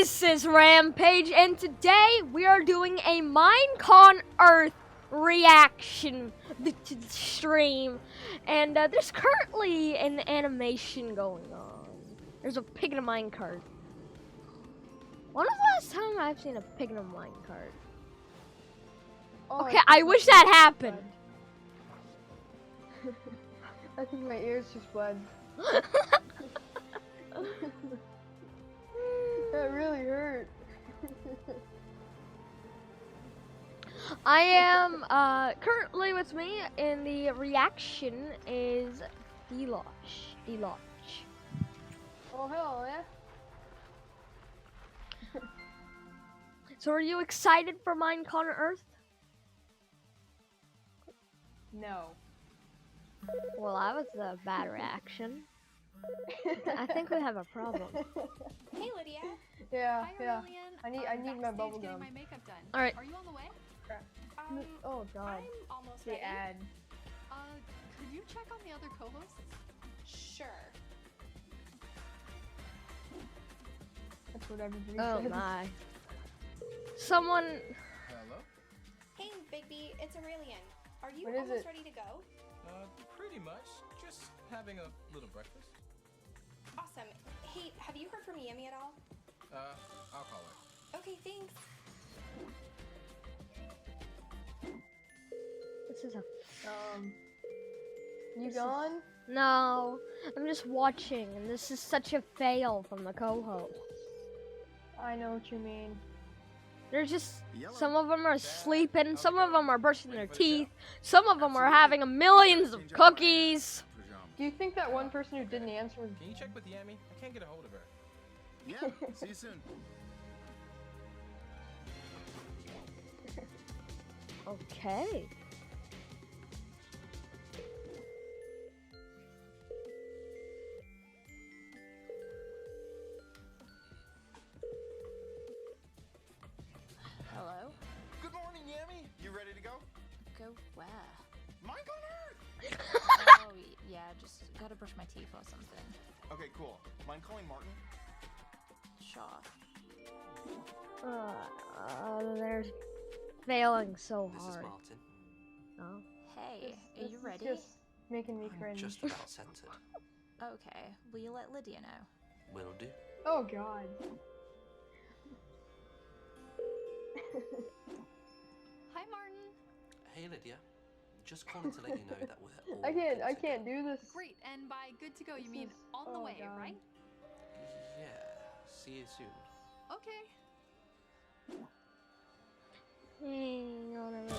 This is Rampage, and today we are doing a Minecon Earth reaction stream. And there's currently an animation going on. There's a pig in a minecart. When was the last time I've seen a pig in a minecart? Oh, Okay, I wish that happened. I think my ears just bled. That really hurt. I am currently with me in the reaction is Deloch. Oh hell yeah. So are you excited for Minecon Earth? No. Well, that was a bad reaction. I think we have a problem. Hey Lydia. Yeah, Hi, yeah. Aurelian. I need my bubble getting gum. my makeup done. All right. Are you on the way? Crap. Oh god. I'm almost The ready. ad. Could you check on the other co-hosts? Sure. That's what everybody Oh says. my. Someone. Hello? Hey Bigby, it's Aurelian. Are you What is almost it? ready to go? Pretty much. Just having a little breakfast. Awesome. Hey, have you heard from Yemi at all? I'll call her. Okay, thanks. This is a. You This is- gone? No, I'm just watching, and this is such a fail from the co-host. I know what you mean. They're just. Yellow. Some of them are Dad, sleeping, how's some it of them going? are brushing their Ready for the show? teeth, some of them are Absolutely. having millions of Change out my, cookies. pajamas. Do you think that one person who didn't answer was Can you check with Yami? I can't get a hold of her. Yeah, see you soon. Okay. Hello? Good morning, Yami. You ready to go? Go where? Minecon Earth! Oh, yeah, just gotta brush my teeth or something. Okay, cool. Mind calling Martin? Sure. They're failing so This is hard. Martin. Oh. Hey, are This you is ready? just making me I'm cringe. just about centered. Okay, will you let Lydia know? Will do. Oh god. Hi Martin. Hey Lydia, just calling to let you know that we're all I good to can't go. do this. Great, and by good to go you This mean is- on the oh, way, God. right? Yeah, see you soon. Okay. Hang on a minute,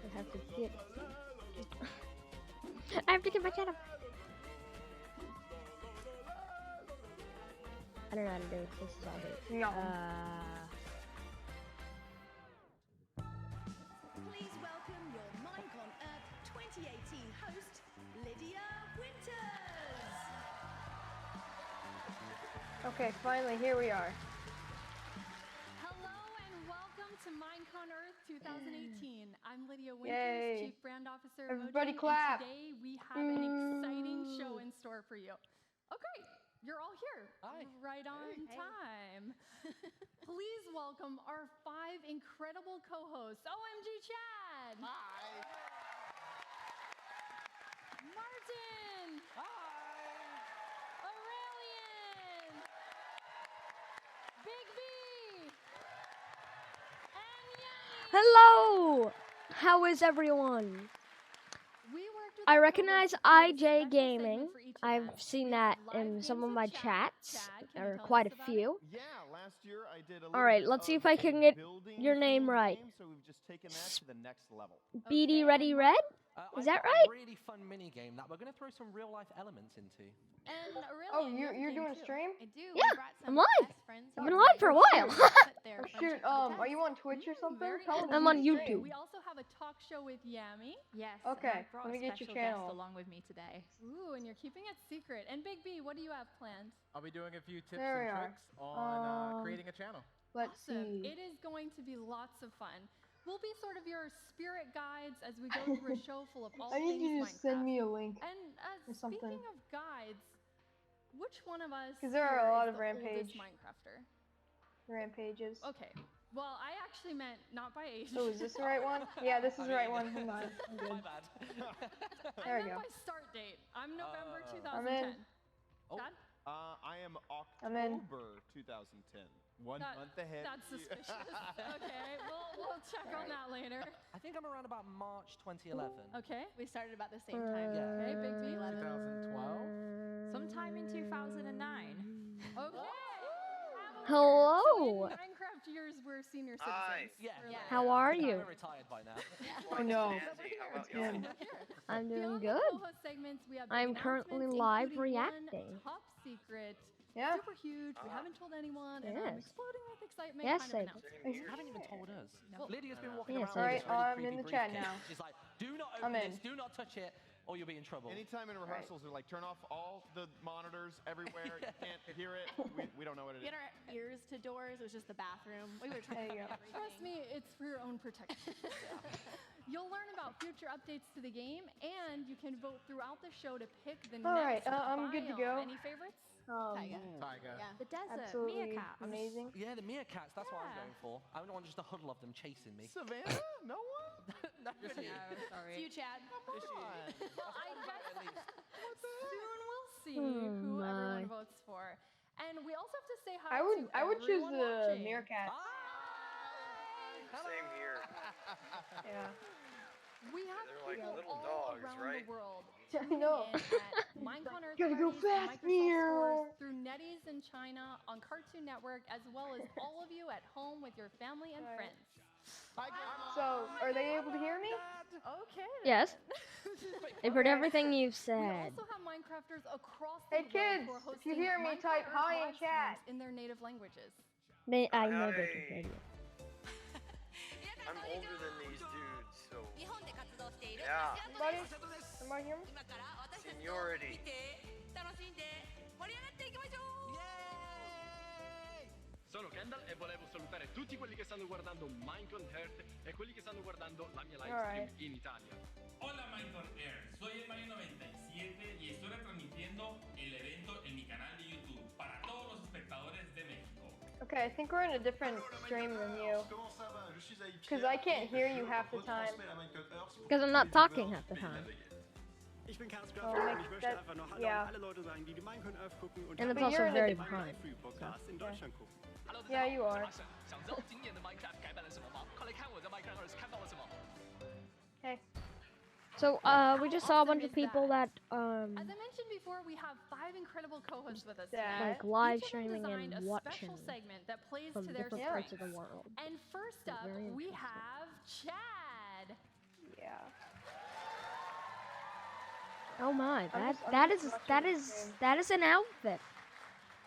I have to get. I have to get my channel. I don't know how to do this. This is all good. No. Please welcome your Minecon Earth 2018 host, Lydia Winters. Okay, finally, here we are. Hello and welcome to Minecon Earth 2018. I'm Lydia Winters, Yay. Chief Brand Officer. Everybody Emoji, clap. And today we have an exciting show in store for you. Oh great, you're all here. Hi. Right on time. Please welcome our 5 incredible co-hosts. OMG Chad. Hi. Martin. Aurelian. Big V. And Yami. Hello! How is everyone? We worked with I our recognize co-hosts to create a IJ special Gaming. segment for each of I've them. seen We that have live in some games of with my Chad. chats, Chad, can you or tell quite us a about few. Yeah, last year I did a All right, let's see if I can get your name right. So we've just taken that to the next level. BD Okay, Ready and Red? Is that right? A really fun mini game that we're going to throw some real life elements into. And Oh, Aurelian, you have a you're game doing a too. stream? I do. Yeah, We brought I'm some live. best friends I've here been live today for a to while. put their Oh, friendship shoot, to the are test. you on Twitch or something? Very Tell us I'm you on stream. YouTube. We also have a talk show with Yami. Yes. Okay, and I brought let me a get your special guest channel. along with me today. Ooh, and you're keeping it secret. And Big B, what do you have planned? I'll be doing a few tips There we and are. tricks on Um, creating a channel. Let's Awesome. see. It is going to be lots of fun. We'll be sort of your spirit guides as we go through a show full of all I need things you to Minecraft. send me a link. And or something. speaking of guides, which one of us 'Cause there are a here lot is of the oldest Rampage. Minecrafter? Rampages. Okay. Well, I actually meant not by age. Oh, is this the right one? Yeah, this is the right one. Hold on. I'm My good. bad. I There we meant go. by start date. I'm November Oh. 2010. I'm in. Oh. Chad? I am I'm in. October 2010. One That- month ahead. That's suspicious. Okay, we'll check on that later. I think I'm around about March 2011. Okay. We started about the same time. Yeah. Okay, big B. 2012. Sometime in 2009. Okay. Hello. So in Minecraft years, we're senior citizens. Yeah. We're Yeah. like- How are I think you? I'm retired by now. Oh no. Nancy, how about It's y'all? him. We're here. I'm doing Beyond the good. co-host segments, we have I'm big currently announcements, live including one reacting. top secret, Yeah. super huge. We haven't told anyone, and I'm Yes. exploding with excitement. Yes, kind of I- announcement. Same You here. haven't even told us. No. Lydia's been walking Yes, around I with did. this really Alright, I'm creepy in the chat briefcase. now. She's like, do not I'm open in. this, do not touch it, or you'll be in trouble. Anytime in rehearsals, they're like, turn off all the monitors everywhere. You can't hear it. We don't know what it We is. had our ears to doors. It was just the bathroom. We were trying There to you do go. everything. Trust me, it's for your own protection. You'll learn about future updates to the game, and you can vote throughout the show to pick the Alright, next I'm good to biome. go. Any favorites? Taiga. Taiga. Yeah. The desert, Absolutely meerkat. amazing. Yeah, the meerkats, that's what I'm Yeah. going for. I don't want just a huddle of them chasing me. Savannah? No one? Nobody. It's you, Chad. Is she? That's what I'm about, at least. Soon we'll see Oh who my. everyone votes for. And we also have to say hi I would to choose everyone the watching. meerkat. Same here. Yeah. We have They're like people little all dogs, around right? the world I tuning know. in at Minecon Earth Gotta go parties and fast, Microsoft Meow. stores, through NetEase in China, on Cartoon Network, as well as all of you at home with your family and Right. friends. So, are they able to hear me? Okay. Yes. then. I've heard Okay. everything you've We said. also have Minecrafters across the Hey globe kids, who are if you hosting hear me, Minecon type Earth hi in live chat. streams in their native languages. I know they can Hi. hear you. I'm older than these dudes, so 日本で活動している Yeah. Buddy, somebody hear me? 今から私たちと Seniority. 見て楽しんで盛り上がっていきましょう Sono Kendall e volevo salutare tutti quelli che stanno guardando Minecon Earth e quelli che stanno guardando la mia live stream Alright. in Italia. Hola Minecon Earth, soy el Mario 97 y estoy retransmitiendo el evento en mi canal de YouTube para todos los espectadores de México. Okay, I think we're in a different stream than you. Because I can't hear you half the time. Because I'm not talking half the time. Ich bin Karlsgraf Oh, und make ich möchte that- einfach nur Hallo yeah. an alle Leute sagen, die die Minecon Earth gucken und And it's But also you're in a very different- behind. Free Podcast in Deutschland gucken. Yeah, you are. 想知道今年的 Minecraft 改版了什么吗？快来看我在 Minecon Earth 看到了什么。 Hey. So, we just saw a bunch of people that, As I mentioned before, we have 5 incredible co-hosts with us today. Dad. like live Each of them streaming designed and a watching special segment that plays from to their different parts of the strengths. world. And first They're up, very we interesting. have Chad. Yeah. Oh my, I'm that just is watching that the is an outfit.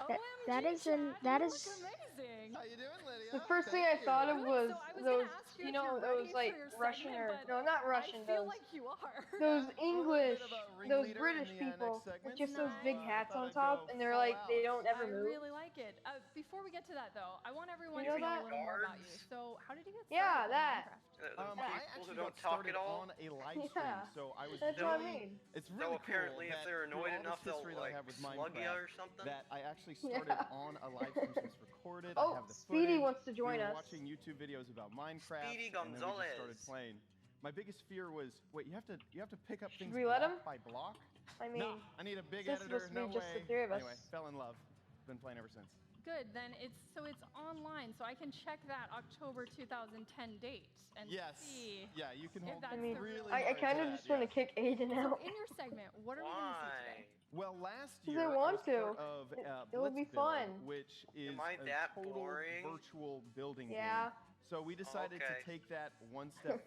OMG, that is an- Chad, that you is- look amazing. How you doing, Lydia? The first thing I thought of Good, was so I was those, gonna ask you you if know, you're those ready for like your Russian segment, or but no, not Russian, I feel those like you are. those Yeah, English, a little bit of a those ringleader British in the next people segment. with just those big Nice. hats on Thought I'd top, go and they're full like out. they don't ever I move. really like it. Before we get to that though, I want everyone You to know know that? a little more about you. Guards? So, how did you get started Yeah, in that. Minecraft? The I people actually who got don't talk started at all. on a live stream, Yeah. so I was That's really, what I mean. It's So really apparently, cool if they're that through annoyed all enough, this they'll history that I like have with slug you Minecraft, or something. that I actually Yeah. started on a live stream, so it's recorded. I Oh, have the Speedy footage. wants to join we were us. watching YouTube videos about Minecraft, Speedy and then we just started Gonzalez. playing. My biggest fear was, wait, you have to pick up things we let block him? by block? I mean, No, I need a big it's editor. supposed to be No just way. the 3 of us. Anyway, fell in love. Been playing ever since. Good. Then it's online, so I can check that October 2010 date and Yes. see. Yeah, you can if hold that's I mean, the real really I hard kind to of that, just want to yeah. kick Aiden So out. in your segment, what are we going to see today? Why? Well, last 'Cause year I I want was to. part of It will be Blitzbuild, fun. which is I a that total boring? virtual building Yeah. game. So we decided Okay. to take that one step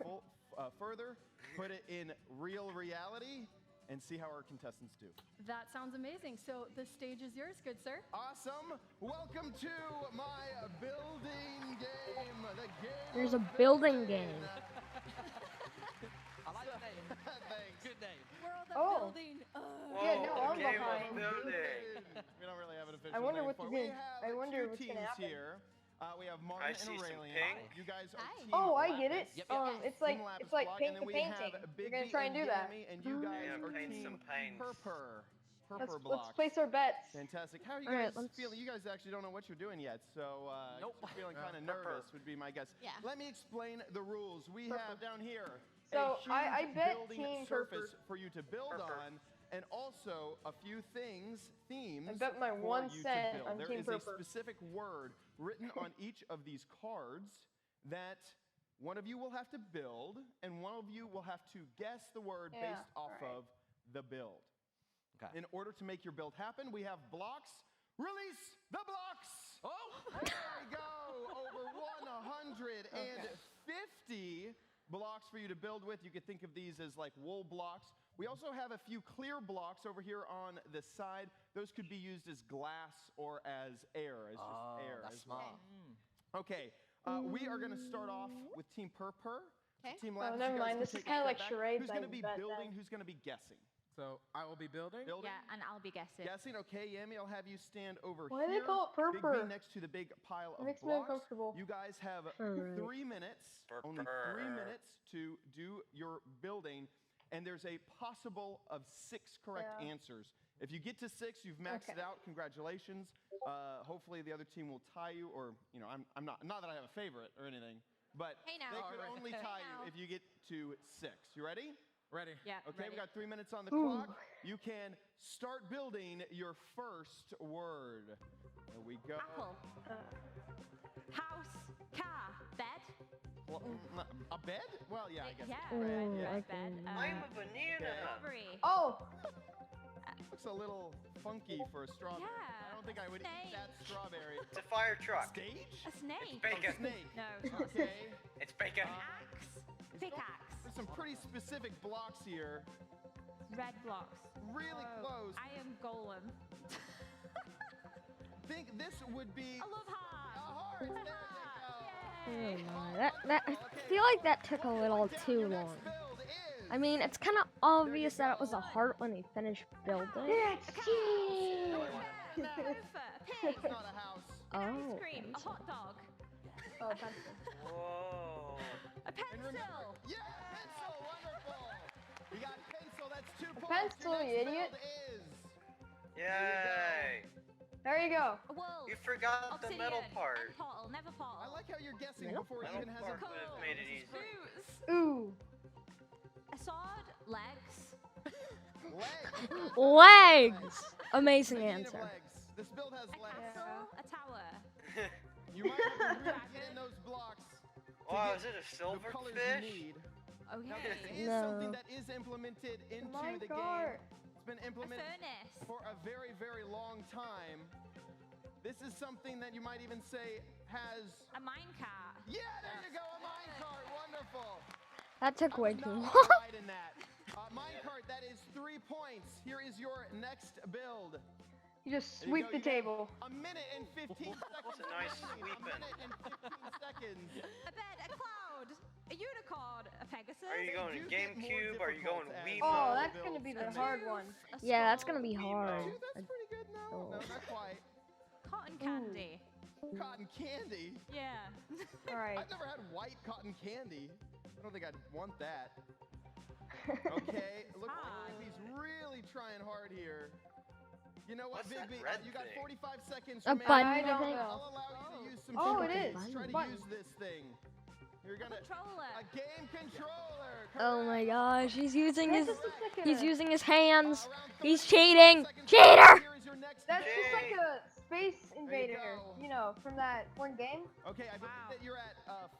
further, put it in real reality, and see how our contestants do. That sounds amazing. So the stage is yours, good sir. Awesome! Welcome to my building game. The game. There's a of building game. I like the name. Thanks. Good name. World of Oh. building. Whoa, Yeah, no, I'm the game behind. of building. We don't really have an official I wonder name what for to it. We do. have I wonder two what's gonna teams happen. here. We have Martin see and some Aurelian. pink. You guys are Hi. team Oh, I get it. Lapis. Yep, It's like Team Lapis it's like block, paint and the then we painting. have You're Big gonna B try and do and that. Gammy, and you guys Yeah, are paint team some paints. Purpur. purple Let's blocks. place our bets. Fantastic. How are you All right, guys feeling? You guys actually don't know what you're doing yet, so Nope. you're feeling kind of nervous would be my guess. Yeah. Let me explain the rules. We have down here So, a I huge bet building Team surface Purple. for you to build Purple. on, and also a few themes I bet my for 1 you cent to build. on There Team is a Purple. specific word written on each of these cards that one of you will have to build, and one of you will have to guess the word Yeah, based off alright. of the build. Okay. In order to make your build happen, we have blocks. Release the blocks! Oh! There we go! Over 150 blocks for you to build with. You could think of these as like wool blocks. We also have a few clear blocks over here on the side. Those could be used as glass or as air, as just air. That's as smart. well. Okay, we are going to start off with Team Purpur. Okay. Team Oh, Left, you never guys mind. can This is take a kinda step like back. charades, Who's going to I be bet building? then. Who's going to be guessing? So I will be building. Building? Yeah, and I'll be guessing. Guessing, okay, Yami, I'll have you stand over Why do here. they call it Big B Purpur? next to the big pile It of makes me blocks. uncomfortable. You guys have Alright. 3 minutes, only 3 Purpur. minutes to do your building, and there's a possible of 6 correct Yeah. answers. If you get to 6, you've maxed it out. Congratulations. Hopefully the other team will tie you, or I'm not that I have a favorite or anything, but Hey now. they could Alright. only Hey tie now. you if you get to 6. You ready? Ready. Yeah. Okay, ready. we got 3 minutes on the clock. You can start building your first word. There we go. Apple. House. Car. Bed. Well, a bed? Well, yeah, I guess. Yeah. it's a bed, Mm, yeah. I Bed. can- I'm a banana. Strawberry. Oh! Looks a little funky for a strawberry. Yeah. I don't think I would eat Snake. that strawberry. It's a fire truck. Stage? A snake. Bacon. Snake. No, it's not a Okay. snake. It's bacon. Axe. Pickaxe. There's some pretty specific blocks here. Red blocks. Really close. Iron golem. Think this would be I love a heart. heart. There you Oh go. my, I feel like that took a little too long. I mean, it's kind of obvious that it was a heart when they finished building. Sofa. Pig. It's not a house. Oh, Ice cream. A pencil. hot dog. Oh, pencil. Whoa. A pencil. Yeah, pencil. Wonderful. You got pencil. That's 2 points. pencil, Your you next idiot. build is. Yay. There you go. A wolf. You forgot the Obsidian. metal part. And portal. Never portal. I like how you're guessing Metal? before it Metal even has part a would have made it easy. Boots. Ooh. A sword. Legs. Legs. Legs! Amazing Speaking of answer. legs, this build has A legs. castle. A tower. You might have to really get in those blocks to Wow, get is it a the colors you silverfish? need. Okay. Now, this is No. something that is implemented into My the God. game. It's been A implemented furnace. for a very, very long time. This is something that you might even say has... A minecart. Yeah, there you go, a minecart. Wonderful. That took way Not too a long. right in that. Minecart, that is 3 points. Here is your next build. You just There you sweep go, the you got table. A minute and 15 seconds. That's a nice remaining. sweeping. A minute and 15 seconds. A bed. A cloud. A unicorn. A pegasus. Are you going do get more GameCube? Are you going difficult as Wiimote? Oh, the that's gonna be the builds hard advance. one. A Yeah, that's skull. gonna be hard. Dude, that's pretty good. No, no, not quite. Cotton candy. Cotton candy? Yeah. Alright. I've never had white cotton candy. I don't think I'd want that. Okay, looks like Big B's really trying hard here. You know what, What's Big that B? red You got thing? 45 seconds A remaining. button, I don't think. know. I'll allow you to use some Oh, it strategies. is. Try to Button. use this thing. You're gonna Controller. a game controller. Oh my correct. gosh, he's using That his just looks like he's a- using his hands. Around He's 35 cheating. seconds Cheater! remaining. Here is your next That's build. just like a Space Invader, go. you know, from that one game. Okay, I believe Wow. that you're at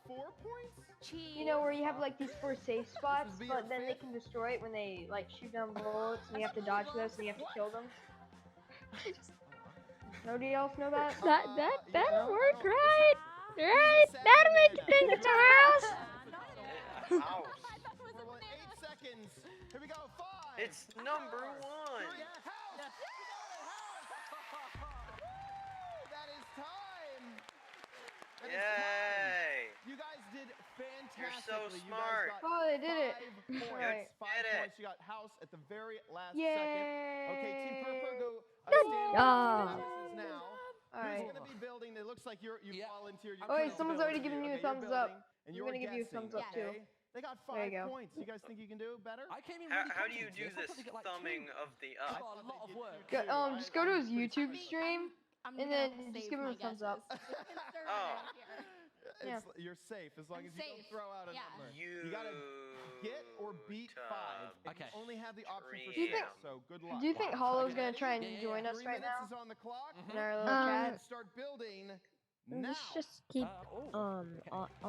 4 points. Cheese. You know, where you have like these 4 safe spots, be your but then they fifth? can destroy it when they like shoot down bullets, and you have to dodge those, and you have to kill them. Nobody else know that? That yeah, that'll I work, don't- right? He's a Right? sad That'll make you banana. think it's a house. House. Well, in 8 seconds. Here we go. 5. It's number 1. 3. House. That is time. That is time. Yay. You guys did fantastically. You're so You smart. guys got Oh, they did it. 5 points. Right. 5 Did it. points. You got house at the very last Yay! second. Okay, Team Purple, go Good stand job. by the now. Alright. Who's gonna be building? It looks like you volunteered. Oh, wait, someone's already giving you a thumbs up. And I'm you're gonna give you a guessing, thumbs up, too. okay? They got There you 5 go. points. You guys think you can do better? I came in really How do you confident do this. I this thought they'd get, like, thumbing 2. of the That's up? a lot of work. Just go to his YouTube stream, I'm and gonna then just save give him my a thumbs up. guesses. Conservative Oh. here. You're safe as long I'm as you don't safe. throw out a Yeah. number. You gotta get or beat 5. And Okay. you only have the option for Do you 6, think- so good luck. Do you think Hollow's gonna try and Yeah, yeah, join yeah. us 3 right minutes now is on the clock. in our little chat? Start building now. Let's just keep Okay. on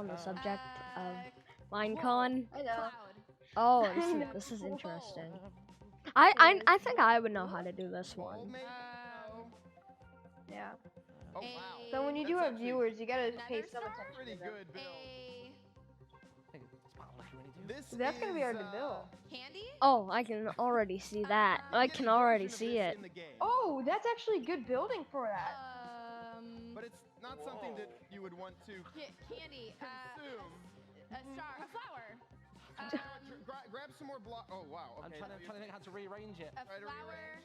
the subject of Uh, Minecon. I know. Cloud. Oh, this is interesting. I think I would know how to do this Bold one. maybe? Yeah. Oh, wow. So when you do That's have actually viewers, you gotta pay Nether some star? attention Pretty to them. good, Bill. Hey, smile like you really do. This That's gonna be hard to is, build. Candy? Oh, I can already see that. I get can a already version of see this it. in the game, Oh, that's actually good building for that. but it's not something that you would want to Candy. consume. A star. A flower. Grab some more blocks. Oh, wow. I'm Okay. trying to think how to rearrange it. A Try to flower.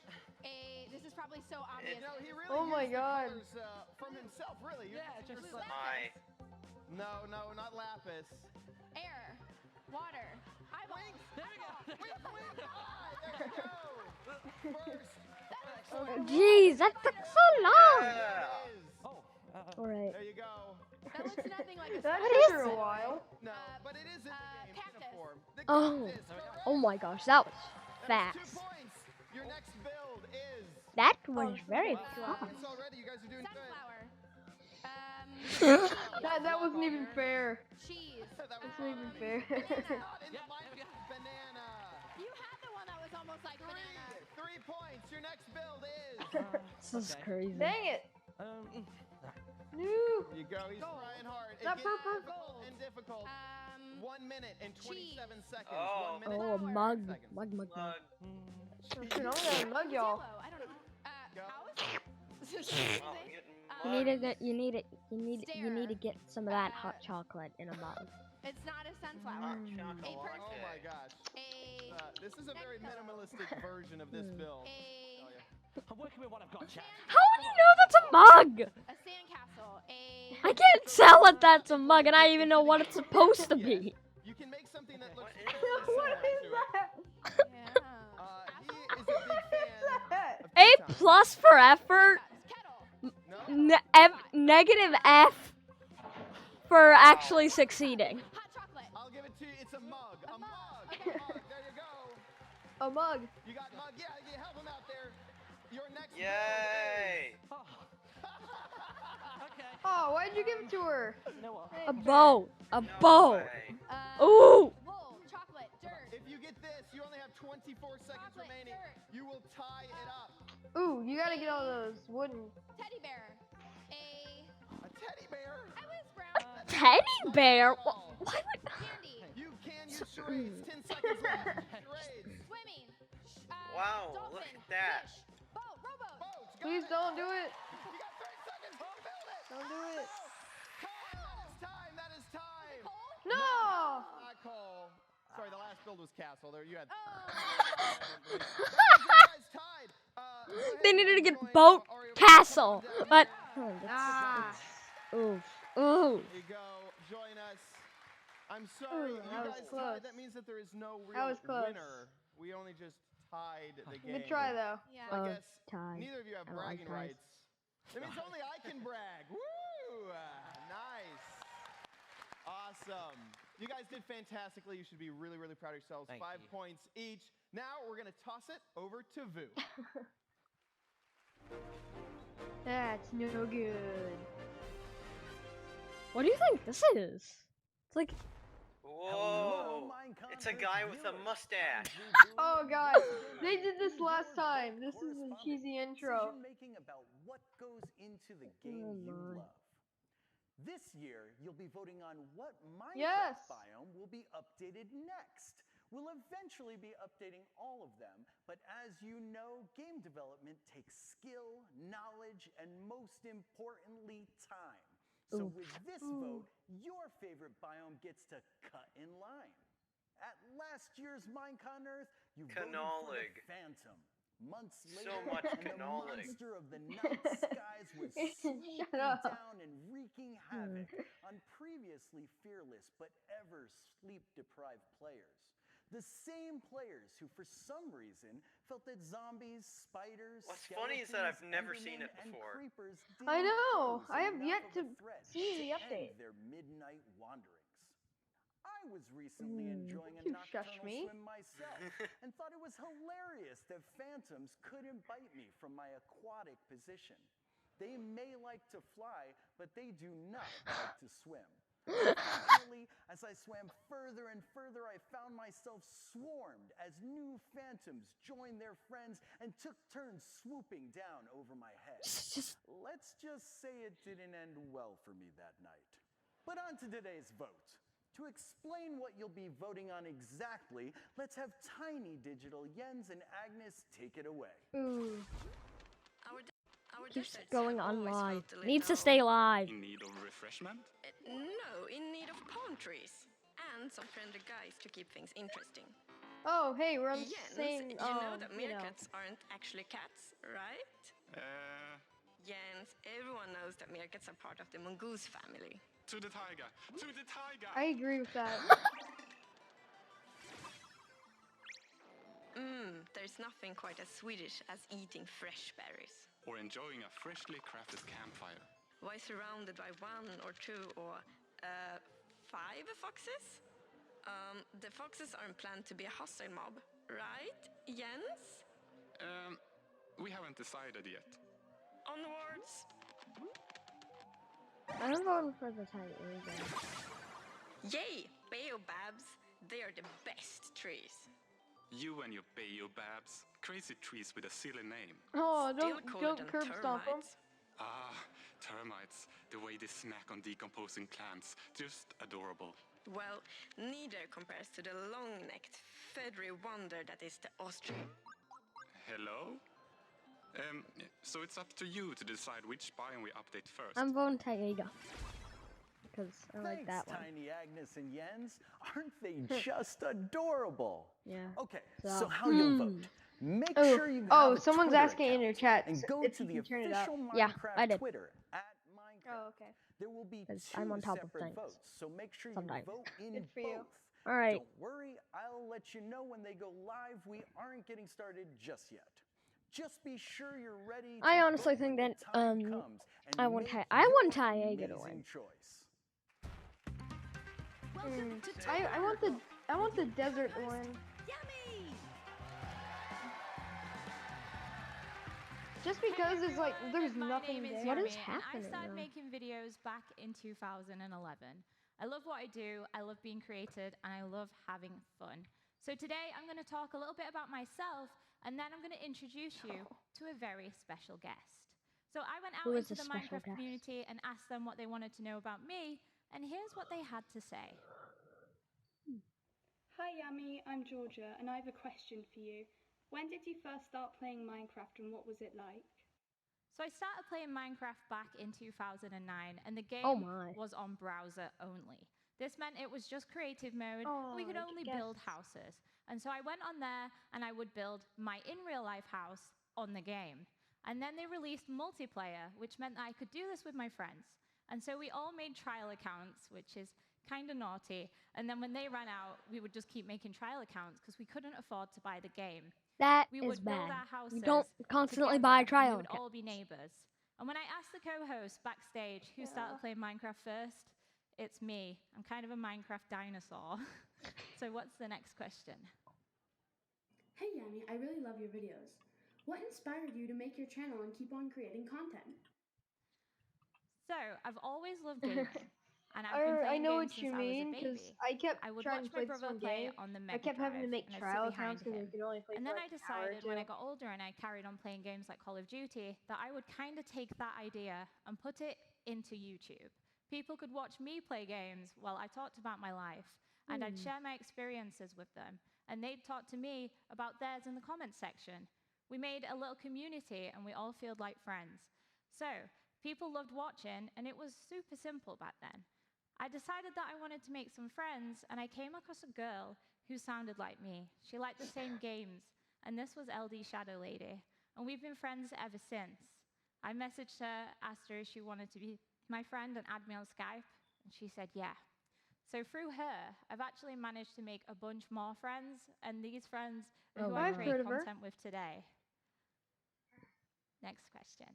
This is probably so obvious. No, he really Oh my used the God. colors, from himself, really. You're Yeah, just just like- My. No, not lapis. Air. Water. Eyeballs. There we go. Wait, there you go. First. Jeez, that took so long. Yeah. It is. Oh. Alright. There you go. That looks nothing like a That star. took her a while. No, but it is in the game. cactus. In a form. The Oh. cactus, correct. Oh my gosh, that was That's 2 fast. points. Your next build is. That was very Wow, fast. points already. You guys are doing good. Sunflower. That wasn't even fair. Cheese. That was That's not even fair. not in the Yeah, there we go. banana. You had the one that was almost like banana. 3 points. Your next build is. This is Okay. crazy. Dang it. Um, No. There you go. He's Gold. trying hard. It That gets purple. difficult and difficult. 1 minute and 27 seconds. Oh. 1 minute. Oh, a and mug. 27 seconds. Mug. Mug. Shoot, I'm gonna mug y'all. Yellow. I don't know. Go. House? Wow, I'm getting You mug. need to get some of that hot chocolate in a mug. It's not a sunflower. Hot A chocolate. person. Oh my gosh. A This is a very minimalistic version of this build. I'm working with what I've got, Chad. How would you know that's a mug? a sandcastle. A I can't tell if that's a mug, and I even know what it's supposed to be. You can make something that looks What is fairly What similar is to it. that? yeah. He is a big fan That. of A tea time. plus for effort, Kettle. negative F for actually succeeding. Hot chocolate. I'll give it to you. It's a mug. A mug. Okay. A mug. There you go. A mug. You got mug. Yeah, you help him out there. Your next Yay! Oh. Okay. Oh, why'd you give it to her? You know what? A boat. A No boat. way. Ooh. Wool. Chocolate. Dirt. If you get this, you only have 24 seconds Chocolate, remaining. dirt. You will tie it up. Ooh, you gotta get all those wooden. Teddy bear. A teddy bear? I was brown. Teddy bear? Why would... Candy. You can use charades. 10 seconds left. Charades. Swimming. Wow, Dolphin. look at that. Fish. Boat. Rowboat. Boats. Got Please it. don't do it. You got 30 seconds. Build it. Don't do it. Cole, that is time. That is time. Coal. No! Not Cole. Sorry, the last build was Castle. There you had. Oh. You guys tied. Go ahead They and needed to get join boat, Oreo castle, down but... there. Ooh. There Ooh. you go. Join us. I'm sorry, Ooh, you that was guys close. tied. That means that there is no That real was close. winner. We only just tied the game. Good try though. Yeah. So I guess Tied. neither of you have I like bragging ties. rights. That means only I can brag. Woo! Nice. Awesome. You guys did fantastically. You should be really, really proud of yourselves. Thank 5 you. points each. Now we're going to toss it over to Vu. That's no good. What do you think this is? It's like... Whoa! It's a guy with a mustache. Oh god, they did this last time. This is a cheesy intro. Making about what goes into the Oh game you my. love. This year, you'll be voting on what Minecraft Yes. biome will be updated next. We'll eventually be updating all of them, but as you know, game development takes skill, knowledge, and most importantly, time. So with this vote, your favorite biome gets to cut in line. At last year's Minecon Earth, you voted for the Canolig. Phantom. Months So later, much and the canolig. monster of the night skies was swooping Shut up. down and wreak wreaking havoc on previously fearless but ever sleep-deprived players. The same players who, for some reason, felt that zombies, spiders, What's funny is that I've never seen it and before. creepers I didn't know. pose I have enough yet of to a threat see the to update. end their midnight wanderings. I was recently enjoying a You shush nocturnal me. swim myself and thought it was hilarious that phantoms couldn't bite me from my aquatic position. They may like to fly, but they do not like to swim. Unfortunately, as I swam further and further, I found myself swarmed as new phantoms joined their friends and took turns swooping down over my head. Let's just say it didn't end well for me that night. But on to today's vote. To explain what you'll be voting on exactly, let's have Tiny Digital Jens and Agnes take it away. Ooh. Our Keeps deserts going have on always live. felt a Needs to little- stay live. In need of refreshment? No, in need of palm trees. And some friendly guys to keep things interesting. Oh, hey, we're on the Jens, same. you know that you know. meerkats aren't actually cats, right? Jens, everyone knows that meerkats are part of the mongoose family. To the tiger! To the tiger! I agree with that. There's nothing quite as Swedish as eating fresh berries. Or enjoying a freshly crafted campfire. Why surrounded by 1 or 2 or 5 foxes? The foxes aren't planned to be a hostile mob, right, Jens? We haven't decided yet. Onwards! I'm voting for the Tiger again. Yay! Baobabs! They are the best trees. You and your baobabs. Crazy trees with a silly name. Oh, Still don't cooler than curb stomp 'em. termites. Ah, termites. The way they snack on decomposing plants. Just adorable. Well, neither compares to the long-necked, feathery wonder that is the ostrich. Hello? So it's up to you to decide which biome we update first. I'm voting Tiger. Because I like that one. Tiny Agnes and Jens. Aren't they just adorable? Yeah. Okay, so how you'll vote. Make Oh. sure you have Oh, a someone's Twitter asking in account your chat and go if to you the can turn it up. official Yeah, Minecraft I did. Twitter @Minecraft. Oh, okay. There will be 2 I'm on top of separate things. votes, so make sure Sometimes. you vote in Good for you. both. All right. Don't worry, I'll let you know when they go live. We aren't getting started just yet. Just be sure you're ready. I to honestly vote think when the that time comes and I want make I want your Tiger to amazing win. choice. I want the desert one. Yummy! Just because it's like there's My nothing name is there. What Yumi, is and happening I started now? making videos back in 2011. I love what I do, I love being creative, and I love having fun. So today I'm going to talk a little bit about myself, and then I'm going to introduce you to a very special guest. So I went out Who is into this the special Minecraft guest? community and asked them what they wanted to know about me, and here's what they had to say. Hi Yami, I'm Georgia and I have a question for you. When did you first start playing Minecraft and what was it like? So I started playing Minecraft back in 2009, and the game Oh my. was on browser only. This meant it was just creative mode, and we could Oh, only I build houses. And so I went on there and I would build my in real life house on the game. And then they released multiplayer, which meant that I could do this with my friends. And so we all made trial accounts, which is kind of naughty. And then when they ran out, we would just keep making trial accounts because we couldn't afford to buy the game. That We is would build bad. our houses You don't constantly together, buy and trial we would all accounts. be neighbors. And when I asked the co-host backstage who started playing Minecraft first, it's me. I'm kind of a Minecraft dinosaur. So what's the next question? Hey Yami, I really love your videos. What inspired you to make your channel and keep on creating content? So I've always loved gaming. And I've been I playing know games what you since I was a mean because baby. I kept I would trying watch to my play this brother one play game. on the I Mega kept having to Drive, make and I'd sit trial behind accounts because I him. could only play And for then like I an hour or decided when I two. got older and I carried on playing games like Call of Duty that I would kind of take that idea and put it into YouTube. People could watch me play games while I talked about my life, and I'd share my experiences with them, and they'd talk to me about theirs in the comments section. We made a little community and we all felt like friends. So people loved watching, and it was super simple back then. I decided that I wanted to make some friends, and I came across a girl who sounded like me. She liked the same games, and this was LD Shadow Lady, and we've been friends ever since. I messaged her, asked her if she wanted to be my friend and add me on Skype? And she said, yeah. So through her, I've actually managed to make a bunch more friends, and these friends are who I I've create heard of her. content with today. Next question.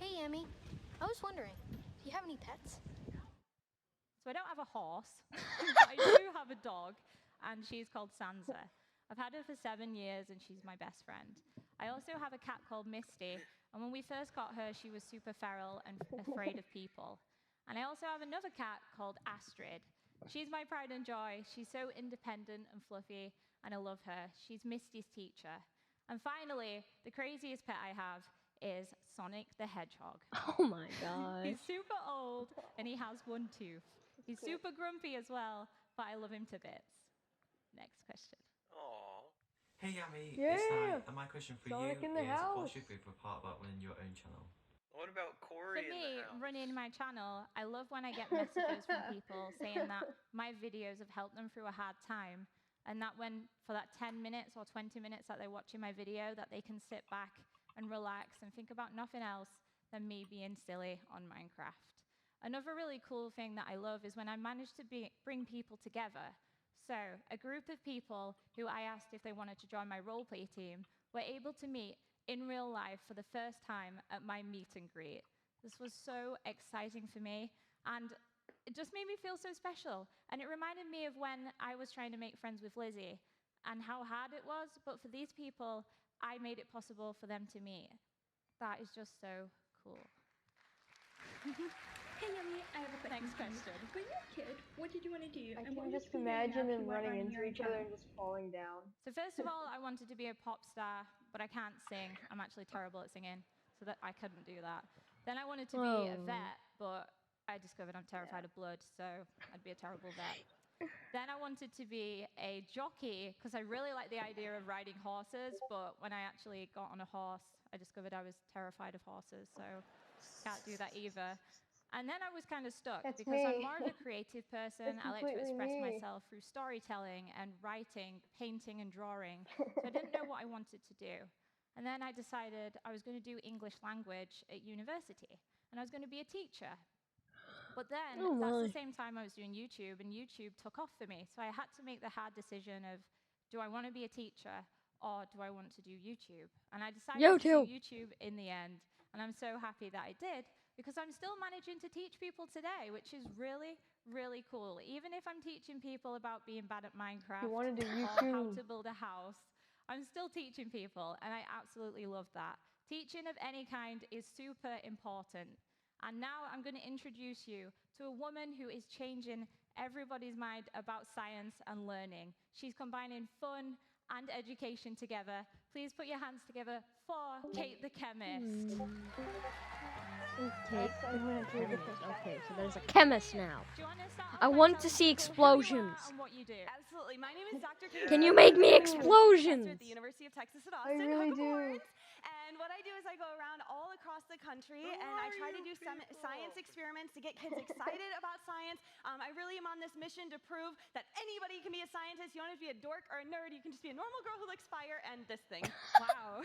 Hey, Emmy. I was wondering, do you have any pets? So I don't have a horse, but I do have a dog, and she's called Sansa. I've had her for 7 years, and she's my best friend. I also have a cat called Misty, and when we first got her, she was super feral and afraid of people. And I also have another cat called Astrid. She's my pride and joy. She's so independent and fluffy, and I love her. She's Misty's teacher. And finally, the craziest pet I have is Sonic the Hedgehog. Oh my gosh. He's super old, and he has one tooth. He's super grumpy as well, but I love him to bits. Next question. Aww. Hey Yami, Yeah. it's Ty, and my question for Sonic you in the is house. what's your favorite part about running your own channel? What about Corey For in me, the house? running my channel, I love when I get messages from people saying that my videos have helped them through a hard time, and that when, for that 10 minutes or 20 minutes that they're watching my video, that they can sit back and relax and think about nothing else than me being silly on Minecraft. Another really cool thing that I love is when I manage to bring people together. So, a group of people who I asked if they wanted to join my roleplay team were able to meet in real life for the first time at my meet and greet. This was so exciting for me, and it just made me feel so special. And it reminded me of when I was trying to make friends with Lizzie and how hard it was, but for these people, I made it possible for them to meet. That is just so cool. Hey, Yummy, I have a question. Next question. When you were a kid, what did you want to do? I and what can was just the feeling imagine after them you went running your into own each other channel? and just falling down. So first of all, I wanted to be a pop star, but I can't sing. I'm actually terrible at singing, so that I couldn't do that. Then I wanted to be a vet, but I discovered I'm terrified of blood, so I'd be a terrible vet. Then I wanted to be a jockey, because I really like the idea of riding horses, but when I actually got on a horse, I discovered I was terrified of horses, so can't do that either. And then I was kind of stuck, That's because I'm me. more of a creative person. That's I like to completely express me. myself through storytelling and writing, painting and drawing. So I didn't know what I wanted to do. And then I decided I was going to do English language at university, and I was going to be a teacher. But then that's the same time I was doing YouTube, and YouTube took off for me. So I had to make the hard decision of, do I want to be a teacher or do I want to do YouTube? And I decided to do YouTube in the end. And I'm so happy that I did, because I'm still managing to teach people today, which is really, really cool. Even if I'm teaching people about being bad at Minecraft You want to do or how YouTube? to build a house, I'm still teaching people, and I absolutely love that. Teaching of any kind is super important. And now I'm going to introduce you to a woman who is changing everybody's mind about science and learning. She's combining fun and education together. Please put your hands together for Kate the Chemist. Okay. Okay, so there's a Do chemist now. you want to start off I by want to telling see people who you are explosions. and what you do? Absolutely. My name is Dr. Kate. Can you make me I'm a professor explosions? at the University of Texas at I Austin. really Hook 'em do. horns. And what I do is I go around all across the country and I try to do some science experiments to get kids excited about science. I really am on this mission to prove that anybody can be a scientist. You don't have to be a dork or a nerd. You can just be a normal girl who likes fire and this thing. Wow.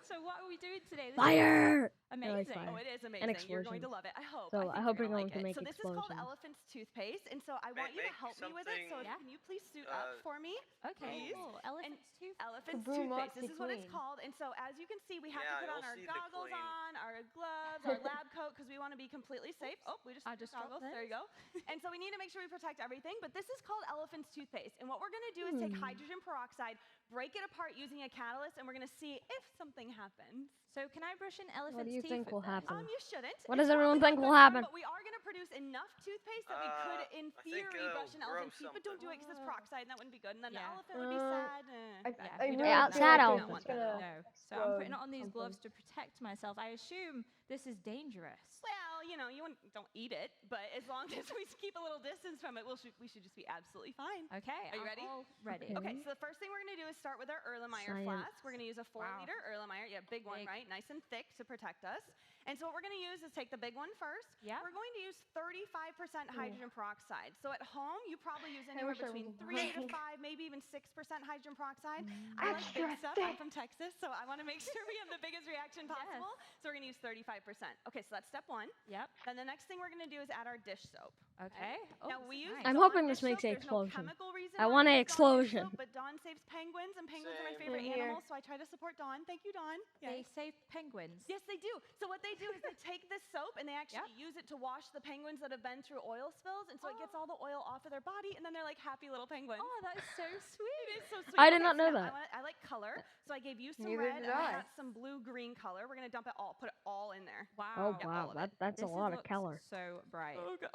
So what are we doing today? This Fire! is amazing. fire. Oh, it is And amazing. You're going to explosions. love it. I hope. So I hope you're you're going like to make So this is called explosions. elephant's toothpaste, and so I want you to make help me with it. So something, can you please suit up for me? Okay, Please. cool. Elephant's toothpaste. Elephant's The broom toothpaste. This is what it's OxyClean. called. And so as you can see, we have Yeah, to put on you'll our see the goggles clean. on, our gloves, our lab coat, because we want to be completely safe. Oh, we just I took just dropped goggles. There you go. And so we need to make sure we protect everything. But this is called elephant's toothpaste. And what we're going to do is take hydrogen peroxide, break it apart using a catalyst, and we're going to see if something happens. So can I brush an What elephant's do you teeth think with will this? happen? You shouldn't. What It's does everyone probably think not will good happen? But we are going to produce enough toothpaste that we could, in I think, theory, brush an grow elephant's teeth. But don't do it because it's peroxide, and that wouldn't be good. And then the elephant would be sad. Yeah, I we really don't Yeah, want sad that. elephant. We don't want It's that. gonna No. So I'm putting it explode on these something. gloves to protect myself. I assume this is dangerous. Well, well, you know, don't eat it, but as long as we keep a little distance from it, we should just be absolutely fine. Okay. Are you ready? All ready. Okay, so the first thing we're going to do is start with our Erlenmeyer flask. We're going to use a 4-liter Erlenmeyer. Yeah, big one, right? Nice and thick to protect us. And so what we're going to use is take the big one first. Yeah. We're going to use 35% hydrogen peroxide. So at home, you probably use anywhere between 3 to 5, maybe even 6% hydrogen peroxide. I like big stuff. I'm from Texas, so I want to make sure we have the biggest reaction possible. So we're going to use 35%. Okay, so that's step 1. Yep. Then the next thing we're going to do is add our dish soap. Okay. Now we use I'm Dawn hoping this dish makes soap. an There's no explosion. chemical reason I why want we an use Dawn dish explosion. soap, but Dawn saves penguins, and penguins are my favorite Same here. animals, so I try to support Dawn. Thank you, Dawn. They save penguins. Yes, they do. So what they do is they take this soap and they actually use it to wash the penguins that have been through oil spills, and so it gets all the oil off of their body, and then they're like happy little penguins. Oh, that is so sweet. It is so sweet. I did Okay, not know so that. I like color, so I gave you some Neither red did and I. I got some blue-green color. We're gonna dump it all, put it all in there. Oh wow, that's a lot of color. So bright. Oh, God.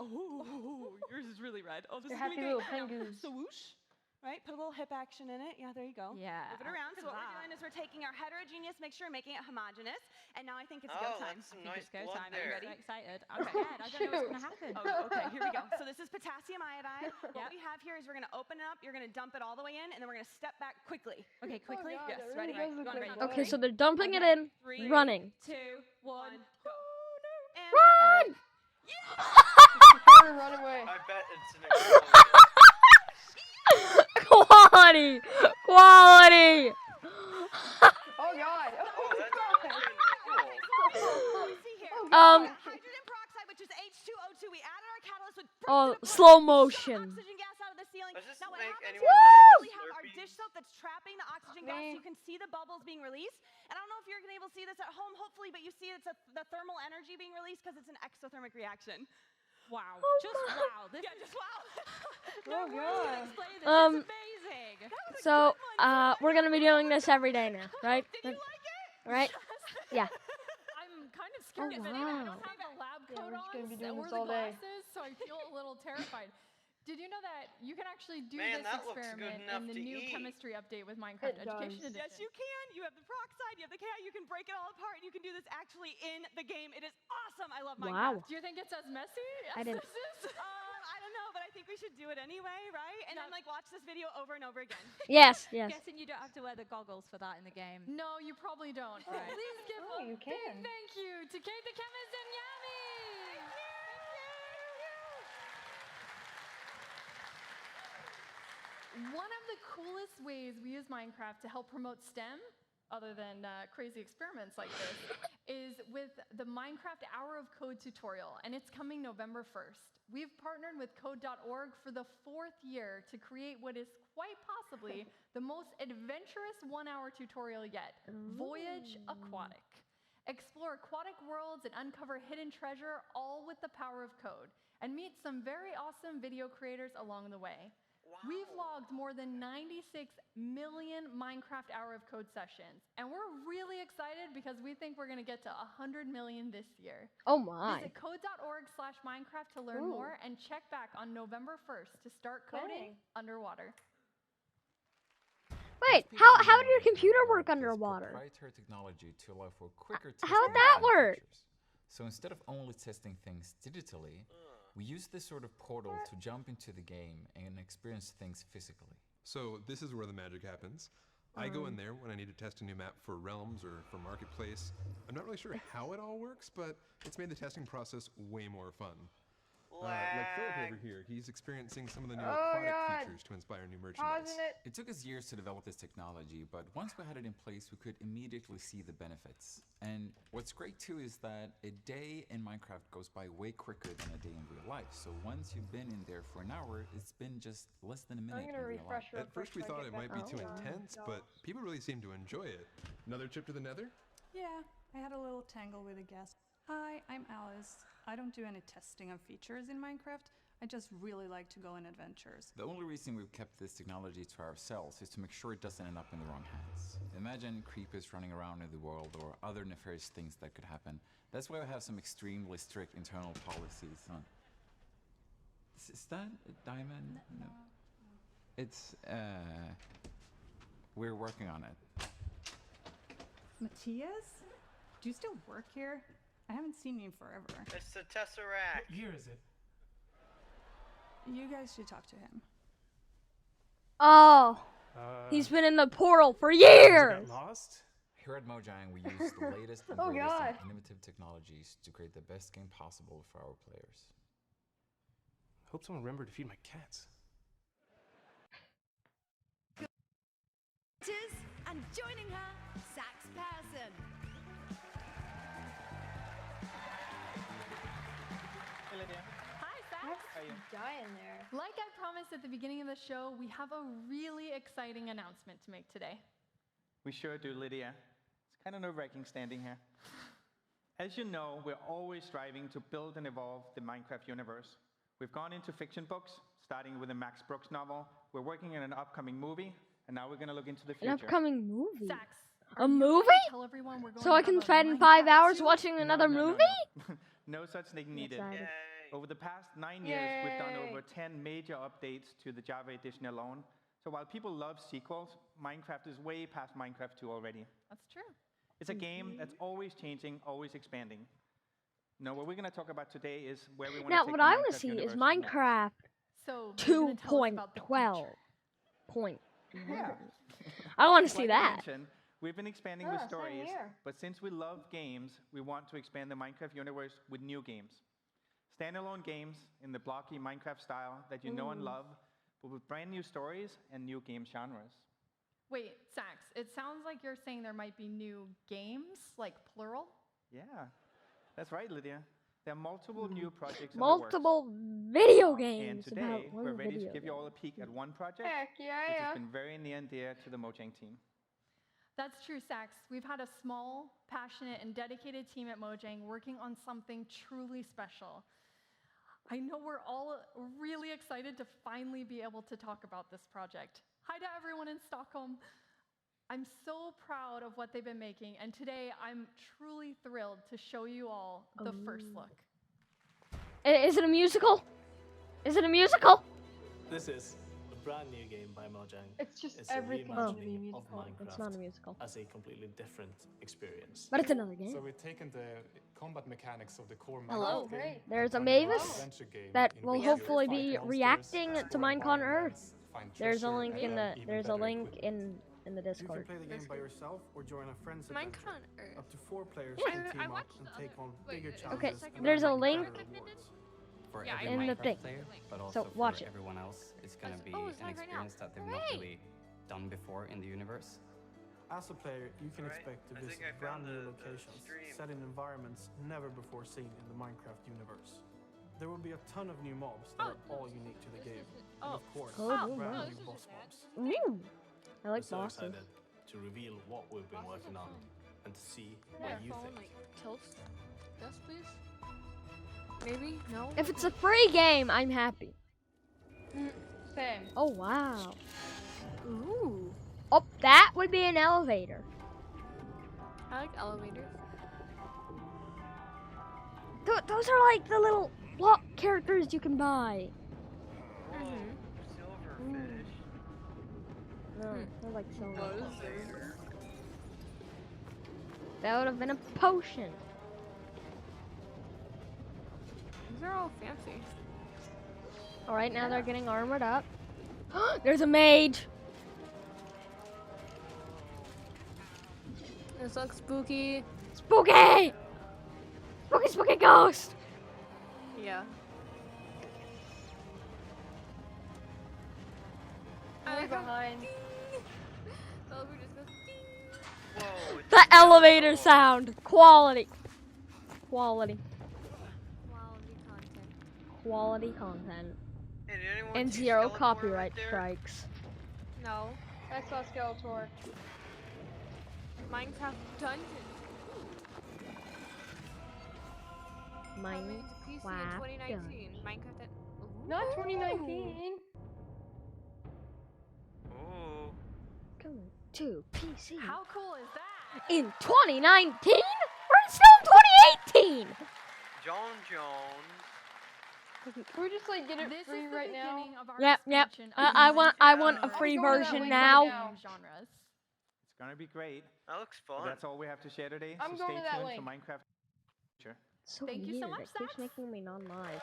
Oh, yours is really red. Oh, this They're is gonna happy be little great. Now, penguins. so whoosh. Right, put a little hip action in it. Yeah, there you go. Yeah. Move it around. So what we're doing is we're taking our heterogeneous mixture and making it homogeneous. And now I think it's go time. That's some I think nice it's go blood time. Are you there. ready? I'm so excited. I'm scared. I don't know what's going to happen. Oh, okay, here we go. So this is potassium iodide. What we have here is we're going to open it up. You're going to dump it all the way in, and then we're going to step back quickly. Okay, quickly. God, Yes, that ready? really does look You wanna like ready? Okay, blood. so they're dumping it in, 3, running. 2, 1, go. And Run! Trying to run away. I bet it's an explosion. Quality! Quality! Oh God. Oh, that's freaking cool. See here. Hydrogen peroxide, which is H2O2. We added our catalyst with slow motion. oxygen gas out of the ceiling. Does this Now what make happens anyone is drink a we have our Slurpee? dish soap that's trapping the oxygen gas. You can see the bubbles being released. And I don't know if you're going to be able to see this at home, hopefully, but you see it's the thermal energy being released because it's an exothermic reaction. Wow. Just wow. This is just wow. Oh God. explain this. It's amazing. So, we're gonna be doing this every day now, right? Did you like it? Right? Yeah. I'm kind of scared Oh, of it. I wow. don't have the lab Yeah, coat we're just gonna be on doing or this the all day. glasses, so I feel a little terrified. Did you know that you can actually do Man, this that looks good experiment enough in the to new eat. chemistry update with Minecraft It Education does. Edition? Yes, you can. You have the peroxide, you have the Ki, you can break it all apart, and you can do this actually in the game. It is awesome. I love Minecraft. Wow. Do you think it's as messy I as didn't- this is? I don't know, but I think we should do it anyway, right? And then like watch this video over and over again. Yes, yes. Guessing you don't have to wear the goggles for that in the game. No, you probably don't. Right. Please give Oh, a you big can. thank you to Kate the Chemist and Yami. One of the coolest ways we use Minecraft to help promote STEM, other than crazy experiments like this, is with the Minecraft Hour of Code tutorial, and it's coming November 1st. We've partnered with Code.org for the 4th year to create what is quite possibly the most adventurous 1-hour tutorial yet, Voyage Aquatic. Explore aquatic worlds and uncover hidden treasure, all with the power of code, and meet some very awesome video creators along the way. We've logged more than 96 million Minecraft Hour of Code sessions, and we're really excited because we think we're going to get to 100 million this year. Oh my. Visit code.org/Minecraft to learn more and check back on November 1st to start coding underwater. Wait, how did your computer work underwater? Proprietary technology to allow for quicker How'd testing that of work? features. So instead of only testing things digitally, we use this sort of portal to jump into the game and experience things physically. So this is where the magic happens. I go in there when I need to test a new map for Realms or for Marketplace. I'm not really sure how it all works, but it's made the testing process way more fun. Like Philip over here, he's experiencing some of the new aquatic features to inspire new merchandise. It took us years to develop this technology, but once we had it in place, we could immediately see the benefits. And what's great too is that a day in Minecraft goes by way quicker than a day in real life. So once you've been in there for an hour, it's been just less than a minute in real life. At first we thought it might be too intense, but people really seem to enjoy it. Another trip to the Nether? Yeah, I had a little tangle with a guest. Hi, I'm Alice. I don't do any testing of features in Minecraft. I just really like to go on adventures. The only reason we've kept this technology to ourselves is to make sure it doesn't end up in the wrong hands. Imagine creepers running around in the world or other nefarious things that could happen. That's why we have some extremely strict internal policies. Is that a diamond? No. It's, we're working on it. Matthias? Do you still work here? I haven't seen you in forever. It's the Tesseract. What year is it? You guys should talk to him. Oh, he's been in the portal for years. Lost? Here at Mojang, we use the latest and Oh, greatest God. and innovative technologies to create the best game possible for our players. Hope someone remembered to feed my cats. And joining her, Sax Person. Hi, Sax. Dying there. Like I promised at the beginning of the show, we have a really exciting announcement to make today. We sure do, Lydia. It's kind of nerve-wracking standing here. As you know, we're always striving to build and evolve the Minecraft universe. We've gone into fiction books, starting with a Max Brooks novel. We're working on an upcoming movie, and now we're going to look into the future. An upcoming movie? Sax, a movie? Tell everyone we're going So I can spend 5 hours watching another movie? No such thing needed. Excited. Over the past 9 years, we've done over 10 major updates to the Java edition alone. So while people love sequels, Minecraft is way past Minecraft 2 already. That's true. It's a game that's always changing, always expanding. No, what we're going to talk about today is where we want to Now, take what the I want to Minecraft see universe is from Minecraft So, you're gonna tell us about the 2.12. Point. Yeah. I want to see Like I that. mentioned, we've been expanding with stories, but since we love games, we want to expand the Minecraft universe with new games. Standalone games in the blocky Minecraft style that you know and love, but with brand new stories and new game genres. Wait, Sax, it sounds like you're saying there might be new games, like plural? Yeah, that's right, Lydia. There are multiple new projects in the Multiple video works. And games today, about we're one ready to video give you game. all a peek at one project, Heck yeah, which yeah. has been very near and dear to the Mojang team. That's true, Sax. We've had a small, passionate, and dedicated team at Mojang working on something truly special. I know we're all really excited to finally be able to talk about this project. Hi to everyone in Stockholm. I'm so proud of what they've been making, and today I'm truly thrilled to show you all the first look. Is it a musical? Is it a musical? This is a brand new game by Mojang. It's just a everything can be reimagining of musical. Minecraft It's not a musical. as a completely different experience. But it's another game. So we've taken the combat mechanics of the core Hello. Minecraft game. There's a and turned it into Mavis adventure game that in will which you hopefully fight be monsters, reacting to explore Minecon environments, Earth. find There's a treasure, link in and the even there's a better link equipment. in the You Discord. can play the game by yourself or join a friend's adventure. Minecon Earth. Up to 4 players Yeah. can I team up watched and the take other- on wait, bigger it's Okay, challenges. and there's a earn link better rewards. For Yeah, every in the Minecraft thing. player, but also So for watch it. everyone else, it's gonna be oh, it's an live right now. experience that they've Hooray! not really done before in the universe. As a player, you can expect to visit brand new locations, set in environments never before seen in the Minecraft universe. There will be a ton of new mobs that are all unique to the game, and of course, brand new boss mobs. Ooh, I like We're so bosses. excited to reveal what we've been working on and to see what you think. Toast? Yes, please? Maybe? No? If it's a free game, I'm happy. Same. Oh wow. Ooh. Oh, that would be an elevator. I like elevators. Those are like the little block characters you can buy. Silverfish. No, they're like silver. What is this? That would have been a potion. These are all fancy. All right, now they're getting armored up. There's a mage. This looks spooky. Spooky! Spooky, spooky ghost. Yeah. Way behind. The elevator just goes ding. Whoa, it's The elevator sound. Quality. Quality. Quality content. Hey, did anyone And see zero Skeletor copyright right there? strikes. No. I saw Skeletor. Minecraft Dungeon. Coming to PC in Minecraft 2019. Minecraft at... Not 2019. Ooh. Coming to PC. How cool is that? In 2019? We're still in 2018. John Jones. Can we just like get it This free is the right now? beginning of our Yep. expansion of I want a Minecraft free I'm going to that version link now. right now. Genres. It's gonna be great. That looks But fun. that's all we have to share today. I'm so going stay to that tuned link. for Minecraft. Future. So Thank weird. you so much, It keeps Sax. making me non-live.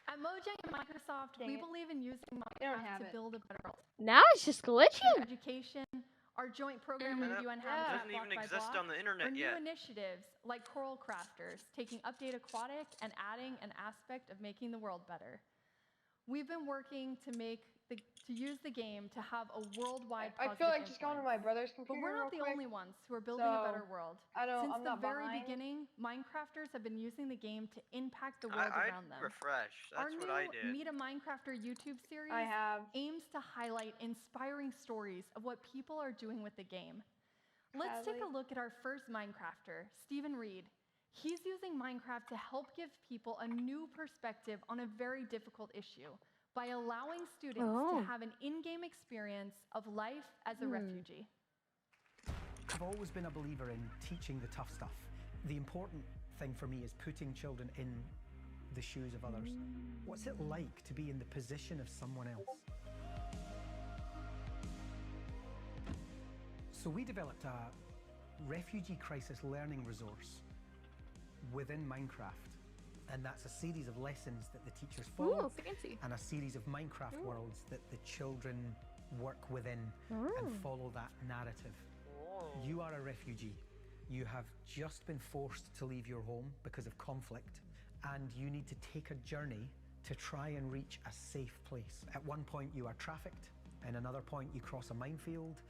At Mojang and Microsoft, we believe in using Minecraft to build a better world. Now it's just glitching. Education, our joint program And review and that habitat doesn't block even by exist block, on the internet or new yet. initiatives like Coral Crafters, taking Update Aquatic and adding an aspect of making the world better. We've been working to use the game to have a worldwide I positive feel like just going to my brother's But computer we're not real the quick. only ones who are building a better world. Since I'm the not very behind. beginning, Minecrafters have been using the game to impact the world around them. Refresh. Our That's new what I did. Meet a Minecrafter YouTube series aims to highlight inspiring stories of what people are doing with the game. Let's take a look at our first Minecrafter, Stephen Reed. He's using Minecraft to help give people a new perspective on a very difficult issue by allowing students to have an in-game experience of life as a refugee. I've always been a believer in teaching the tough stuff. The important thing for me is putting children in the shoes of others. What's it like to be in the position of someone else? So we developed a refugee crisis learning resource within Minecraft. And that's a series of lessons that the teachers follow, and a series of Minecraft worlds that the children work within and follow that narrative. You are a refugee. You have just been forced to leave your home because of conflict, and you need to take a journey to try and reach a safe place. At one point you are trafficked, and another point you cross a minefield,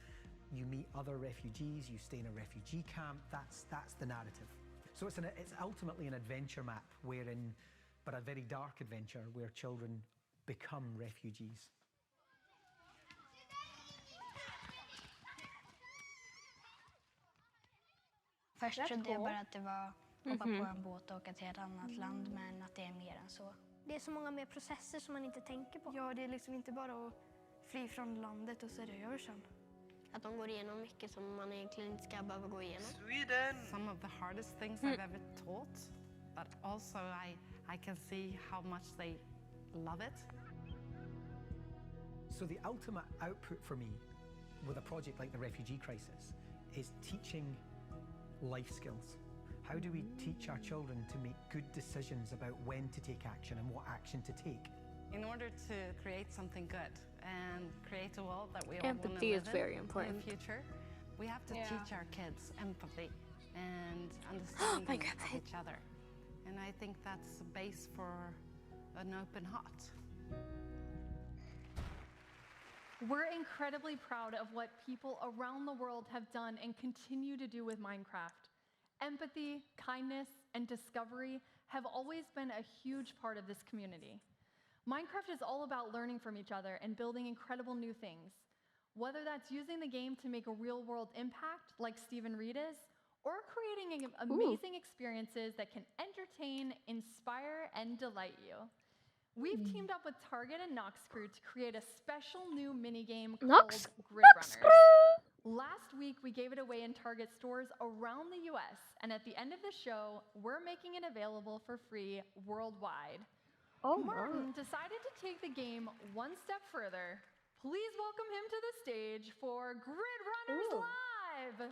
you meet other refugees, you stay in a refugee camp. That's the narrative. So it's ultimately an adventure map but a very dark adventure where children become refugees. Först trodde jag bara att det var hoppa på en båt och åka till ett annat land, men att det är mer än så. Det är så många mer processer som man inte tänker på. Ja, det är liksom inte bara att fly från landet och så är det över sen. Att de går igenom mycket som man egentligen inte ska behöva gå igenom. Sweden! Some of the hardest things I've ever taught, but also I can see how much they love it. So the ultimate output for me with a project like the refugee crisis is teaching life skills. How do we teach our children to make good decisions about when to take action and what action to take? In order to create something good and create a world that we all want to Empathy is live very in important. the future, we have to teach our kids empathy and understanding of each other. And I think that's the base for an open heart. We're incredibly proud of what people around the world have done and continue to do with Minecraft. Empathy, kindness, and discovery have always been a huge part of this community. Minecraft is all about learning from each other and building incredible new things. Whether that's using the game to make a real-world impact, like Stephen Reed is, or creating amazing experiences that can entertain, inspire, and delight you. We've teamed up with Target and Noxcrew to create a special new minigame called Grid Runners. Last week, we gave it away in Target stores around the US, and at the end of the show, we're making it available for free worldwide. Martin decided to take the game one step further. Please welcome him to the stage for Grid Runners Live!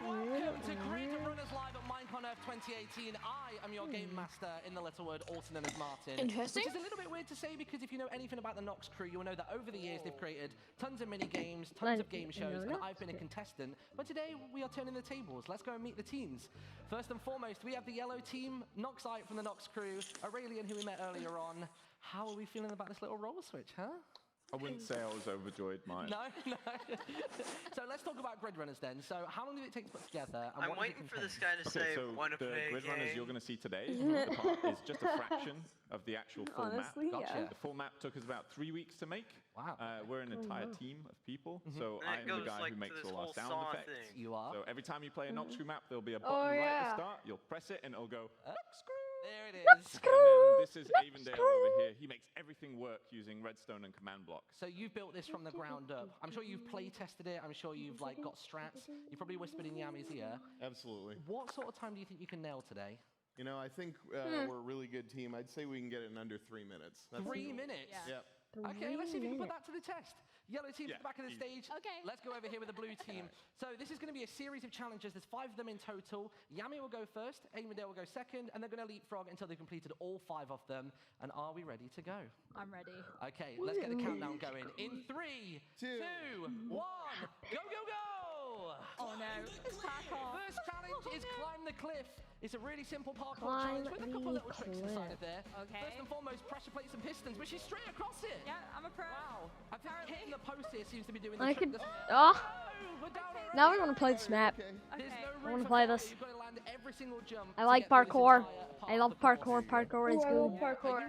Welcome to Grid Runners Live at Minecon Earth 2018. I am your game master in the little word, also known as Martin. Interesting. Which is a little bit weird to say because if you know anything about the Nox crew, you will know that over the years they've created tons of mini games, tons of game shows, and I've been a contestant. But today we are turning the tables. Let's go and meet the teams. First and foremost, we have the yellow team, Noxite from the Nox crew, Aurelian, who we met earlier on. How are we feeling about this little role switch, huh? I wouldn't say I was overjoyed, Mike. No. So let's talk about Grid Runners then. So how long did it take to put together? And I'm waiting for this guy to say, so "Want to the play a Grid game?" Runners you're going to see today, the part, is just a fraction of the actual full Honestly, map. yeah. The full map took us about 3 weeks to make. Wow. We're an entire team of people, so And it I'm the goes, guy like, who to makes this all our whole sound saw effects. thing. You are. So every time you play a Nox crew map, there'll be a button right at the start. You'll press it and it'll go, There it is. and then this is Avondale over here. He makes everything work using redstone and command block. So you've built this from the ground up. I'm sure you've play tested it. I'm sure you've like got strats. You probably whispered in Yami's ear. Absolutely. What sort of time do you think you can nail today? You know, I think we're a really good team. I'd say we can get it in under 3 minutes. 3 minutes? Yep. Okay, let's see if you can put that to the test. Yellow team's at the back of the stage. Okay. Let's go over here with the blue team. So this is going to be a series of challenges. There's 5 of them in total. Yami will go first, Avondale will go second, and they're going to leapfrog until they've completed all 5 of them. And are we ready to go? I'm ready. Okay, let's get the countdown going. In 3, 2, 1, go, go, go! Oh no, parkour. First challenge is climb the cliff. It's a really simple parkour Climb challenge with a couple of little tricks cliff. inside of there. Okay. First and foremost, pressure plates and pistons, which is straight across it. Yeah, I'm a pro. Wow. I think hitting the post here seems to be doing the I trick. could. Oh. Now we're gonna play this map. There's no I room wanna for play failure. this. You've got to land every single jump I to like get through this parkour. entire part I love of the course. parkour. Parkour is I good. love parkour.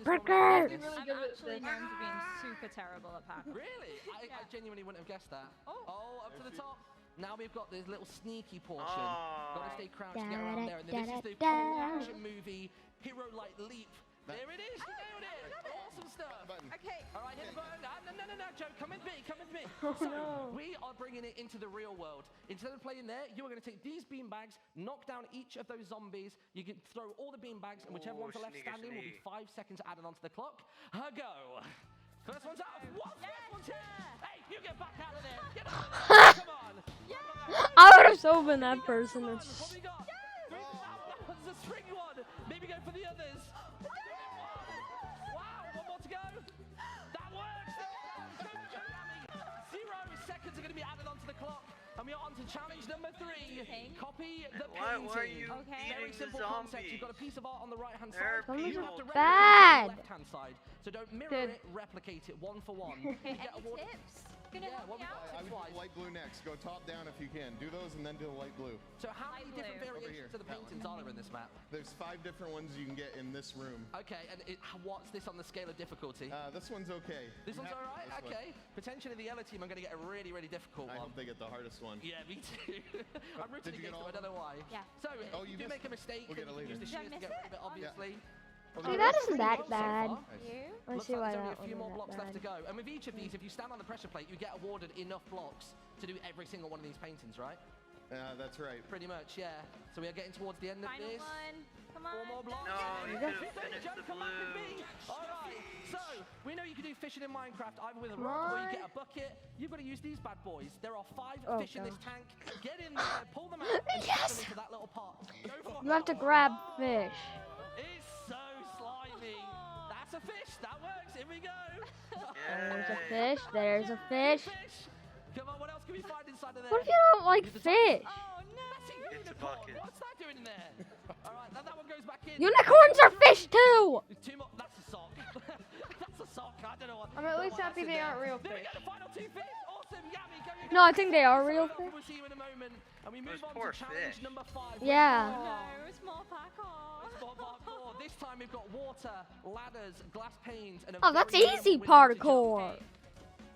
Parkour. I'm actually known to being super terrible at parkour. Really? I genuinely wouldn't have guessed that. Oh, up to the top. Now we've got this little sneaky portion. Got to stay crouched to get around there. And then this is the cool action movie hero-like leap. There it is. You nailed it. Awesome stuff. Okay. All right, hit the button. No, Joe. Come with me. Come with me. We are bringing it into the real world. Instead of playing there, you are going to take these beanbags, knock down each of those zombies. You can throw all the beanbags, and whichever one's left standing will be 5 seconds added onto the clock. Go. First one's out. What? First one's hit. Hey, you get back out of there. Get out of there. Come on. I would have so been that person. What have we got? That was a string one. Maybe go for the others. Wow, one more to go. That works. 0 seconds are going to be added onto the clock. And we are on to challenge number 3. Copy the painting. Why are you Very beating simple the concept. zombies? You've got a piece of art on the right-hand They're side. You people. have to Bad. replicate it on the left-hand side. So don't mirror it, replicate it 1 for 1. You Any get awarded. tips? Gonna help me out? I would do light blue next. Go top down if you can. Do those and then do the light blue. So how many different blue. variations of the paintings are there in this map? There's 5 different ones you can get in this room. Okay, and what's this on the scale of difficulty? This one's okay. This one's alright? This one. Okay. Potentially the yellow team, I'm going to get a really, really difficult I one. hope they get the hardest one. Yeah, me too. I'm rooting Did you get against them, all I don't know why. Yeah. So, you if you do missed make a mistake, We'll then get it you can use the later. shears to get rid of it, obviously. See, that isn't that bad. You? I Looks see why like there's only that a few more wasn't blocks that left to bad. go. And with each of these, if you stand on the pressure plate, you get awarded enough blocks to do every single one of these paintings, right? That's right. Pretty much, yeah. So we are getting towards the end of Final this. one. Come on. 4 more blocks. No, you Don't could've finished the come back with me. blue. All right. So we know you can do fishing in Minecraft either with a rod or you get a bucket. You've got to use these bad boys. There are 5 fish in this tank. Get in there, pull them out, and put them into that little pot. Go for You have to grab fish. It's so slimy. That's a fish. That works. Here we go. There's a fish. There's a fish. Come on, what else can we find inside of there? What if you don't like fish? Oh no! That's a unicorn. What's that doing in there? All right, then that one goes back in. Unicorns are fish too. 2 more. That's a sock. That's a sock. I don't know what. I'm at least happy they aren't real There we fish. go. The final 2 fish. Awesome. Yummy. Go, go, go. No, I think they are real fish. We'll see you in a moment. And we move Those on poor to challenge fish. number 5. Yeah. No, it's more parkour. More parkour. This time we've got water, ladders, glass panes, and a Oh, that's very easy little window to jump. parkour.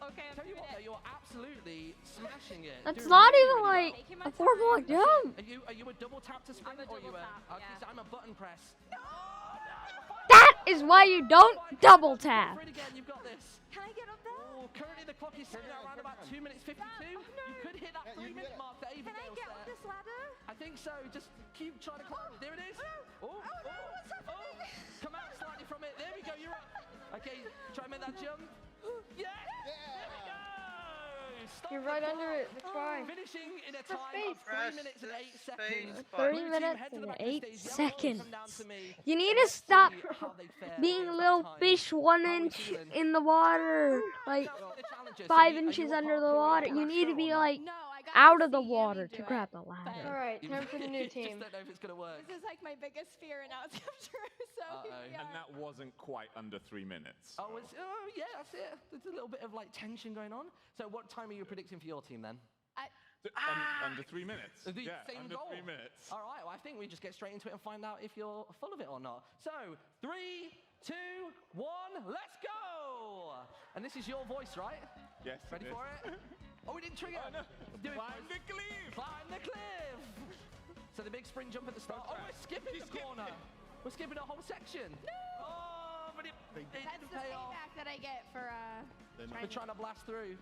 Okay, I'm Tell you doing what, it. though, you're absolutely smashing it. That's Doing not really, even really like well. a 4-block jump. Are you a double tap to sprint? I'm a or you double tap, Okay, yeah. so I'm a button press. That is why you don't double tap. For it again, you've got this. Can I get up there? Oh, currently the clock is sitting around about 2 minutes 52. You could hit that 3-minute mark that Can I Avondale get up set. this ladder? I think so. Just keep trying to climb. There it is. Oh, no, what's happening? Come out slightly from it. There we go. You're up. Okay, try and make that jump. Yeah. There we go. Stop You're the right clock. under it. That's why. Finishing in a Press time of space. 3 minutes and 8 seconds. 3 Blue team, minutes head to the and back of the 8 stage. Yellow seconds. come down to me. You need to stop See how they fare being against little that time. fish 1 How are we inch feeling? in the water. Like Now, the challenges. So 5 are you inches a under the parkour water. or You a need to show be or not? like No, I got out to of the see water Yummy to do grab it. the ladder. All right, time for the new Just team. don't know if it's gonna work. This is like my biggest fear, and now it's come true. So here we And are. that wasn't quite under 3 minutes. Oh, yeah, that's it. There's a little bit of like tension going on. So what time are you predicting for your team then? Under 3 minutes. The Yeah, same under goal. 3 minutes. All right, well, I think we just get straight into it and find out if you're full of it or not. So, 3, 2, 1, let's go! And this is your voice, right? Yes. Ready it is. for it? Oh, we didn't trigger. Oh, no. Do it, Climb boys. the cliff. Climb the cliff. So the big spring jump at the start. Oh, we're skipping the corner. We're skipping a whole section. Oh, but it That's didn't the pay off. payback that I get for We're trying to blast through.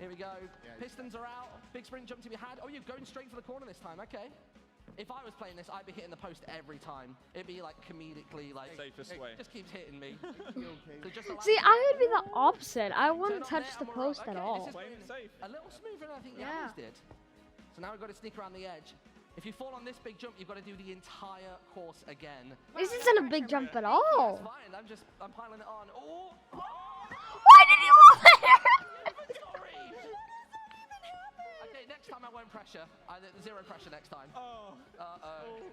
Here we go. Yeah, Pistons are out. Big sprint jump to be had. Oh, you're going straight for the corner this time. Okay. If I was playing this, I'd be hitting the post every time. It'd be like comedically like Safest way. Just keeps hitting me. See, I would be the opposite. I wouldn't touch the post at all. Playing it safe. A little smoother than I think the others did. So now we've got to sneak around the edge. If you fall on this big jump, you've got to do the entire course again. This isn't a big jump at all. It's fine. I'm piling it on. Oh! Why did you fall there? Okay, next time I won't pressure. Zero pressure next time. Oh.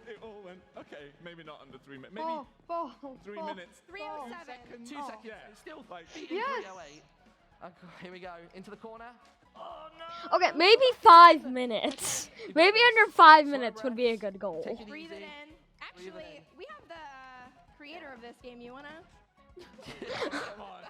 It all went. Okay, maybe not under 3 minutes. Maybe Ball. 3 minutes. 3:07. 2 seconds. Yeah. Still beating Yes. 3:08. Okay, here we go. Into the corner. Oh no! Okay, maybe 5 minutes. Maybe under 5 minutes would be a good goal. Breathe it in. Actually, we have the creator of this game. You wanna? Come on.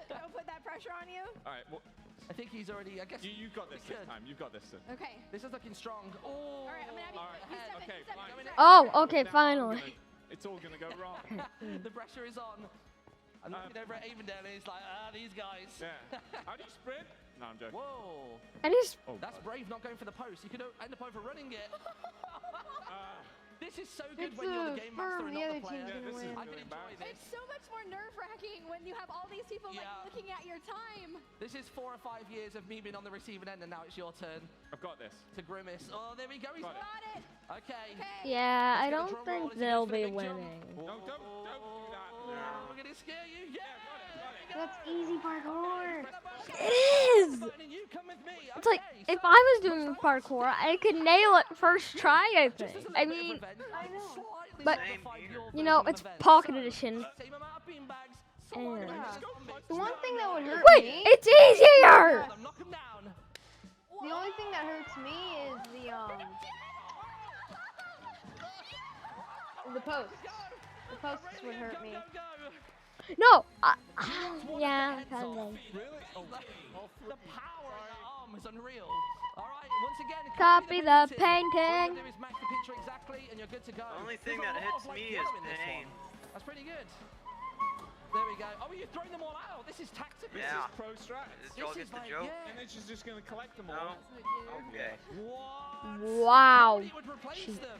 Don't put that pressure on you. All right. Well, I think he's already. I guess you've got this this time. You've got this. Okay. This is looking strong. Oh. All right. I'm gonna have you. All right. Okay. Fine. Oh, okay, finally. It's all gonna go wrong. The pressure is on. I'm looking over at Avondale and he's like, these guys. Yeah. How do you sprint? No, I'm joking. Whoa. And he's. That's brave, not going for the post. You could end up overrunning it. This is so good when you're the game master and not the player. I can enjoy this. It's so much more nerve-wracking when you have all these people like looking at your time. This is 4 or 5 years of me being on the receiving end, and now it's your turn. I've got this. To Grimace. Oh, there we go. He's got it. Okay. Yeah, I don't think they'll be winning. No, don't do that. We're gonna scare you. Yeah. That's easy parkour. It is! It's like, if I was doing parkour, I could nail it first try, I think. I mean, but, you know, it's Pocket Edition. And The one thing that would hurt wait, me. it's easier! The only thing that hurts me is the post. The posts would hurt me. No! Yeah, kind of. Really? The power in the arm is unreal. All right, once again, Copy the All painting. you do is match the picture exactly, and you're good to go. The only thing that hits me is pain. That's pretty good. There we go. Oh, you've thrown them all out. This is tactical. Yeah. This is pro strat. Did y'all get the joke? And then she's just gonna collect them all. Okay. Wow. Nobody would replace them.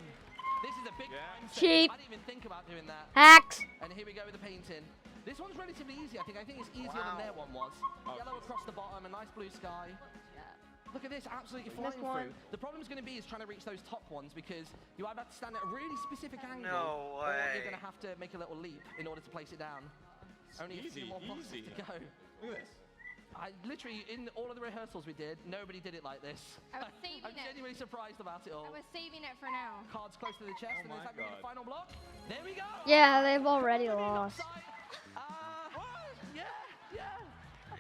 This is a big time Cheap. I didn't even think about doing that. Hacks. And here we go with the painting. This one's relatively easy. I think it's easier than their one was. Yellow across the bottom, a nice blue sky. Look at this, absolutely flying through. The problem's going to be is trying to reach those top ones because you either have to stand at a really specific angle, or you're going to have to make a little leap in order to place it down. Only a few more boxes to go. Look at this. I literally, in all of the rehearsals we did, nobody did it like this. I was saving I'm genuinely surprised about it all. I was saving it for now. Cards close to the chest, and is that going to be the final block? There we go. Yeah, they've already lost.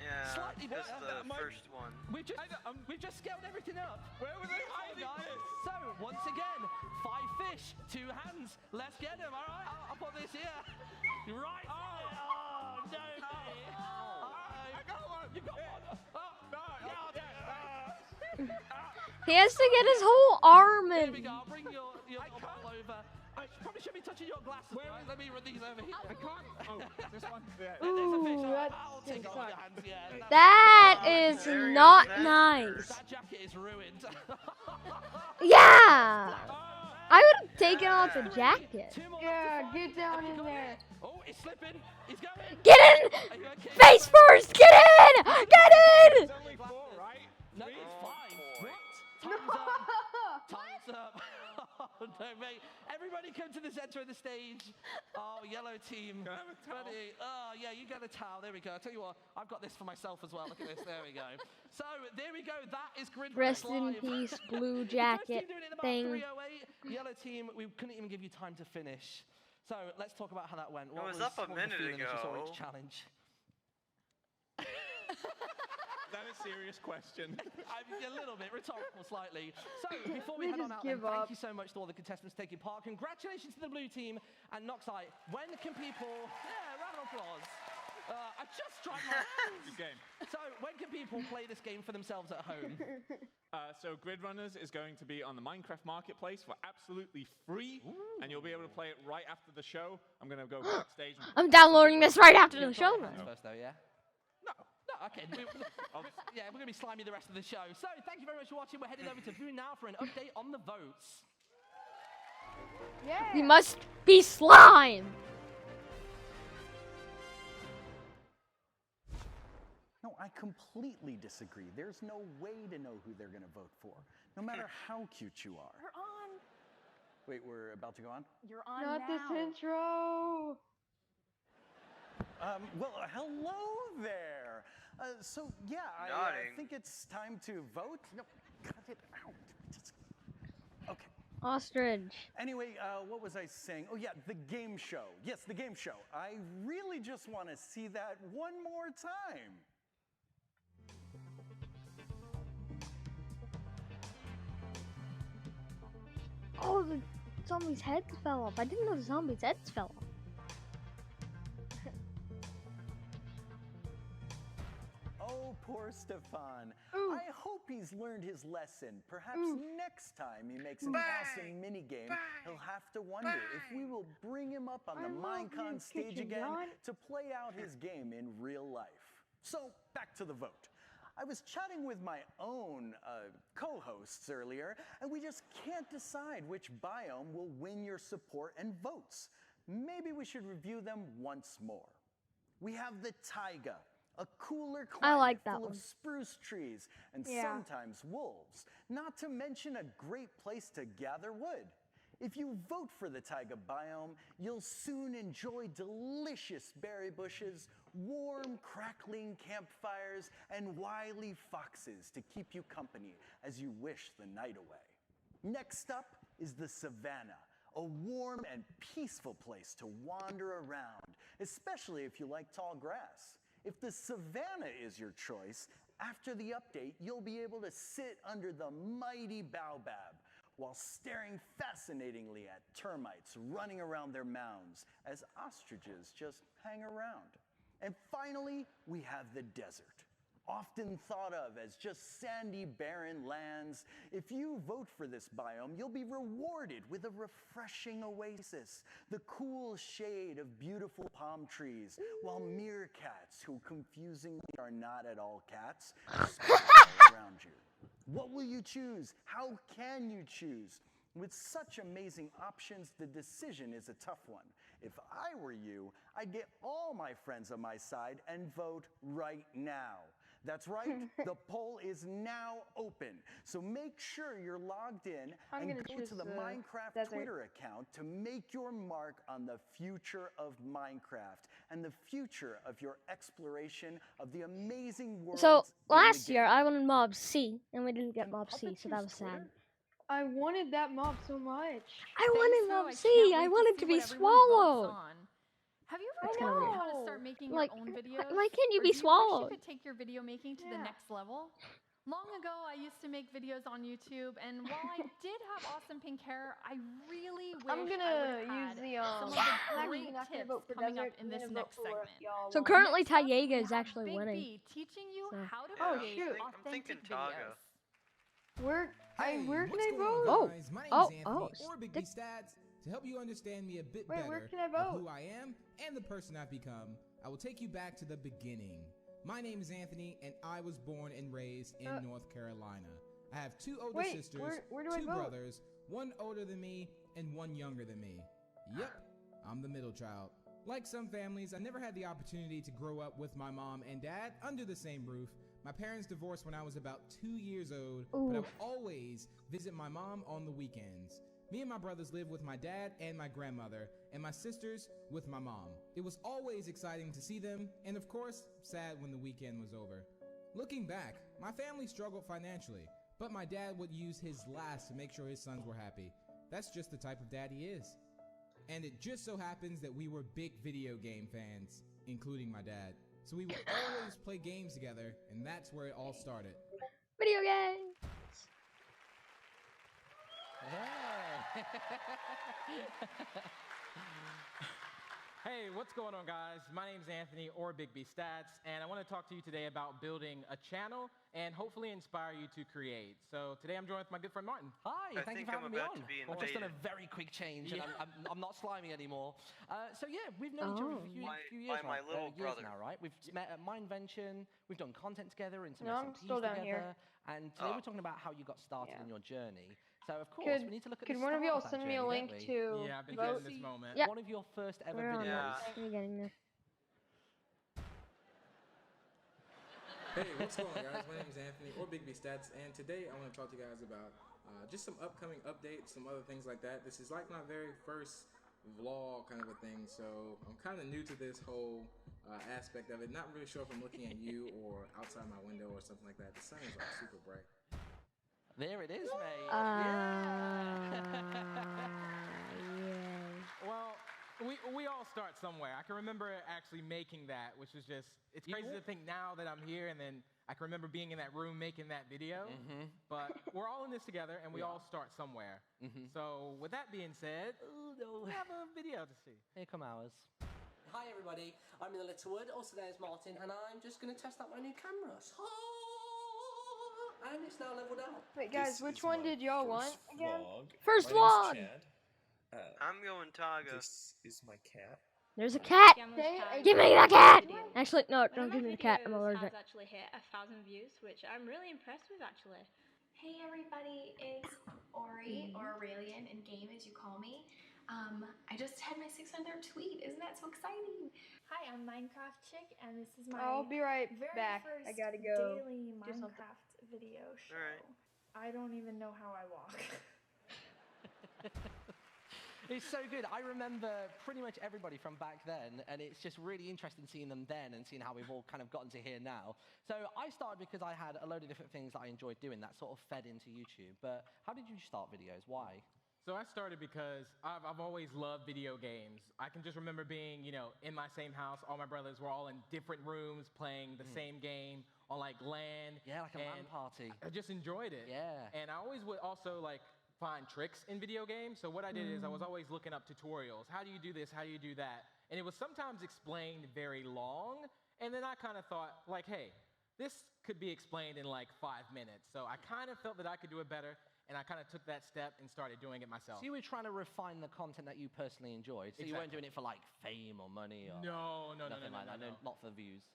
Yeah, Slightly just the first one. We've just scaled everything up. Where were they hiding this? So, once again, 5 fish, 2 hands. Let's get them, all right? I'll put this here. Right. Oh, no. I got one. You got one. He has to get his whole arm Here we in. go. I'll bring your ball over. I probably should be touching your glasses. Right? Let me run these over here. I can't. Oh, this one. Yeah. There's a fish. Ooh, I'll take off your hands. Yeah. That is not nice. That jacket is ruined. Yeah! I would have taken off the jacket. Yeah, get down in there. Oh, it's slipping. He's going. Get in! Face first! Get in! Get in! It's only 4, right? No, it's 5. What? Time's up. Oh, no, mate. Everybody come to the center of the stage. Oh, yellow team. Can I have a towel? Ready? Oh, yeah, you got a towel. There we go. I'll tell you what, I've got this for myself as well. Look at this. There we go. So, there we go. That is Grid Rest Race in Live. peace, blue The first jacket team doing it in about thing. 3:08. Yellow team, we couldn't even give you time to finish. So, let's talk about how that went. It was up a minute feeling as you saw ago. each challenge? Is that a serious question? I mean, a little bit, rhetorical slightly. So, before we They head on just out, then, give up. thank you so much to all the contestants taking part. Congratulations to the blue team and Noxite. When can people... Yeah, round of applause. I just tried my hands. Good game. So, when can people play this game for themselves at home? So Grid Runners is going to be on the Minecraft Marketplace for absolutely free, and you'll be able to play it right after the show. I'm going to go backstage. I'm downloading this right after the show. First, though, yeah? No, okay. Yeah, we're going to be slimy the rest of the show. So, thank you very much for watching. We're heading over to Vu now for an update on the votes. Yeah. We must be slime. No, I completely disagree. There's no way to know who they're going to vote for, no matter how cute you are. We're on. Wait, we're about to go on? You're on Not now. This intro. Well, hello there. So, yeah, I think it's time to vote. No, cut it out. Okay. Ostrich. Anyway, what was I saying? Oh, yeah, the game show. Yes, the game show. I really just want to see that one more time. Oh, the zombies' heads fell off. I didn't know the zombies' heads fell off. Oh, poor Stefan. Ooh. I hope he's learned his lesson. Perhaps next time he makes an awesome minigame, he'll have to wonder if we will bring him up on the Minecon stage again to play out his game in real life. So, back to the vote. I was chatting with my own co-hosts earlier, and we just can't decide which biome will win your support and votes. Maybe we should review them once more. We have the taiga, a cooler climate full of spruce trees and sometimes wolves, not to mention a great place to gather wood. If you vote for the taiga biome, you'll soon enjoy delicious berry bushes, warm, crackling campfires, and wily foxes to keep you company as you wish the night away. Next up is the savannah, a warm and peaceful place to wander around, especially if you like tall grass. If the savannah is your choice, after the update, you'll be able to sit under the mighty baobab while staring fascinatingly at termites running around their mounds as ostriches just hang around. And finally, we have the desert, often thought of as just sandy, barren lands. If you vote for this biome, you'll be rewarded with a refreshing oasis, the cool shade of beautiful palm trees, while meerkats, who confusingly are not at all cats, sprout around you. What will you choose? How can you choose? With such amazing options, the decision is a tough one. If I were you, I'd get all my friends on my side and vote right now. That's right, the poll is now open. So make sure you're logged in and go to the Minecraft Twitter account to make your mark on the future of Minecraft and the future of your exploration of the amazing world. So last year I wanted Mob C and we didn't get Mob C, so that was sad. I wanted that mob so much. I wanted Mob C. I wanted to be swallowed. Have you ever thought about how to start making your own videos? Why can't you be Wish swallowed? you could take your video making to the next level? Long ago, I used to make videos on YouTube, and while I did have awesome pink hair, I really wish I would have had some of the great tips coming up in this next segment. So currently Tayega is actually winning. Big B teaching you how to create authentic videos. Where can I vote? Oh, guys? My name is Anthony, or Big B Stats. To help you understand me a bit better of who I am and the person I've become, I will take you back to the beginning. My name is Anthony, and I was born and raised in North Carolina. I have two older sisters, two brothers, one older than me, and one younger than me. Yep, I'm the middle child. Like some families, I never had the opportunity to grow up with my mom and dad under the same roof. My parents divorced when I was about 2 years old, but I would always visit my mom on the weekends. Me and my brothers lived with my dad and my grandmother, and my sisters with my mom. It was always exciting to see them, and of course, sad when the weekend was over. Looking back, my family struggled financially, but my dad would use his last to make sure his sons were happy. That's just the type of dad he is. And it just so happens that we were big video game fans, including my dad. So we would always play games together, and that's where it all started. Video games! Hey, what's going on, guys? My name's Anthony, or Big B Stats, and I want to talk to you today about building a channel and hopefully inspire you to create. So today I'm joined with my good friend Martin. Hi, thank you for having me on. I've just done a very quick change, and I'm not slimy anymore. So yeah, we've known each other for a few years, my little brother now, right? We've met at Minevention, we've done content together and some I'm SMPs still down together, here. and today we're talking about how you got started in your journey. So of course we need to look at the Could one of start y'all that send me a journey, link don't we? to Yeah, I've been vote? getting this moment. Yep. One of your first ever We're on videos. this. We're getting this. Hey, what's going on, guys? My name is Anthony, or Big B Stats, and today I want to talk to you guys about just some upcoming updates, some other things like that. This is like my very first vlog kind of a thing, so I'm kind of new to this whole aspect of it. Not really sure if I'm looking at you or outside my window or something like that. The sun is like super bright. There it is, mate. Well, we all start somewhere. I can remember actually making that, which was just, it's crazy to think now that I'm here, and then I can remember being in that room making that video. But we're all in this together, and we all start somewhere. So with that being said, we have a video to see. Here come ours. Hi everybody, I'm in the Littlewood, also known as Martin, and I'm just going to test out my new cameras. And it's now leveled out. Wait, guys, which one did y'all want again? First vlog. I'm going Taga. This is my cat. There's a cat. Give me the cat. Actually, no, don't give me the cat. I'm allergic. Has actually hit 1,000 views, which I'm really impressed with, actually. Hey everybody, it's Ori, or Aurelian in game as you call me. I just had my 600th tweet. Isn't that so exciting? Hi, I'm Minecraft Chick, and this is my I'll be right very back. first I gotta go daily do something. Minecraft video show. Alright. I don't even know how I walk. It's so good. I remember pretty much everybody from back then, and it's just really interesting seeing them then and seeing how we've all kind of gotten to here now. So I started because I had a load of different things that I enjoyed doing that sort of fed into YouTube. But how did you start videos? Why? So I started because I've always loved video games. I can just remember being, you know, in my same house. All my brothers were all in different rooms playing the same game on like LAN. Yeah, like a LAN party. I just enjoyed it. Yeah. And I always would also like find tricks in video games. So what I did is I was always looking up tutorials. How do you do this? How do you do that? And it was sometimes explained very long. And then I kind of thought like, hey, this could be explained in like 5 minutes. So I kind of felt that I could do it better. And I kind of took that step and started doing it myself. So you were trying to refine the content that you personally enjoyed. So you weren't doing it for like fame or money or nothing like that. Not for views.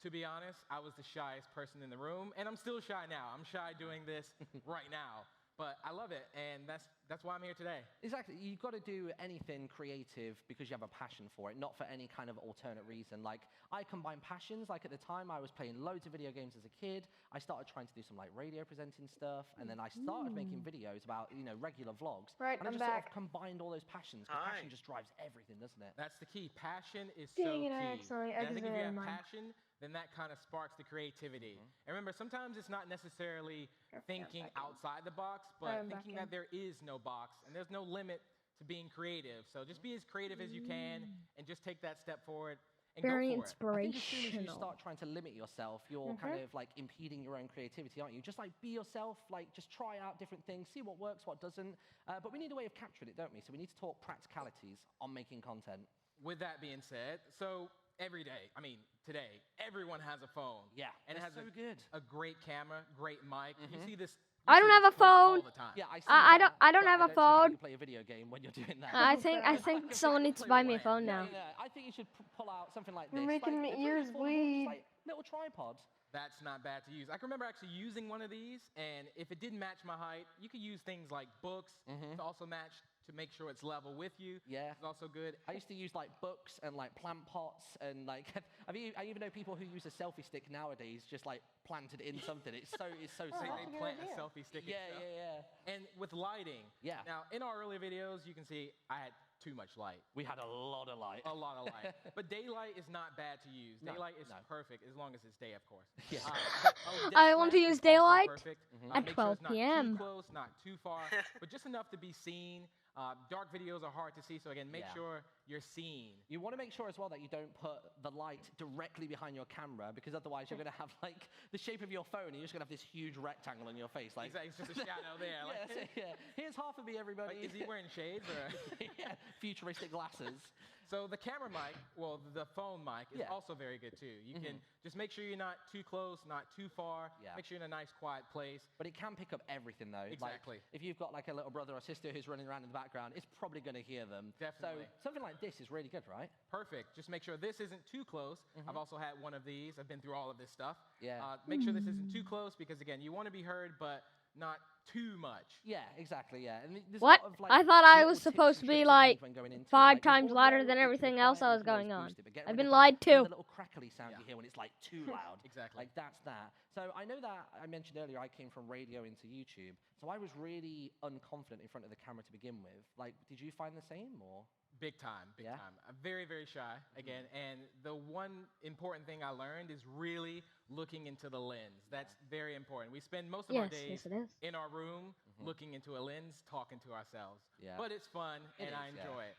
To be honest, I was the shyest person in the room, and I'm still shy now. I'm shy doing this right now. But I love it, and that's why I'm here today. Exactly. You've got to do anything creative because you have a passion for it, not for any kind of alternate reason. Like, I combine passions. Like, at the time, I was playing loads of video games as a kid. I started trying to do some, like, radio presenting stuff, and then I started making videos about, you know, regular vlogs. Right, and I I'm just back. sort of combined all those passions, because passion just drives everything, doesn't it? That's the key. Passion is Dang so it, I key. accidentally And I think if you exited have mine. passion, then that kind of sparks the creativity. And remember, sometimes it's not necessarily thinking outside the box, but thinking that there is no box and there's no limit to being creative. So just be as creative as you can and just take that step forward and Very go for it. I think as soon as you start trying to limit yourself, you're kind of like impeding your own creativity, aren't you? Just like be yourself, like just try out different things, see what works, what doesn't. But we need a way of capturing it, don't we? So we need to talk practicalities on making content. With that being said, so every day, I mean, today, everyone has a phone. Yeah, and it has so good. A great camera, great mic. You see this. I don't have a phone. Yeah, I don't have a phone. You play a video game when you're doing that. I think someone needs to buy me a phone now. I think you should pull out something like this. You're making like, my ears bleed. Like little tripod. That's not bad to use. I can remember actually using one of these, and if it didn't match my height, you could use things like books to also match, to make sure it's level with you. Yeah. It's also good. I used to use like books and like plant pots and like, I even know people who use a selfie stick nowadays, just like planted in something. It's so They plant a selfie stick. Yeah. And with lighting. Yeah. Now, in our early videos, you can see I had too much light. We had a lot of light. A lot of light. But daylight is not bad to use. No, Daylight is perfect as long as it's day, of course. Yeah. I want to use daylight at make 12 sure it's not p.m. too close, not too far, but just enough to be seen. Dark videos are hard to see, so again, make sure you're seen. You want to make sure as well that you don't put the light directly behind your camera, because otherwise you're going to have like the shape of your phone and you're just going to have this huge rectangle in your face. Like, exactly, it's just a shadow there. Like, Here's half of me, everybody. Like, is he wearing shades? Or? Yeah, futuristic glasses. So the camera mic, well, the phone mic is also very good too. You can just make sure you're not too close, not too far. Make sure you're in a nice, quiet place. But it can pick up everything though. Exactly. Like, if you've got like a little brother or sister who's running around in the background, it's probably going to hear them. Definitely. So something like this is really good, right? Perfect. Just make sure this isn't too close. I've also had one of these. I've been through all of this stuff. Yeah. Make sure this isn't too close because again, you want to be heard, but not too much. Yeah, exactly. Yeah. And there's What? A lot of, like, I thought I little was tips supposed and to be tricks that you like need when going into it. 5 Like, with times audio, louder than it can be everything else quiet, I you was can always going on. boost it, but get I've rid been of lied that, you know, to. the little crackly sound you hear when it's like too loud. Exactly. Like that's that. So I know that I mentioned earlier I came from radio into YouTube, so I was really unconfident in front of the camera to begin with. Like, did you find the same or? Big time, big time. I'm very, very shy, again, and the one important thing I learned is really looking into the lens. That's very important. We spend most of our days in our room looking into a lens, talking to ourselves. Yeah. But it's fun, and I enjoy it.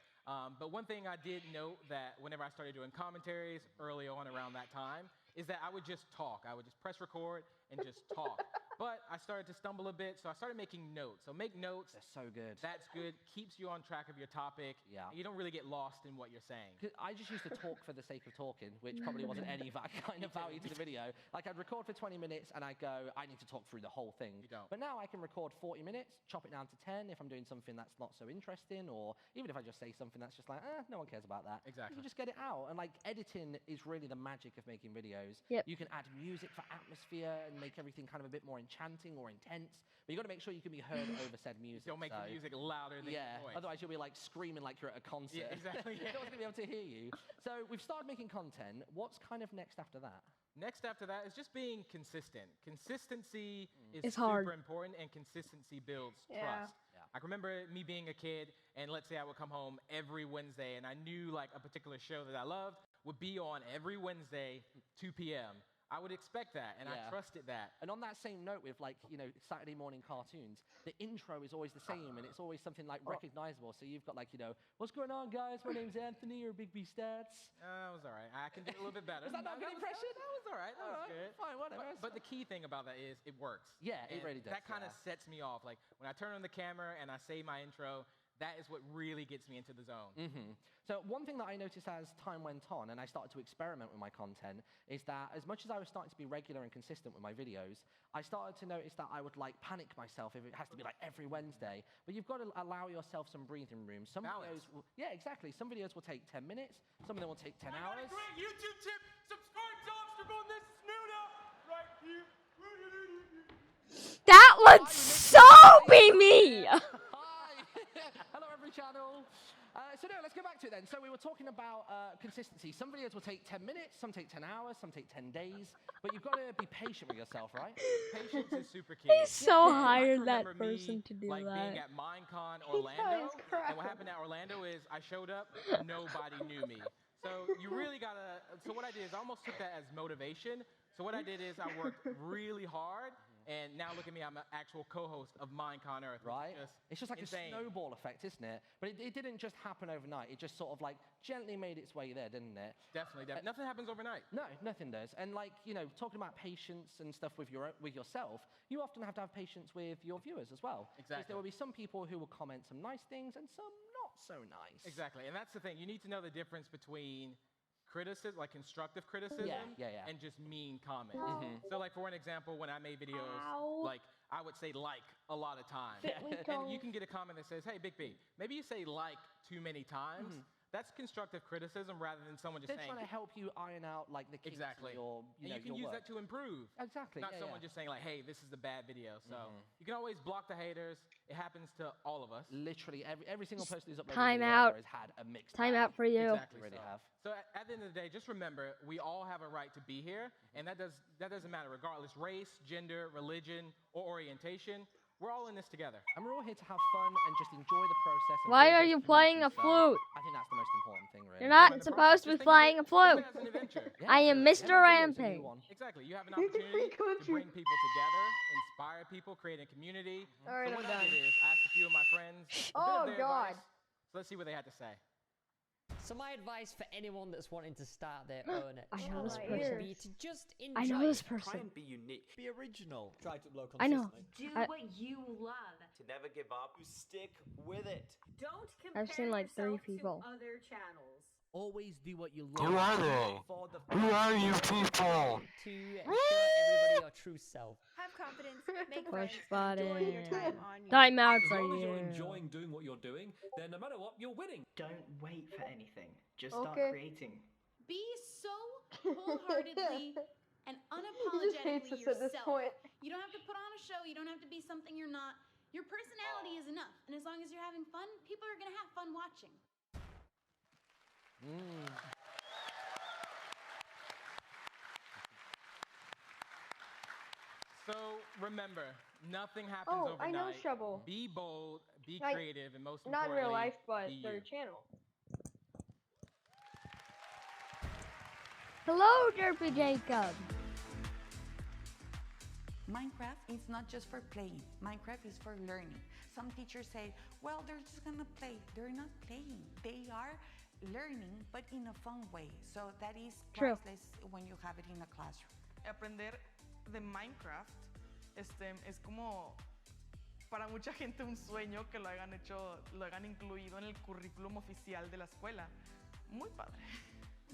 But one thing I did note that whenever I started doing commentaries early on around that time is that I would just talk. I would just press record and just talk. But I started to stumble a bit, so I started making notes. So make notes. They're so good. That's good. Keeps you on track of your topic. Yeah. You don't really get lost in what you're saying. I just used to talk for the sake of talking, which probably wasn't any kind of value to the video. Like, I'd record for 20 minutes, and I'd go, I need to talk through the whole thing. You don't. But now I can record 40 minutes, chop it down to 10 if I'm doing something that's not so interesting, or even if I just say something that's just like, no one cares about that. Exactly. You can just get it out. And, like, editing is really the magic of making videos. Yep. You can add music for atmosphere and make everything kind of a bit more enchanting or intense. But you got to make sure you can be heard over said music. Don't make the music louder than your voice. Otherwise you'll be like screaming like you're at a concert. Yeah, exactly. No one's going to be able to hear you. So we've started making content. What's kind of next after that? Next after that is just being consistent. Consistency is It's super hard. important, and consistency builds trust. I can remember me being a kid, and let's say I would come home every Wednesday, and I knew like a particular show that I loved would be on every Wednesday, 2 p.m. I would expect that, and I trusted that. And on that same note with, like, you know, Saturday morning cartoons, the intro is always the same, and it's always something, like, recognizable. So you've got, like, you know, what's going on, guys? My name's Anthony, or Big B Stats. That was all right. I can do a little bit better. Was that not a good impression? That was all right. That was good. Fine, whatever. But the key thing about that is it works. Yeah, it And really does. That kind of sets me off. Like, when I turn on the camera and I say my intro, that is what really gets me into the zone. So one thing that I noticed as time went on and I started to experiment with my content is that as much as I was starting to be regular and consistent with my videos, I started to notice that I would like panic myself if it has to be like every Wednesday. But you've got to allow yourself some breathing room. Some videos will, exactly. Some videos will take 10 minutes. Some of them will take 10 hours. Great YouTube tip. Subscribe to Obstacle. This is Nuda right here. That would so be me! Hello, every channel. So no, let's go back to it then. So we were talking about consistency. Some videos will take 10 minutes, some take 10 hours, some take 10 days. But you've got to be patient with yourself, right? Patience is super key. He so And I hired that remember me, person to do like, that. being at Minecon Orlando. And what happened at Orlando is I showed up, nobody knew me. So you really gotta, so what I did is I almost took that as motivation. So what I did is I worked really hard, and now look at me, I'm an actual co-host of Minecon Earth. Right? It's just like insane. a snowball effect, isn't it? But it didn't just happen overnight. It just sort of like gently made its way there, didn't it? Definitely. Nothing happens overnight. No, nothing does. And like, you know, talking about patience and stuff with yourself, you often have to have patience with your viewers as well. Exactly. Because there will be some people who will comment some nice things and some not so nice. Exactly, and that's the thing. You need to know the difference between criticism, like constructive criticism, and just mean comments. So like for an example, when I made videos, like I would say like a lot of times. And you can get a comment that says, hey, Big B, maybe you say like too many times. That's constructive criticism rather than someone just They're saying. trying to help you iron out like the kinks Exactly. of your, and you can use that to improve. Exactly. Not someone just saying like, hey, this is a bad video. So you can always block the haters. It happens to all of us. Literally every single person who's uploaded Time video out. has had a mixed Time bag. out for you. Exactly. Really so. have. So at the end of the day, just remember, we all have a right to be here, and that doesn't matter, regardless race, gender, religion, or orientation. We're all in this together. And we're all here to have fun and just enjoy the process. And Why build are those you playing a communities. flute? I think that's the most important thing, really. You're not supposed to be playing a flute. I am Mr. Rampage. Exactly. You have an opportunity to bring people together, inspire people, create a community. Alright, So what I'm I did done. is I asked a few of my friends a bit Oh, of their God. advice. So let's see what they had to say. So my advice for anyone that's wanting to start their own I know channel this would person. be to just enjoy I know it. this person. Try and be unique. Be original. Try to upload I know. consistently. I- what you love. To never give up. You stick with it. Don't compare I've seen like 3 people. other channels. Always do what you Who love. are they? For the Who are you people? To show everybody your true self. Have confidence, make Push friends, enjoy your button. time on YouTube. Time out As for long as you're you. enjoying doing what you're doing, then no matter what, you're winning. Don't wait for anything. Just start Okay. creating. Be so wholeheartedly and He just hates unapologetically us at this yourself. point. You don't have to put on a show. You don't have to be something you're not. Your personality is enough. And as long as you're having fun, people are going to have fun watching. So remember, nothing happens overnight. I know Shovel. Be bold, be Like, creative, and most Not in importantly, real life, but be their you. channel. Hello, Derpy Jacob. Minecraft is not just for playing. Minecraft is for learning. Some teachers say, well, they're just gonna play. They're not playing. They are learning, but in a fun way. So that is True. priceless when you have it in a classroom. Aprender de Minecraft es como para mucha gente un sueño que lo hayan hecho, lo hayan incluido en el currículum oficial de la escuela. Muy padre.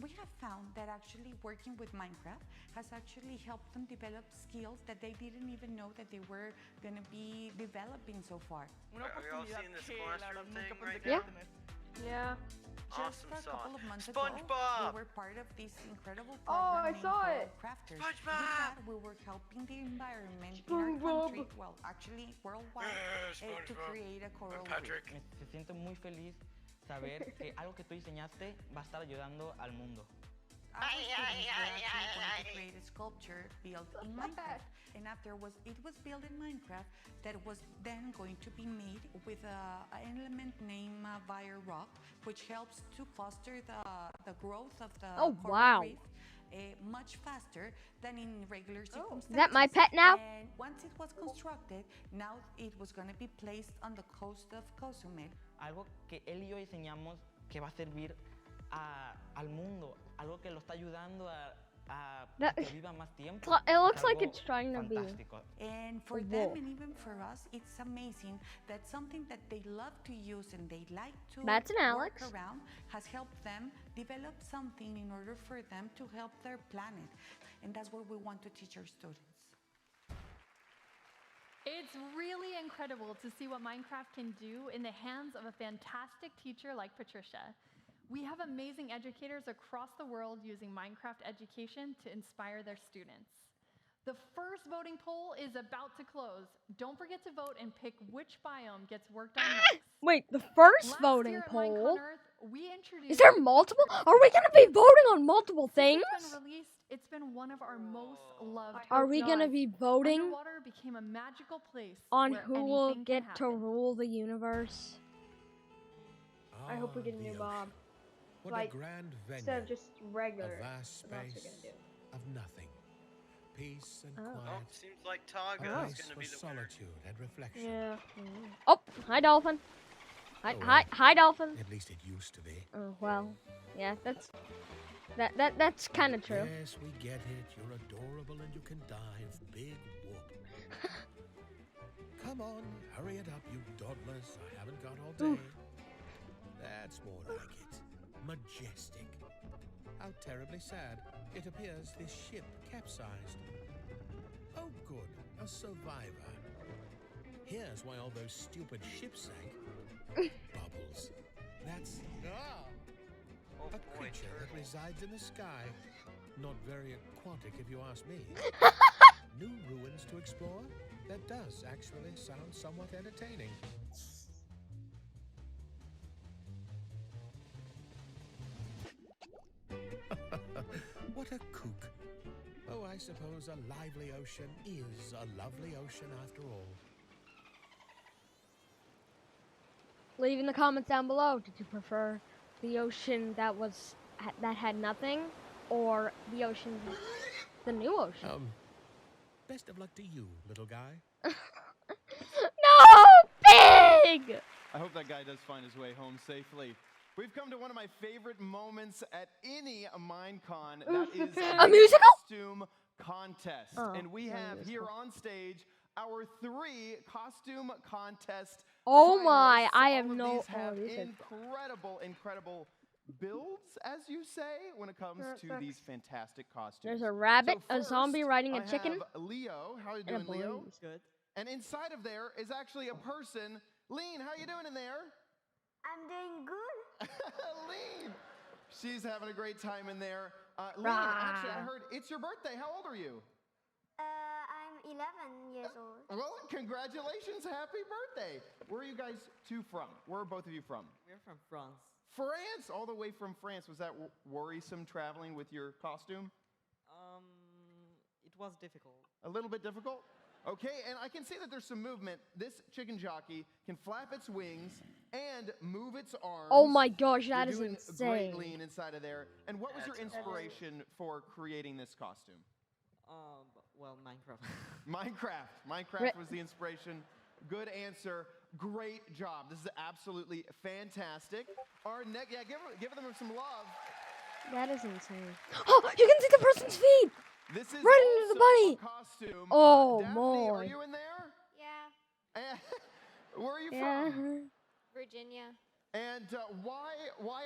We have found that actually working with Minecraft has actually helped them develop skills that they didn't even know that they were going to be developing so far. Una Are we all oportunidad seeing this que la verdad classroom nunca thing pensé right que now? iba a tener. Yeah. Just Awesome a couple of months ago, SpongeBob! we were part of this incredible Oh, I program named saw World it. Crafters. SpongeBob! With that, we were helping the environment in our SpongeBob! country, well, actually worldwide, to SpongeBob. create a coral Patrick. reef. Se siento muy feliz saber que algo que tú diseñaste va a estar ayudando al mundo. Our students were actually going to create a sculpture built in Minecraft, and after it was built in Minecraft, that was then going to be made with an element named Vire Rock, which helps to foster the growth of the Oh, coral wow. reef much faster than in regular circumstances. Is that my pet now? And once it was constructed, now it was going to be placed on the coast of Cozumel. Algo que él y yo diseñamos que va a servir al mundo, algo que lo está ayudando a que viva más tiempo. It looks Es like algo it's trying to be. fantástico. And for a them wolf. and even for us, it's amazing that something that they love to use and they like to That's an work Alex. around has helped them develop something in order for them to help their planet. And that's what we want to teach our students. It's really incredible to see what Minecraft can do in the hands of a fantastic teacher like Patricia. We have amazing educators across the world using Minecraft education to inspire their students. The first voting poll is about to close. Don't forget to vote and pick which biome gets worked on next. Wait, the first Last voting year at poll? Minecon Earth, we introduced Is there multiple? Are we going to be voting on multiple things? Since it's been released, it's been one of our most loved. Are we going to be voting Underwater became a magical place on where who will anything can get to happen. rule the universe? I hope we get a new mob. What Like, a grand venue. instead of just regular. A vast What else are we space gonna do? of nothing. Peace and Oh. quiet. Seems like Targa A is place going to for be the winner. solitude and reflection. Yeah. Oh, hi, Dolphin. Hi, Oh, well. hi, Dolphin. At least it used to be. Oh, well, yeah, that's kind of true. Yes, we get it. You're adorable and you can dive. Big whoop. Come on, hurry it up, you dawdlers. I haven't got all day. Oof. That's more like it. Majestic. How terribly sad. It appears this ship capsized. Oh, good. A survivor. Here's why all those stupid ships sank. Bubbles. That's a creature that resides in the sky. Not very aquatic, if you ask me. New ruins to explore? That does actually sound somewhat entertaining. What a kook. Oh, I suppose a lively ocean is a lovely ocean after all. Leave in the comments down below. Did you prefer the ocean that had nothing, or the ocean, the new ocean? Best of luck to you, little guy. No, Big! I hope that guy does find his way home safely. We've come to one of my favorite moments at any Minecon. That is A musical? costume contest. Oh, and we not a have here musical. on stage our 3 costume contest. Oh my, finalists. I All have of no. These have these are- incredible builds, as you say, when it comes to these fantastic costumes. There's a rabbit, So a zombie first, riding a I chicken, have Leo. How are you and a doing, Leo? blaze. Good. And inside of there is actually a person. Lean, how are you doing in there? I'm doing good. Lean! She's having a great time in there. Lean, actually, I heard it's your birthday. How old are you? I'm 11 years old. Well, congratulations. Happy birthday. Where are you guys two from? Where are both of you from? We're from France. France, all the way from France. Was that worrisome traveling with your costume? It was difficult. A little bit difficult? Okay, and I can see that there's some movement. This chicken jockey can flap its wings and move its arms. Oh my gosh, that You're is doing insane. a great lean inside of there. And what was your inspiration for creating this costume? Well, Minecraft. Minecraft was the inspiration. Good answer. Great job. This is absolutely fantastic. Our next, give them some love. That is insane. Oh, you can see the person's feet. This is right into the bunny. A costume. Oh, Daphne, boy. are you in there? Yeah. Where are you Yeah. from? Virginia. And why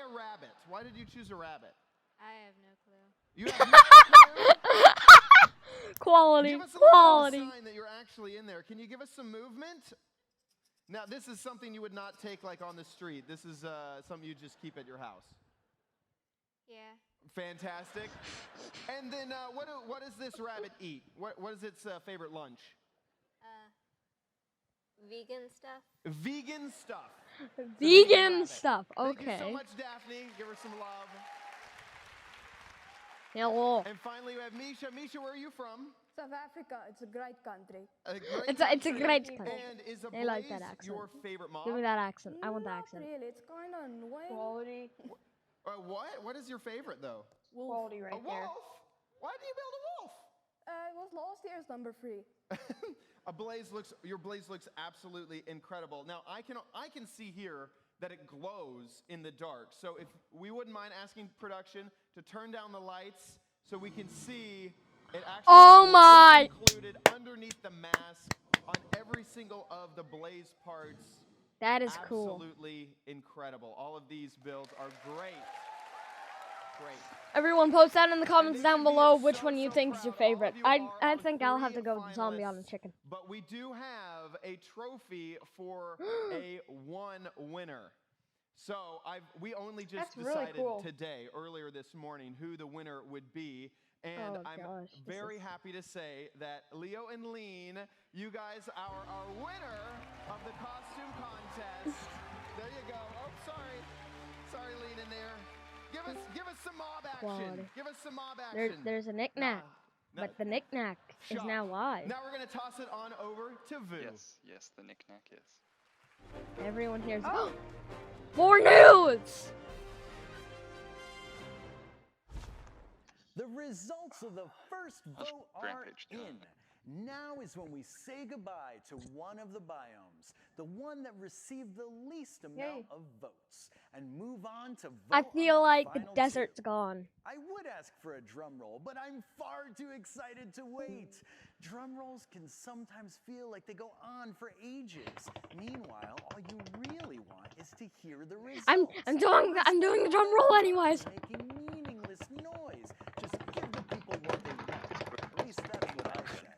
a rabbit? Why did you choose a rabbit? I have no clue. You have no clue? Quality. Give us a Quality. little sign that you're actually in there. Can you give us some movement? Now, this is something you would not take like on the street. This is something you just keep at your house. Yeah. Fantastic. And then what does this rabbit eat? What is its favorite lunch? Vegan stuff. Vegan stuff. Vegan stuff. Thank you so Okay. much, Daphne. Give her some love. Hello. And finally, we have Misha. Misha, where are you from? South Africa. It's a great country. It's a great country. And is a I like blaze that accent. your favorite mob? Give me that accent. I want the Not accent. really. It's kind of annoying. Quality. What? What is your favorite though? Quality right A wolf? there. Why do you build a wolf? It was last year's number 3. Your blaze looks absolutely incredible. Now I can see here that it glows in the dark. So if we wouldn't mind asking production to turn down the lights so we can see it actually Oh my! included underneath the mask on every single of the blaze parts. That is cool. Absolutely incredible. All of these builds are great. Great. Everyone post down in the comments down below which one you think is your favorite. I think I'll have to go with zombie on the chicken. But we do have a trophy for a one winner. So we only just decided today, earlier this morning, who the winner would be. And I'm very happy to say that Leo and Lean, you guys are our winner of the costume contest. There you go. Oh, sorry. Sorry, Lean in there. Give us some mob action. Quality. Give us some mob action. There's a knick-knack, but the knick-knack is now live. Now we're going to toss it on over to Vu. Yes, the knick-knack is. Everyone hears. Oh. More news! The results of the first vote are in. Now is when we say goodbye to one of the biomes, the one that received the least amount of votes, and move on to vote I feel like the final desert's 2. gone. I would ask for a drum roll, but I'm far too excited to wait. Drum rolls can sometimes feel like they go on for ages. Meanwhile, all you really want is to hear the results. I'm doing the drum roll anyways. Making meaningless noise. Just give the people what they want. At least that's what I say.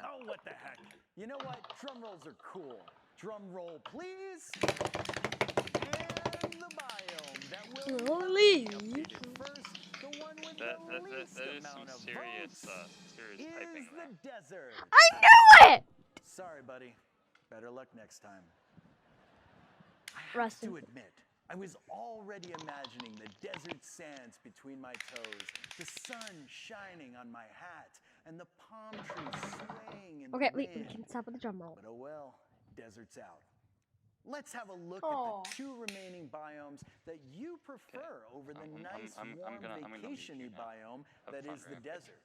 Oh, what the heck? You know what? Drum rolls are cool. Drum roll, please. And the biome that will lead first, the one with the least amount of votes, serious typing is the desert. I knew it! Sorry, buddy. Better luck next time. I have Rest to in admit, I was already imagining the desert sands between my toes, the sun shining on my hat, and the palm trees swaying in Okay, the we wind. can stop with the drum roll. But oh well, desert's out. Let's have a look at the 2 remaining biomes that you prefer over the nice, warm, vacation-y biome that is the desert.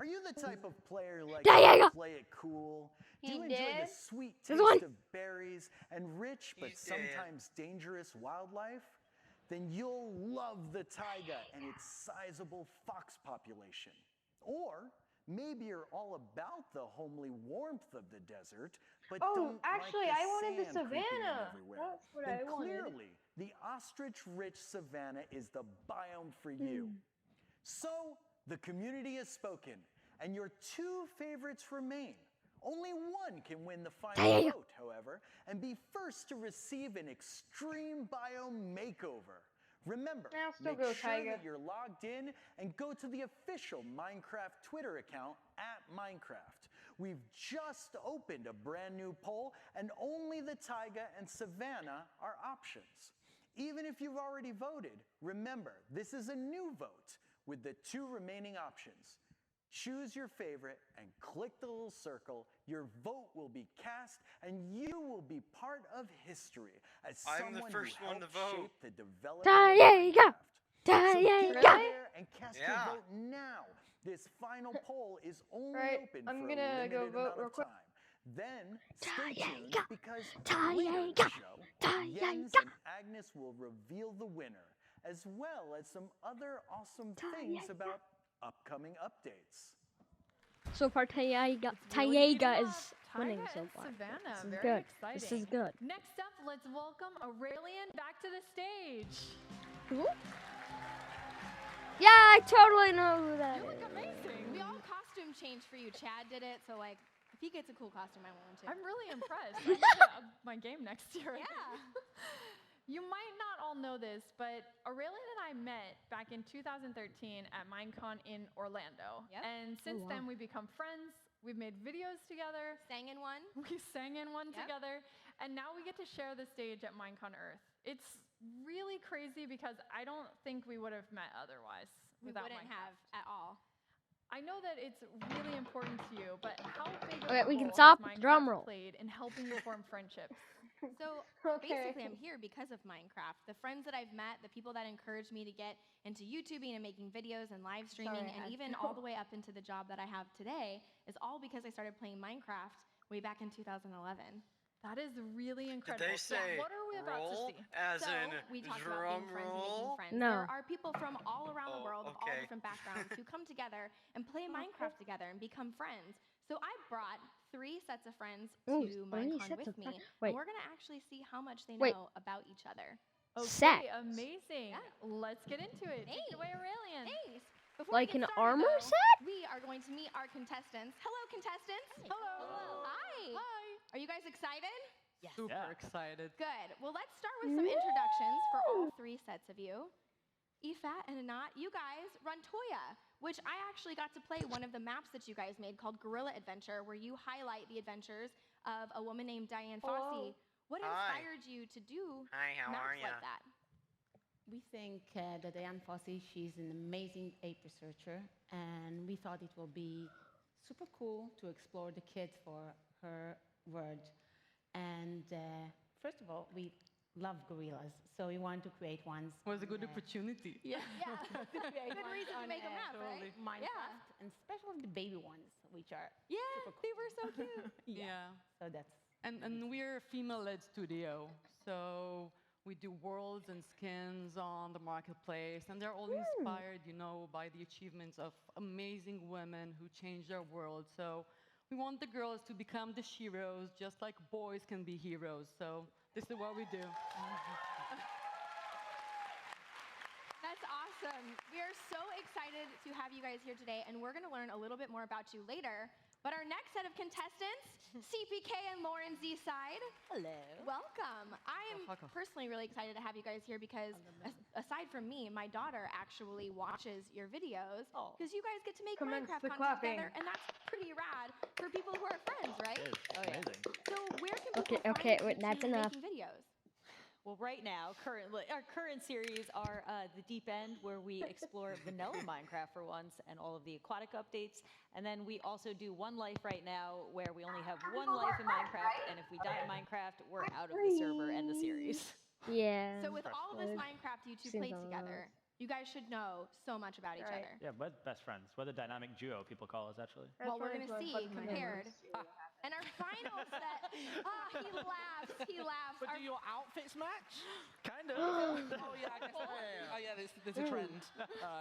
Are you the type of player like to play it cool? Do you enjoy the sweet taste of berries and rich but sometimes dangerous wildlife? Then you'll love the taiga and its sizable fox population. Or maybe you're all about the homely warmth of the desert, but don't actually, like the I wanted the sand creeping savanna. everywhere. That's what Then I wanted. Clearly, the ostrich-rich savanna is the biome for you. So, the community has spoken, and your 2 favorites remain. Only one can win the final vote, however, and be first to receive an extreme biome makeover. Remember, I'll still make go sure Taiga. that you're logged in and go to the official Minecraft Twitter account @Minecraft. We've just opened a brand new poll, and only the Taiga and Savannah are options. Even if you've already voted, remember, this is a new vote with the 2 remaining options. Choose your favorite and click the little circle. Your vote will be cast, and you will be part of history as I'm the someone first who one to helped vote. shape the development Taiga! of Minecraft. So Taiga! get out there and cast your Yeah. vote now. This final poll is only Right, open I'm for a gonna go limited vote amount real of quick. time. Then stay tuned Taiga! because Taiga! later in the show, Jens Taiga! and Agnes will reveal the winner, as well as some other awesome things about upcoming updates. So far, Taiga Really is heating up. winning Taiga so and far. Savannah, This is very good. exciting. This is good. Next up, let's welcome Aurelian back to the stage. Who? Yeah, I totally know who that You is. look amazing. We all costume changed for you. Chad did it, so like, if he gets a cool costume, I want him to. I'm really impressed. I need to up my game next year. Yeah. You might not all know this, but Aurelian and I met back in 2013 at Minecon in Orlando. Yep. And since wow. then, we've become friends. We've made videos together. Sang in one. We sang in one Yep. together. And now we get to share the stage at Minecon Earth. It's really crazy because I don't think we would have met otherwise We without wouldn't Minecraft. have at all. I know that it's really important to you, but how big of Okay, a we can role stop has with the drum Minecraft roll. played in helping you form friendships? So basically, I'm here because of Minecraft. The friends that I've met, the people that encouraged me to get into YouTubing and making videos and live streaming, Sorry, and I even know. all the way up into the job that I have today, is all because I started playing Minecraft way back in 2011. That is really Did incredible. they say What are we about roll to see? as So in we talked drum about being friends and making roll? friends. No. There are people from all around the Oh, world of all okay. different backgrounds who come together and play Minecraft together and become friends. So I brought 3 sets of friends Ooh, to 3 Minecon sets with of me, friends. and Wait. we're gonna actually see how much they Wait. know about each other. Okay, Sets. amazing. Yeah. Let's get into it. Take it away, Aurelian. Thanks. Before Like we get an started, armor though, set? we are going to meet our contestants. Hello, contestants. Hello. Hi. Hi. Are you guys excited? Super excited. Good. Well, let's start with some introductions for all 3 sets of you. Ifat and Anat, you guys run Toya, which I actually got to play one of the maps that you guys made called Gorilla Adventure, where you highlight the adventures of a woman named Diane Fossey. What Hi. inspired you to do Hi, how maps are ya? like that? We think that Diane Fossey, she's an amazing ape researcher, and we thought it will be super cool to explore the kids for her world. And first of all, we love gorillas, so we want to create ones. Was a good opportunity. Yeah. Good reason to make a map, right? Minecraft, and especially the baby ones, which are Yeah, super cool. they were so cute. Yeah. So that's And we're a female-led studio, so we do worlds and skins on the marketplace, and they're all inspired, you know, by the achievements of amazing women who changed their world. So we want the girls to become the heroes, just like boys can be heroes. So this is what we do. That's awesome. We are so excited to have you guys here today, and we're going to learn a little bit more about you later. But our next set of contestants, CPK and Lauren Z-Side. Hello. Welcome. I'm personally really excited to have you guys here because aside from me, my daughter actually watches your videos because you guys get to make Commence Minecraft the content clapping. together, and that's pretty rad for people who are friends, right? It is amazing. So where can people Okay, find wait, you that's two enough. making videos? Well, right now, our current series are The Deep End, where we explore vanilla Minecraft for once and all of the aquatic updates. And then we also do One Life right now, where we only have 1 life in Minecraft, and if we die in Minecraft, we're out of the server and the series. Yeah. So with all of this Minecraft you two play Seems together, you guys should know so much about each other. Yeah, we're best friends. We're the dynamic duo, people call us, actually. Well, we're going to see compared. And our final set, he laughs. But do your outfits match? Kind of. Oh yeah, I guess. Oh yeah, there's a trend.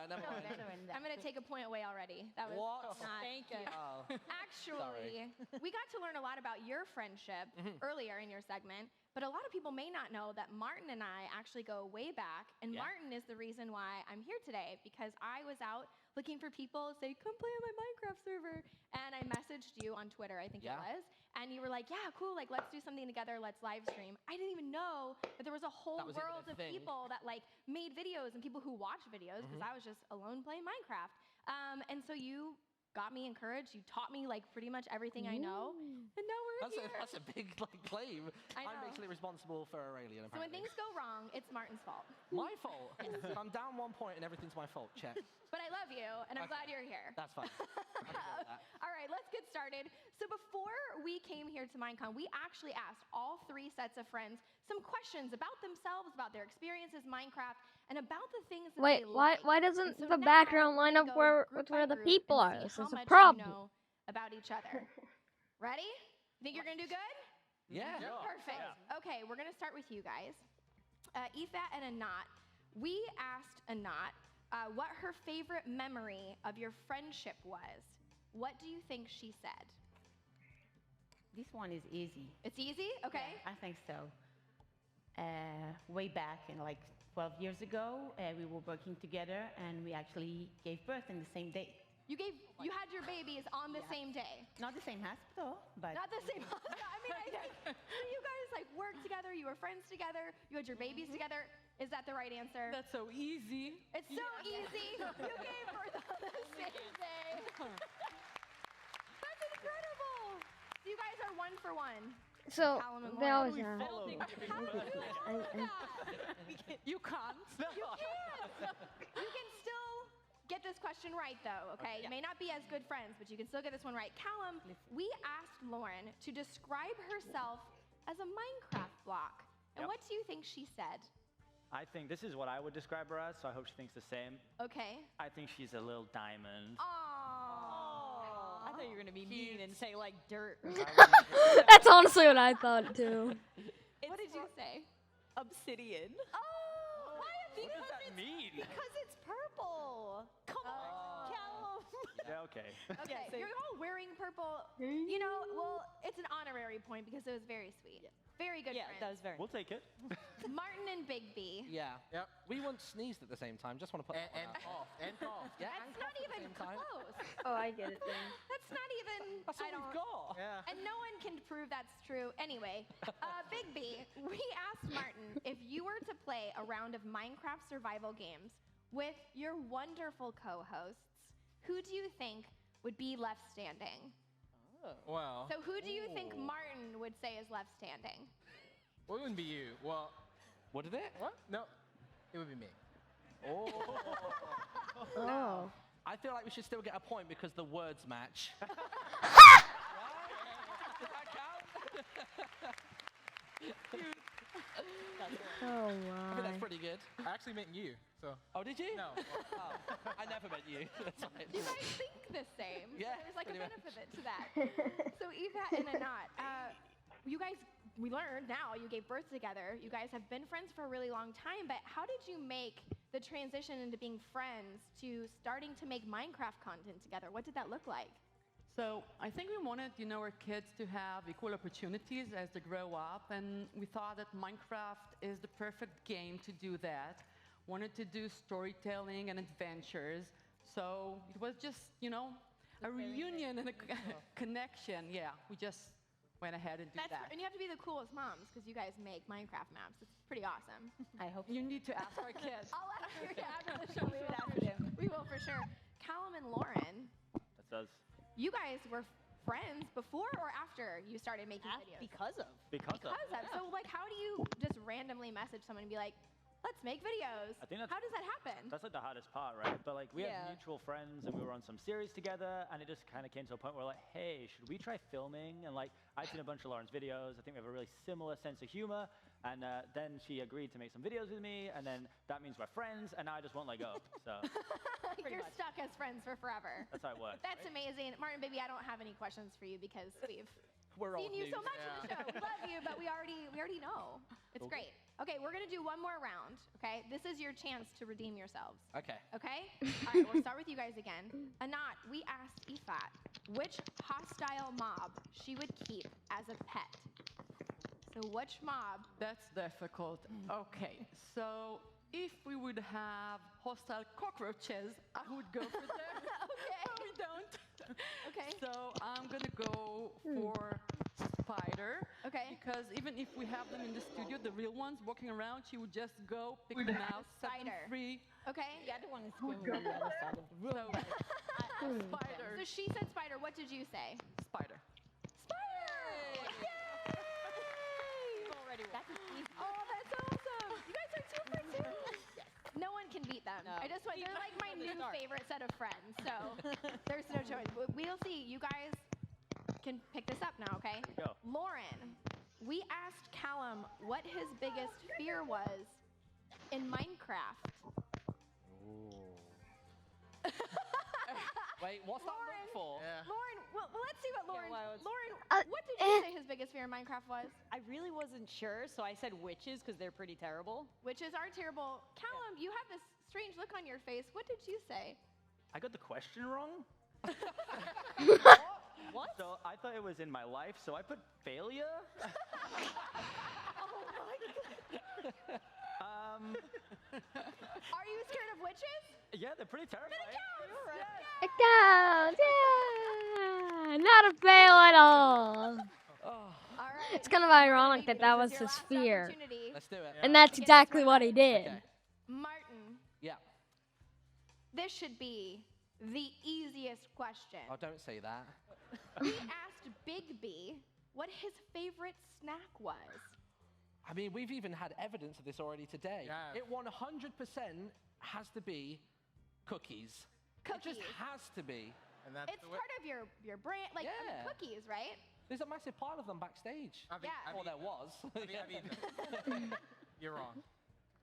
Never mind. I'm going to take a point away already. That was What? not Thank good. Oh. Actually, we got to learn a lot about your friendship earlier in your segment, but a lot of people may not know that Martin and I actually go way back, and Martin is the reason why I'm here today, because I was out looking for people to say, come play on my Minecraft server, and I messaged you on Twitter, I think it was, and you were like, yeah, cool, like let's do something together, let's live stream. I didn't even know that there was a whole world of people that like made videos and people who watch videos because I was just alone playing Minecraft. And so you got me encouraged. You taught me like pretty much everything I know, and now we're here. That's a big like claim. I know. I'm basically responsible for Aurelian. So when things go wrong, it's Martin's fault. My fault. If I'm down 1 point and everything's my fault. Check. But I love you, and I'm glad you're here. That's fine. All right, let's get started. So before we came here to Minecon, we actually asked all 3 sets of friends some questions about themselves, about their experiences Minecraft, and about the things that Wait, they like. why doesn't So the now background line we're up gonna go with group where by the group people and are? see This how is a much problem. You know about each other. Ready? You think you're gonna do good? Yeah. Perfect. Okay, we're gonna start with you guys. Efat and Anat. We asked Anat what her favorite memory of your friendship was. What do you think she said? This one is easy. It's easy? Okay. Yeah, I think so. Way back in like 12 years ago, we were working together and we actually gave birth in the same day. You had your babies on the same day. Not the same hospital, but Not the same hospital. I mean, I think you guys like worked together, you were friends together, you had your babies together. Is that the right answer? That's so easy. It's so easy. You gave birth on the same day. That's incredible. You guys are 1 for 1. So Callum and they Lauren. always are. You can't. You can't. You can still get this question right, though, okay? You may not be as good friends, but you can still get this one right. Callum, we asked Lauren to describe herself as a Minecraft block. And what do you think she said? I think this is what I would describe her as, so I hope she thinks the same. Okay. I think she's a little diamond. Aww. I thought you were gonna be mean and say like dirt. That's honestly what I thought too. What did you say? Obsidian. Oh, why What does that mean? Because it's purple. Come on, Callum. Yeah, okay. Okay, you're all wearing purple. You know, well, it's an honorary point because it was very sweet. Very good friends. That was very. We'll take it. Martin and Bigby. Yeah. Yep. We once sneezed at the same time. Just want to put that And one out. cough. And cough. Yeah. That's not even close. Oh, I get it then. That's not even. That's all we've got. Yeah. And no one can prove that's true. Anyway, Bigby, we asked Martin if you were to play a round of Minecraft survival games with your wonderful co-hosts, who do you think would be left standing? Well, So who do you think Martin would say is left standing? well, it wouldn't be you. Well, What is it? what? No, it would be me. Oh. Oh. I feel like we should still get a point because the words match. Oh I think my. that's pretty good. I actually meant you. So. Oh, did you? No. Oh, I never meant you. That's fine. You guys think the same. Yeah, There's like a pretty much. benefit to that. So Eva and Anat, you guys, we learned now you gave birth together. You guys have been friends for a really long time, but how did you make the transition into being friends to starting to make Minecraft content together? What did that look like? So I think we wanted, our kids to have equal opportunities as they grow up, and we thought that Minecraft is the perfect game to do that. Wanted to do storytelling and adventures, so it was just, a reunion and a connection. Yeah, we just went ahead and did that. And you have to be the coolest moms because you guys make Minecraft maps. It's pretty awesome. I hope you need to ask our kids. I'll ask you after the show. We will ask them. We will for sure. Callum and Lauren, That does. you guys were friends before or after you started making videos? Because of. Because of. So, like, how do you just randomly message someone and be like, let's make videos? I think How does that happen? That's like the hardest part, right? But like we Yeah. have mutual friends and we were on some series together, and it just kind of came to a point where like, hey, should we try filming? And like I'd seen a bunch of Lauren's videos. I think we have a really similar sense of humor. And then she agreed to make some videos with me, and then that means we're friends, and now I just won't let go. So You're stuck as friends for forever. that's how it works. That's amazing. Martin, baby, I don't have any questions for you because We're seen you so news. much in the show. We love you, but we already know. It's great. Okay, we're gonna do one more round. Okay, this is your chance to redeem yourselves. Okay. Okay. All right, we'll start with you guys again. Anat, we asked Efat which hostile mob she would keep as a pet. So which mob? That's difficult. Okay, so if we would have hostile cockroaches, I would go for them. Okay. No, we don't. Okay. So I'm gonna go for because even if we have them in the studio, the real ones walking around, she would just go pick them out, set them free. Okay. The other one is screaming on the other side of the room. Spider. So she said spider. What did you say? Spider. Spider! Yay! Already That's easy. Oh, that's awesome. You guys are 2 for 2. No one can beat them. No. I just want, they're like my new favorite set of friends. So there's no choice. We'll see. You guys can pick this up now, okay? Go. Lauren, we asked Callum what his biggest fear was in Minecraft. Wait, what's that look for? Lauren, well, let's see what Lauren. well, Lauren, what did you say his biggest fear in Minecraft was? I really wasn't sure, so I said witches because they're pretty terrible. Witches are terrible. Callum, you have this strange look on your face. What did you say? I got the question wrong. What? So I thought it was in my life, so I put failure. Oh my god. Are you scared of witches? Yeah, they're pretty terrifying. It counts. Yeah. Not a fail at all. All right. It's kind of ironic that that was his fear. Let's do it. And that's exactly what he did. Okay. Martin, Yeah. this should be the easiest question. Oh, don't say that. We asked Big B what his favorite snack was. I mean, we've even had evidence of this already today. Yeah. It 100% has to be cookies. Cookies. It just has to be. And that's It's part of your brand, like I mean, Yeah. cookies, right? There's a massive pile of them backstage. Yeah. Or there was. You're wrong.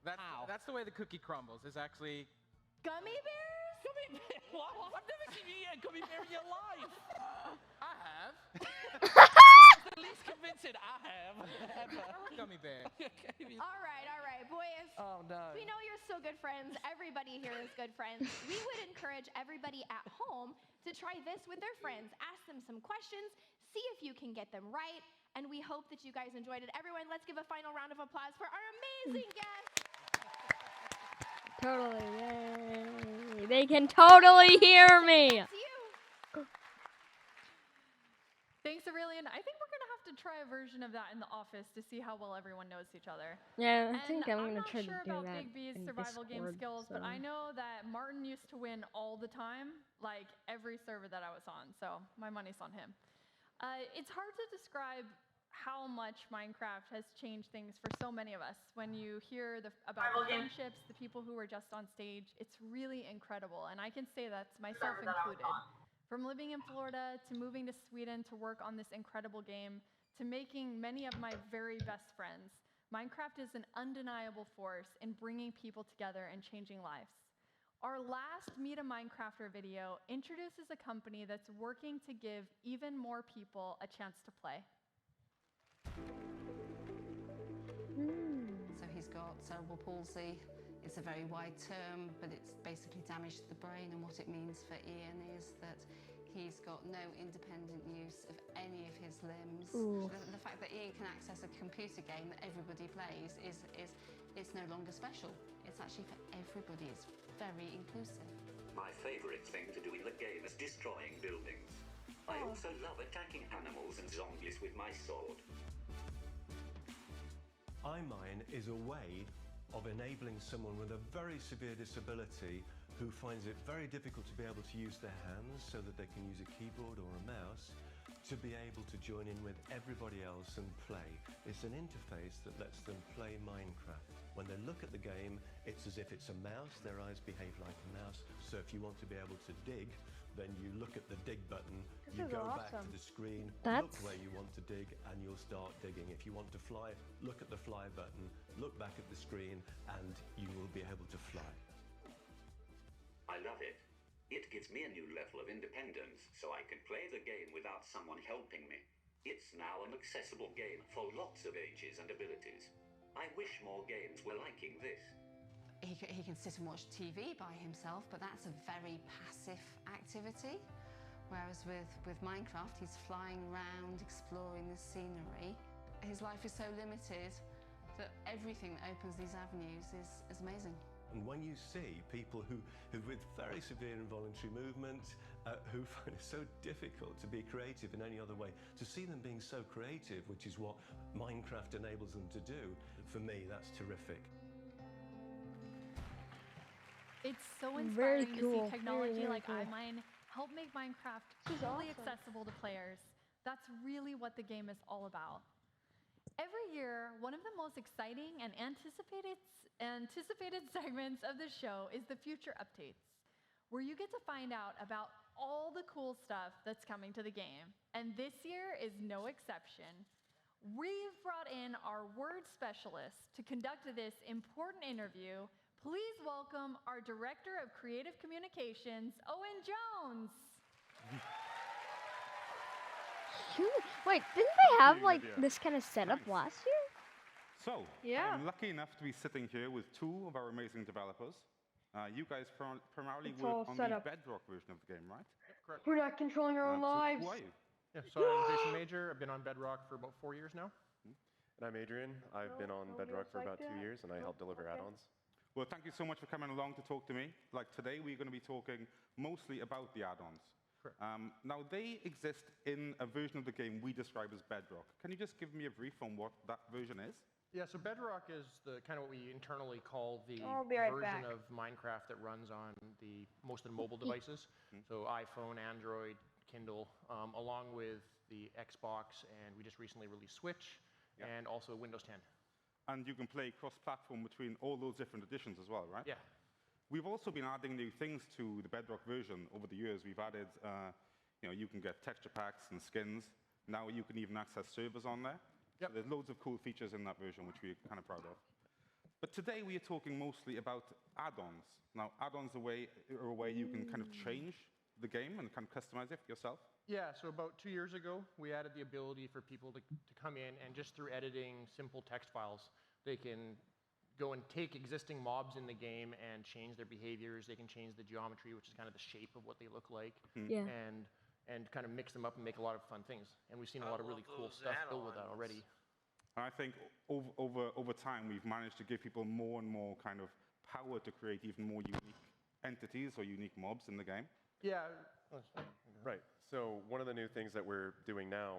That's the way the cookie crumbles. It's actually Gummy bears? Gummy bear? What? I've never seen you eat a gummy bear in your life. I have. That's the least convincing I have ever. I like gummy bear. All right, boys. Oh no. We know you're still good friends. Everybody here is good friends. We would encourage everybody at home to try this with their friends. Ask them some questions, see if you can get them right, and we hope that you guys enjoyed it. Everyone, let's give a final round of applause for our amazing guests. Totally. Yay. They can totally hear me. It's you. Thanks, Aurelian. I think we're going to have to try a version of that in the office to see how well everyone knows each other. Yeah, I think I'm gonna not try sure to do about that Big B's in survival game Discord, skills, but so. I know that Martin used to win all the time, like every server that I was on, so my money's on him. It's hard to describe how much Minecraft has changed things for so many of us. When you hear about the friendships, the people who were just on stage, it's really incredible, and I can say that's myself included. From living in Florida to moving to Sweden to work on this incredible game to making many of my very best friends, Minecraft is an undeniable force in bringing people together and changing lives. Our last Meet a Minecrafter video introduces a company that's working to give even more people a chance to play. So he's got cerebral palsy. It's a very wide term, but it's basically damage to the brain, and what it means for Ian is that he's got no independent use of any of his limbs. The fact that Ian can access a computer game that everybody plays is it's no longer special. It's actually for everybody. It's very inclusive. My favorite thing to do in the game is destroying buildings. I also love attacking animals and zombies with my sword. iMine is a way of enabling someone with a very severe disability who finds it very difficult to be able to use their hands so that they can use a keyboard or a mouse to be able to join in with everybody else and play. It's an interface that lets them play Minecraft. When they look at the game, it's as if it's a mouse, their eyes behave like a mouse. So if you want to be able to dig, then you look at the dig button, you go back to the screen, look where you want to dig, and you'll start digging. If you want to fly, look at the fly button, look back at the screen, and you will be able to fly. I love it. It gives me a new level of independence, so I can play the game without someone helping me. It's now an accessible game for lots of ages and abilities. I wish more games were liking this. He can sit and watch TV by himself, but that's a very passive activity. Whereas with Minecraft, he's flying around, exploring the scenery. His life is so limited that everything that opens these avenues is amazing. And when you see people who with very severe involuntary movement who find it so difficult to be creative in any other way. To see them being so creative, which is what Minecraft enables them to do, for me, that's terrific. It's so Very inspiring to cool. see technology Very like cool. iMine help make Minecraft This is fully awesome. accessible to players. That's really what the game is all about. Every year, one of the most exciting and anticipated segments of the show is the Future Updates, where you get to find out about all the cool stuff that's coming to the game. And this year is no exception. We've brought in our word specialist to conduct this important interview. Please welcome our Director of Creative Communications, Owen Jones. Wait, didn't they have like this kind of setup last year? So, Yeah. I'm lucky enough to be sitting here with two of our amazing developers. You guys primarily It's work all on set the up. Bedrock version of the game, right? Correct. We're not controlling our own So lives. who are you? Yeah, so I'm Jason Major. I've been on Bedrock for about 4 years now. And I'm Adrian. I've been on Bedrock for about 2 years, and I help deliver add-ons. Well, thank you so much for coming along to talk to me. Like today, we're going to be talking mostly about the add-ons. Now, they exist in a version of the game we describe as Bedrock. Can you just give me a brief on what that version is? Yeah, so Bedrock is the kind of what we internally call the I'll be right version back. of Minecraft that runs on most of the mobile devices. So iPhone, Android, Kindle, along with the Xbox, and we just recently released Switch, and also Windows 10. And you can play cross-platform between all those different editions as well, right? Yeah. We've also been adding new things to the Bedrock version over the years. We've added, you can get texture packs and skins. Now you can even access servers on there. Yep. So there's loads of cool features in that version, which we're kind of proud of. But today we are talking mostly about add-ons. Now, add-ons are a way you can kind of change the game and kind of customize it yourself. Yeah, so about 2 years ago, we added the ability for people to come in and just through editing simple text files, they can go and take existing mobs in the game and change their behaviors. They can change the geometry, which is kind of the shape of what they look like, and kind of mix them up and make a lot of fun things. And we've seen a lot of really cool stuff built with that already. And I think over time, we've managed to give people more and more kind of power to create even more unique entities or unique mobs in the game. Yeah. Right. So one of the new things that we're doing now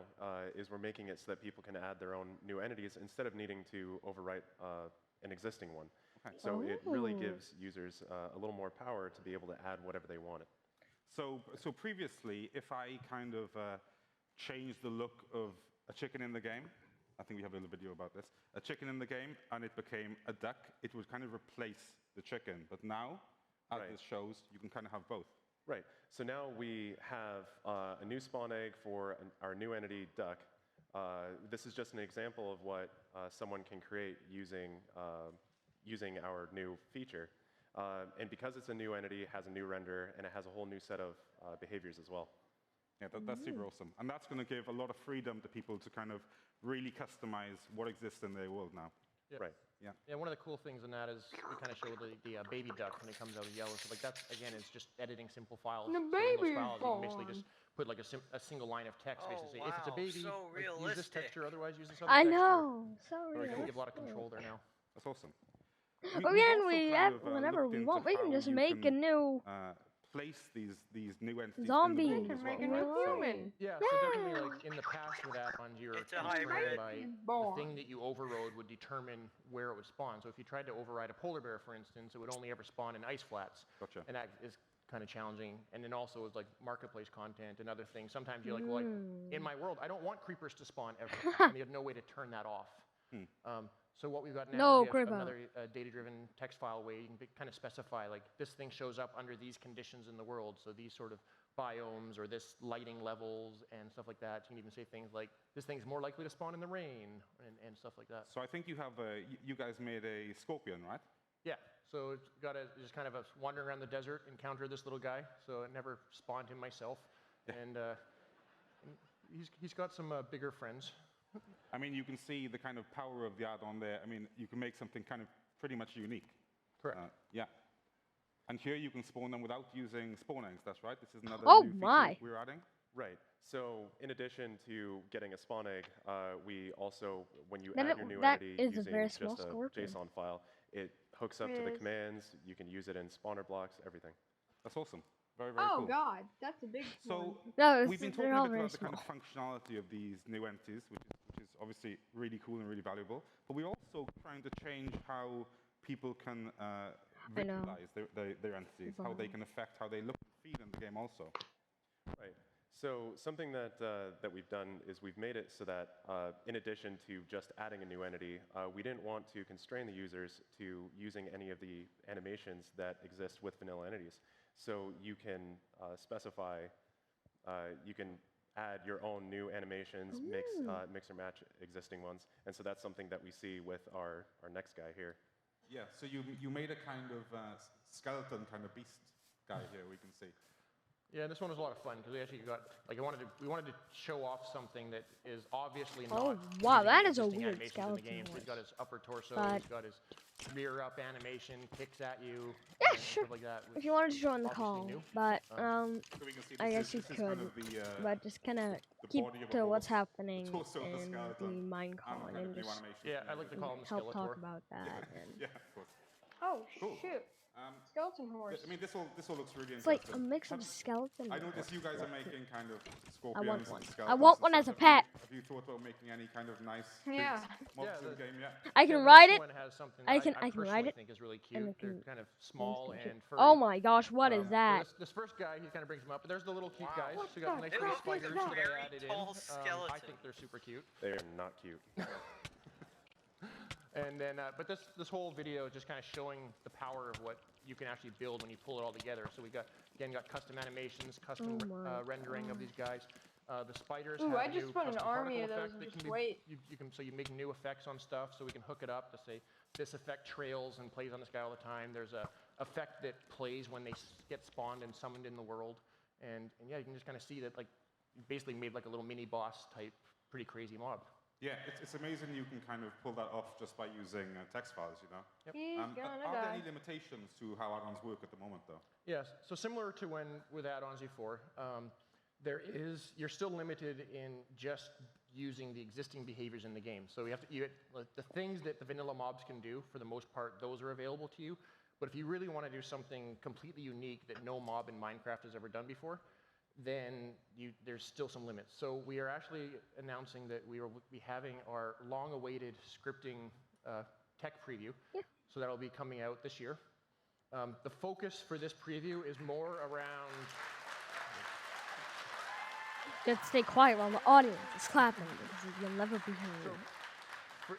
is we're making it so that people can add their own new entities instead of needing to overwrite an existing one. Okay. So it really gives users a little more power to be able to add whatever they wanted. So previously, if I kind of changed the look of a chicken in the game, I think we have a little video about this, a chicken in the game, and it became a duck, it would kind of replace the chicken. But now, as this shows, you can kind of have both. Right. So now we have a new spawn egg for our new entity, duck. This is just an example of what someone can create using our new feature. And because it's a new entity, it has a new render, and it has a whole new set of behaviors as well. Yeah, that's super awesome. And that's going to give a lot of freedom to people to kind of really customize what exists in their world now. Yep. Right. Yeah. Yeah, one of the cool things in that is we kind of show the baby duck when it comes out of yellow. So like that's, again, is just editing simple files. The So in baby those files, you can basically born. just put like a single line of text, basically. If it's a wow, baby, so like, use this realistic. texture, otherwise use this other I texture. know, so So we can give a lot of realistic. control there now. That's awesome. But again, we whenever we want, we can just make a new place these new entities zombie. in the world as well. Make a new human. Yeah, so definitely like in the past with add-ons, you're It's a constrained hybrid. by Born. the thing that you overrode would determine where it would spawn. So if you tried to override a polar bear, for instance, it would only ever spawn in ice flats. Gotcha. And that is kind of challenging. And then also with like marketplace content and other things, sometimes you're like, well, in my world, I don't want creepers to spawn ever. And you have no way to turn that off. So what we've got now No, is we have creeper. another data-driven text file way you can kind of specify, like, this thing shows up under these conditions in the world, so these sort of biomes or this lighting levels and stuff like that. You can even say things like, this thing's more likely to spawn in the rain and stuff like that. So I think you guys made a scorpion, right? Yeah, so it's got just kind of a wandering around the desert, encounter this little guy, so I never spawned him myself. And he's got some bigger friends. I mean, you can see the kind of power of the add-on there. I mean, you can make something kind of pretty much unique. Correct. Yeah. And here you can spawn them without using spawn eggs, that's right? This is another new my. feature we're adding. Right. So in addition to getting a spawn egg, we also, when you That add it- your new that entity is a using very just small a scorpion. JSON file, it hooks up to the Yes. commands. You can use it in spawner blocks, everything. That's awesome. Very, very Oh cool. God, that's a big one. No, We've been talking they're a all bit very about the kind small. of functionality of these new entities, which is obviously really cool and really valuable. But we're also trying to change how people can visualize their entities, how they can affect how they look and feel in the game also. Right. So something that we've done is we've made it so that in addition to just adding a new entity, we didn't want to constrain the users to using any of the animations that exist with vanilla entities. So you can specify, you can add your own new animations, mix or match existing ones, and so that's something that we see with our next guy here. Yeah. So you made a kind of skeleton kind of beast guy here. We can see. Yeah, this one was a lot of fun because we actually got we wanted to show off something that is obviously not. Oh wow, that is a existing weird animations skeleton. in the game. So he's got his upper torso, But he's got his rear up animation, kicks at you. Yeah, and sure. Stuff like that. If you wanted to join the Obviously call, new. but So we can see I this guess you is could, kind of the, but just kind of the keep body of a to what's horse, happening the torso of the in the skeleton, Minecon kind and of new just animations. Yeah, I like to call him help talk Skeletor. about that. And Yeah, of course. Oh Cool. shoot! Skeleton horse. I mean, this all looks really it's interesting. like a mix of skeleton. I noticed you guys are making kind of scorpions I want and one. skeletons I want and one as a stuff. pet. Have you thought about making any kind of nice Yeah. mobs Yeah, in the game yet? I can the ride next it. one has something I that can personally ride it. think is really and cute. it They're can- kind of small it's cute. and furry. Oh my gosh, what is So that? this first guy, he kind of brings them up. But there's the little cute guys. What So we got the nice heck little is spiders that? that I added in. Tall I skeleton. think they're super cute. They're not cute. And then, but this whole video is just kind of showing the power of what you can actually build when you pull it all together. So we got custom animations, custom rendering of these guys. The spiders Ooh, have I a just new put an custom army of particle those effect and that just can wait. you can so you make new effects on stuff. So we can hook it up to say this effect trails and plays on this guy all the time. There's a effect that plays when they get spawned and summoned in the world. And yeah, you can just kind of see that like you basically made like a little mini boss type, pretty crazy mob. Yeah, it's amazing you can kind of pull that off just by using text files, you know? Yep. He's Are gonna there die. any limitations to how add-ons work at the moment, though? Yes, so similar to when with add-ons before, you're still limited in just using the existing behaviors in the game. So you have to, the things that the vanilla mobs can do, for the most part, those are available to you. But if you really want to do something completely unique that no mob in Minecraft has ever done before, then there's still some limits. So we are actually announcing that we will be having our long-awaited scripting tech preview. Yeah. So that'll be coming out this year. The focus for this preview is more around... Just stay quiet while the audience is clapping because you'll never be So heard.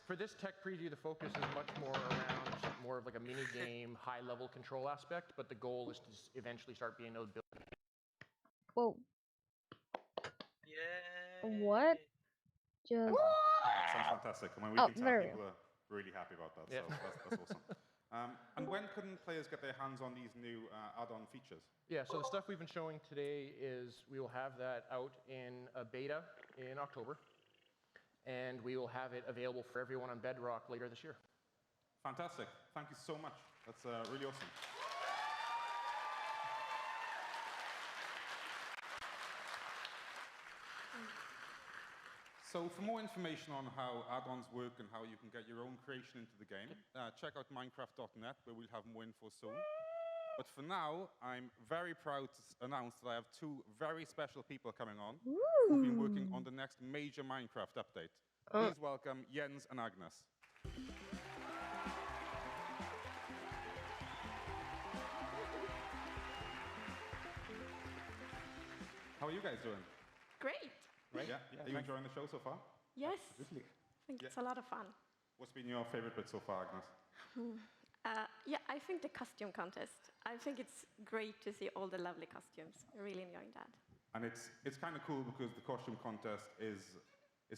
for this tech preview, the focus is much more around more of like a mini game, high-level control aspect, but the goal is to eventually start being able to build. Whoa. Yeah. What? Just. Sounds fantastic. I mean, we Oh, can tell very people are really happy about that, Yeah. so that's awesome. And when can players get their hands on these new add-on features? Yeah, so the stuff we've been showing today is we will have that out in a beta in October, and we will have it available for everyone on Bedrock later this year. Fantastic. Thank you so much. That's really awesome. So for more information on how add-ons work and how you can get your own creation into the game, check out minecraft.net, where we'll have more info soon. But for now, I'm very proud to announce that I have two very special people coming on who've been working on the next major Minecraft update. Please welcome Jens and Agnes. How are you guys doing? Great. Right? Yeah? Are you enjoying the show so far? Yes. I think it's a lot of fun. What's been your favorite bit so far, Agnes? Yeah, I think the costume contest. I think it's great to see all the lovely costumes. I'm really enjoying that. And it's kind of cool because the costume contest is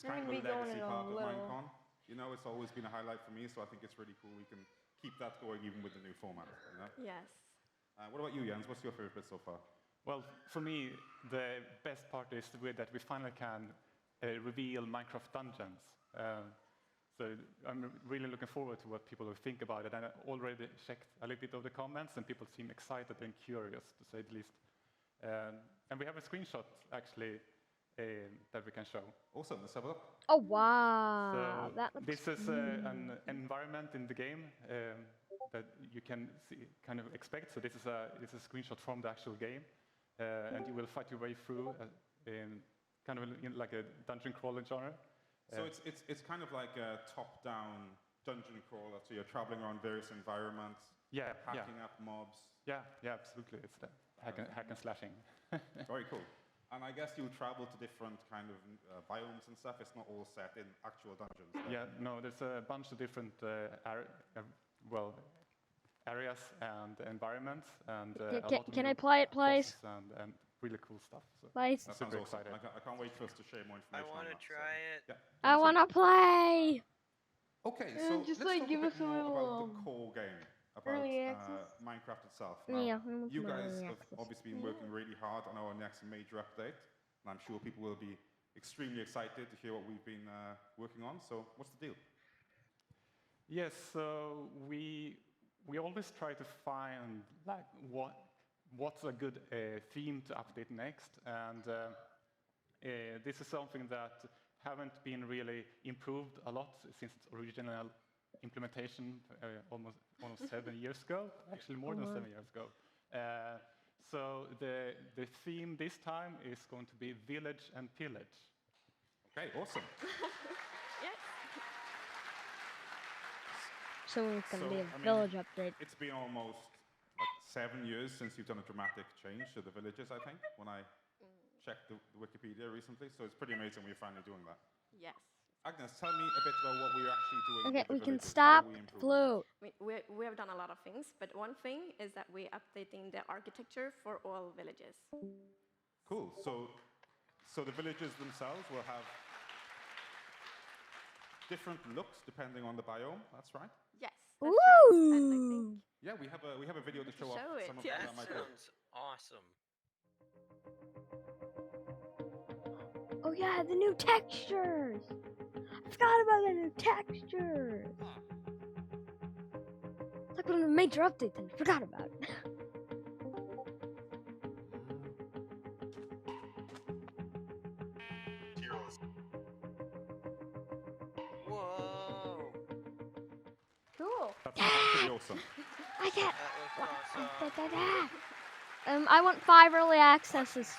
kind of a We're gonna be going legacy in a part of little- Minecon. You know, it's always been a highlight for me, so I think it's really cool we can keep that going even with the new format. You know? Yes. What about you, Jens? What's your favorite bit so far? Well, for me, the best part is that we finally can reveal Minecraft dungeons. So I'm really looking forward to what people will think about it. And I already checked a little bit of the comments, and people seem excited and curious, to say the least. And we have a screenshot, actually, that we can show. Awesome, let's have a look. Oh wow! So That looks this is an environment in the game that you can see, kind of expect. So this is a screenshot from the actual game, and you will fight your way through in kind of like a dungeon crawler genre. So it's kind of like a top-down dungeon crawler. So you're traveling around various environments, hacking up mobs. Yeah, absolutely. It's the hack and slashing. Very cool. And I guess you'll travel to different kind of biomes and stuff. It's not all set in actual dungeons. Yeah, no, there's a bunch of different areas and environments, and can I play it, please? And really cool stuff. So Please. That sounds awesome. I can't wait for us to share more information. I want to try it. Yeah. I want to play. Okay, so just let's like talk give a us bit a more little about the core game, about early access. Minecraft itself. Yeah, Now, you guys early have access. obviously been working really hard on our next major update, and I'm sure people will be extremely excited to hear what we've been working on. So, what's the deal? Yes, so we always try to find like what's a good theme to update next, and this is something that haven't been really improved a lot since its original implementation almost 7 years ago, actually more than 7 years ago. So the theme this time is going to be village and pillage. Okay, awesome. Yes. So it's going to be a I mean, village update. It's been almost like 7 years since you've done a dramatic change to the villages, I think, when I checked the Wikipedia recently. So it's pretty amazing we're finally doing that. Yes. Agnes, tell me a bit about what we're actually doing. Okay, with the we can villages. stop How we improve flute. We have done a lot of things, but one thing is that we're updating the architecture for all villages. Cool. So the villages themselves will have different looks depending on the biome. That's right. Yes. Ooh. Right. And I think Yeah, we have a video to show off some of That that might work. sounds awesome. Oh yeah, the new textures. I forgot about the new textures. It's like one of the major updates and I forgot about it. Whoa! Cool. That's pretty awesome. I get. That looks awesome. I want 5 early accesses.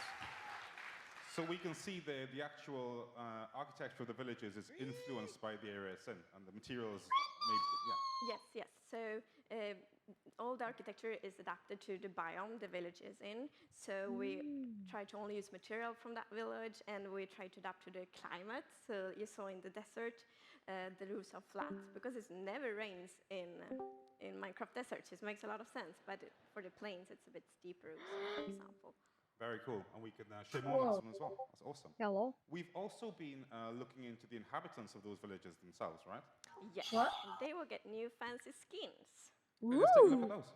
So we can see the actual architecture of the villages is influenced by the area it's in, and the materials maybe, yes. So all the architecture is adapted to the biome the village is in. So we try to only use material from that village, and we try to adapt to the climate. So you saw in the desert, the roofs are flat because it never rains in Minecraft deserts. It makes a lot of sense, but for the plains, it's a bit steep roofs, for example. Very cool, and we can share more about them as well. That's awesome. Hello. We've also been looking into the inhabitants of those villages themselves, right? Yes. What? And they will get new fancy skins. Okay, let's take a look at those.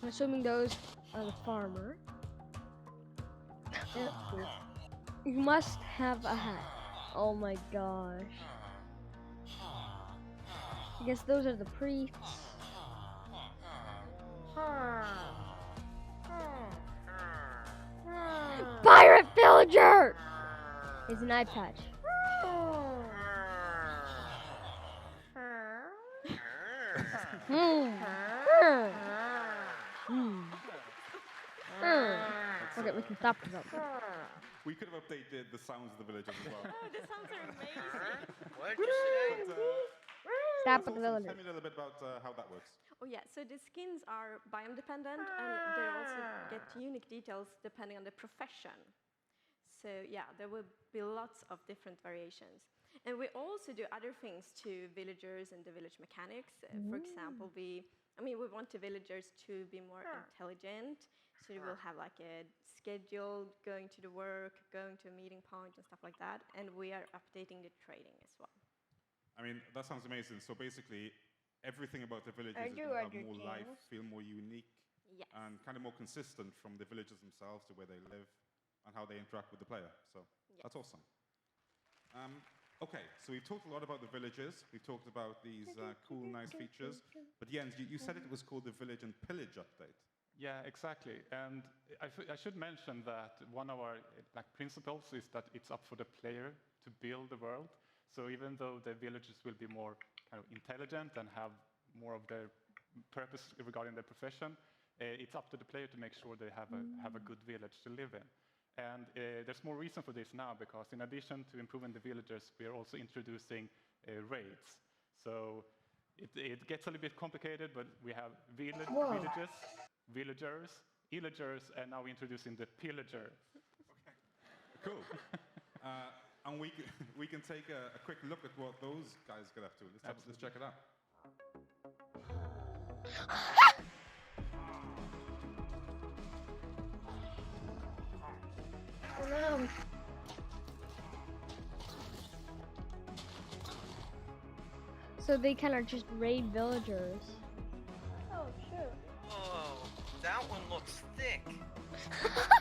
I'm assuming those are the farmer. You must have a hat. Oh my gosh. I guess those are the priests. Pirate villager! It's an eye patch. Okay, we can stop the vote. We could have updated the sounds of the villages as well. Oh, the sounds are amazing. What did you say? Stop Tell the villager. me a little bit about how that works. Oh yeah, so the skins are biome dependent, and they also get unique details depending on the profession. So yeah, there will be lots of different variations. And we also do other things to villagers and the village mechanics. For example, we want the villagers to be more intelligent. So we will have like a schedule, going to the work, going to a meeting point and stuff like that. And we are updating the trading as well. I mean, that sounds amazing. So basically, everything about the villages I is do going to have other more life, things. feel more unique, Yes. and kind of more consistent from the villages themselves to where they live and how they interact with the player. So that's awesome. Okay, so we've talked a lot about the villages. We've talked about these cool, nice features. But Jens, you said it was called the Village and Pillage update. Yeah, exactly. And I should mention that one of our principles is that it's up for the player to build the world. So even though the villagers will be more kind of intelligent and have more of their purpose regarding their profession, it's up to the player to make sure they have a good village to live in. And there's more reason for this now, because in addition to improving the villagers, we are also introducing raids. So it gets a little bit complicated, but we have villages, villagers, illagers, and now we're introducing the pillager. Cool. And we can take a quick look at what those guys get up to. Let's check it out. Oh no. So they kind of just raid villagers. Oh, shoot. Whoa, that one looks thick.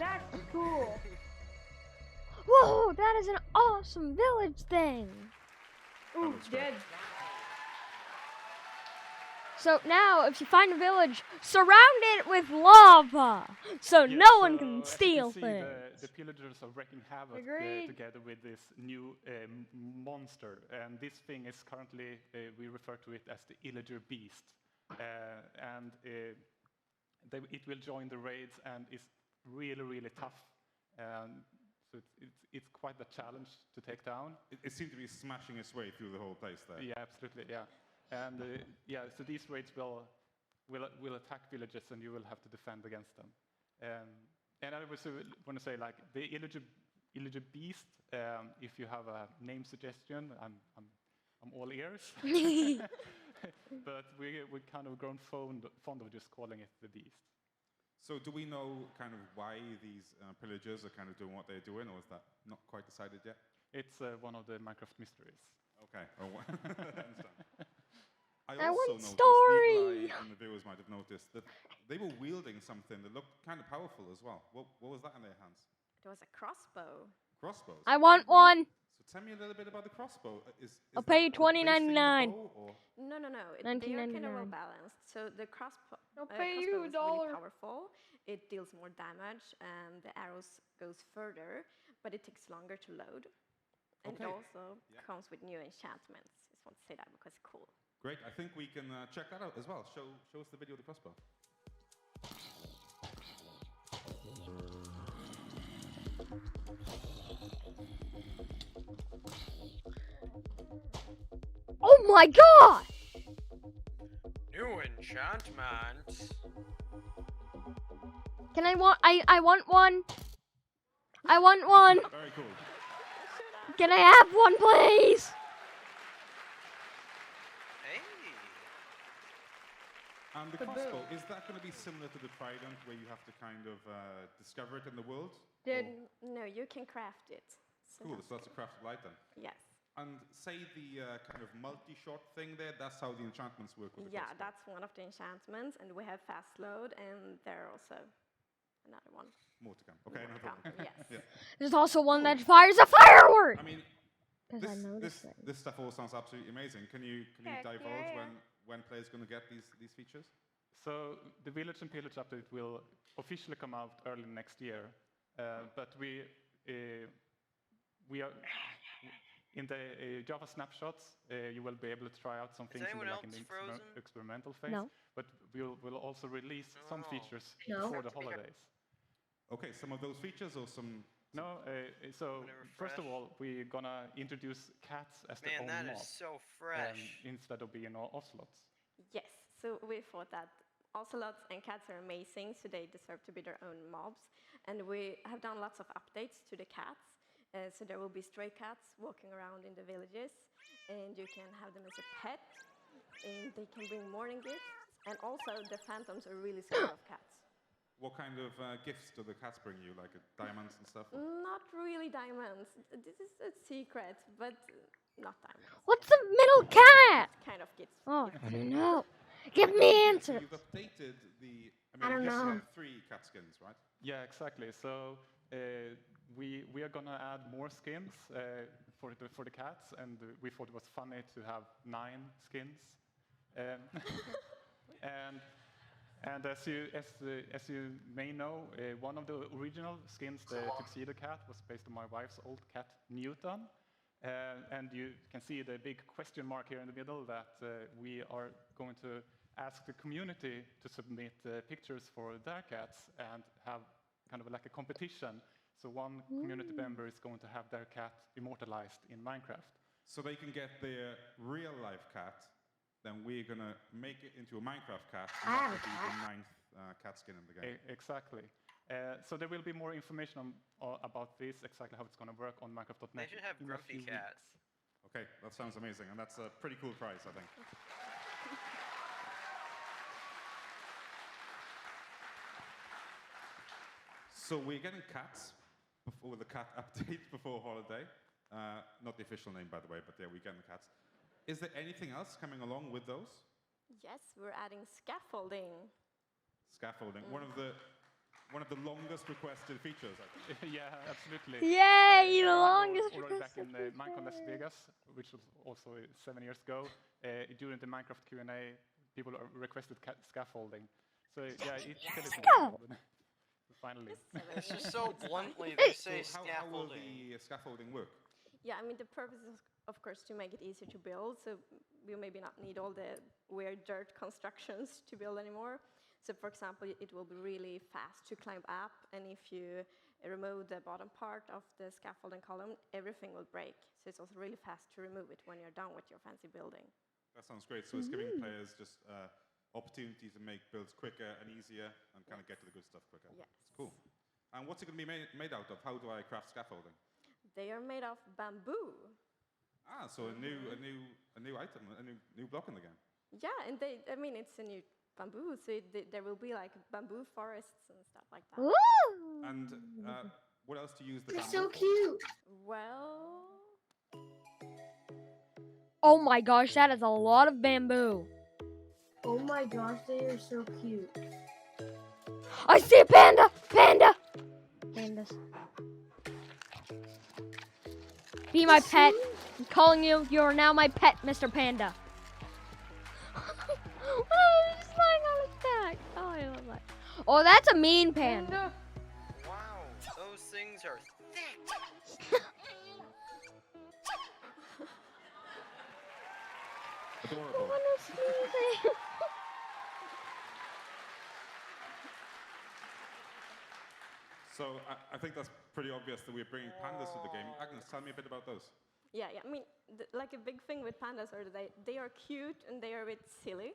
That's cool. Whoa, that is an awesome village thing. Ooh, dead. So now, if you find a village, surround it with lava, so no one can steal things. The pillagers are wreaking havoc together with this new monster, and this thing is currently, we refer to it as the illager beast, and it will join the raids and is really, really tough. So it's quite a challenge to take down. It seemed to be smashing its way through the whole place there. Yeah, absolutely, yeah. And so these raids will attack villages, and you will have to defend against them. And I also want to say, like, the illager beast. If you have a name suggestion, I'm all ears. But we kind of grown fond of just calling it the beast. So do we know kind of why these pillagers are kind of doing what they're doing, or is that not quite decided yet? It's one of the Minecraft mysteries. Okay. Oh, I understand. I also want noticed, story! Eli and the viewers might have noticed, that they were wielding something that looked kind of powerful as well. What was that in their hands? It was a crossbow. Crossbows? I want one! So tell me a little bit about the crossbow. I'll pay you $20.99. No. They are kind of well balanced. So the crossbow is really powerful. It deals more damage, and the arrows goes further, but it takes longer to load. And it also comes with new enchantments. Just want to say that because it's cool. Great. I think we can check that out as well. Show us the video of the crossbow. Oh my god! New enchantment. Can I want one? I want one! Very cool. Can I have one, please? Hey. And the crossbow, is that going to be similar to the trident, where you have to kind of discover it in the world? No, you can craft it. So Cool, so that's a crafted item. Yes. And say the kind of multi-shot thing there, that's how the enchantments work with the crossbow. That's one of the enchantments, and we have fast load, and there are also another one. More to come. Okay, no problem. Yes. Yeah. There's also one that fires a firework! I mean, this stuff all sounds absolutely amazing. Can you divulge when players going to get these features? So the Village and Pillage update will officially come out early next year, but we are in the Java snapshots. You will be able to try out some things in the experimental phase. No. But we'll also release some features before the holidays. Okay, some of those features or some. No, so first of all, we're gonna introduce cats as their own mob. Man, that is so fresh. Instead of being ocelots. Yes, so we thought that ocelots and cats are amazing, so they deserve to be their own mobs. And we have done lots of updates to the cats. So there will be stray cats walking around in the villages, and you can have them as a pet, and they can bring morning gifts. And also, the phantoms are really scared of cats. What kind of gifts do the cats bring you, like diamonds and stuff? Not really diamonds. This is a secret, but not diamonds. What's the middle cat? Kind of gifts. Oh, I don't know. Give me answers. You've updated the. I don't know. You have 3 cat skins, right? Yeah, exactly. So we are gonna add more skins for the cats, and we thought it was funny to have 9 skins. And as you may know, one of the original skins, the tuxedo cat, was based on my wife's old cat Newton. And you can see the big question mark here in the middle that we are going to ask the community to submit pictures for their cats and have kind of like a competition. So one community member is going to have their cat immortalized in Minecraft. So they can get their real life cat, then we're going to make it into a Minecraft cat, and that will be the 9th cat skin in the game. Exactly. So there will be more information about this, exactly how it's going to work on Minecraft.net. They should have grumpy cats. Okay, that sounds amazing, and that's a pretty cool prize, I think. So we're getting cats with the cat update before holiday. Not the official name, by the way, but yeah, we're getting the cats. Is there anything else coming along with those? Yes, we're adding scaffolding. Scaffolding, one of the longest requested features, I think. Yeah, absolutely. Yay, the longest already back in requested Minecon Las Vegas, which was also 7 years ago. During the Minecraft Q&A, people requested scaffolding. So yeah, it's finally. It's just so bluntly they say So how will the scaffolding work? Yeah, I mean, the purpose is, of course, to make it easier to build, so you maybe not need all the weird dirt constructions to build anymore. So, for example, it will be really fast to climb up, and if you remove the bottom part of the scaffolding column, everything will break. So it's also really fast to remove it when you're done with your fancy building. That sounds great. So it's giving players just opportunity to make builds quicker and easier and kind of get to the good stuff quicker. Yes. It's cool. And what's it going to be made out of? How do I craft scaffolding? They are made of bamboo. Ah, so a new item, a new block in the game. Yeah, and I mean, it's a new bamboo, so there will be like bamboo forests and stuff like that. Woo! And what else do you use the They're bamboo so for? cute. Well, Oh my gosh, that is a lot of bamboo. Oh my gosh, they are so cute. I see a panda! Panda! Pandas. Be my pet. I'm calling you. You are now my pet, Mr. Panda. Oh, he's just lying on his back. Oh, I love that. Oh, that's a mean panda. Wow, those things are thick. Adorable. So I think that's pretty obvious that we're bringing pandas to the game. Agnes, tell me a bit about those. yeah. I mean, like a big thing with pandas are they are cute and they are a bit silly.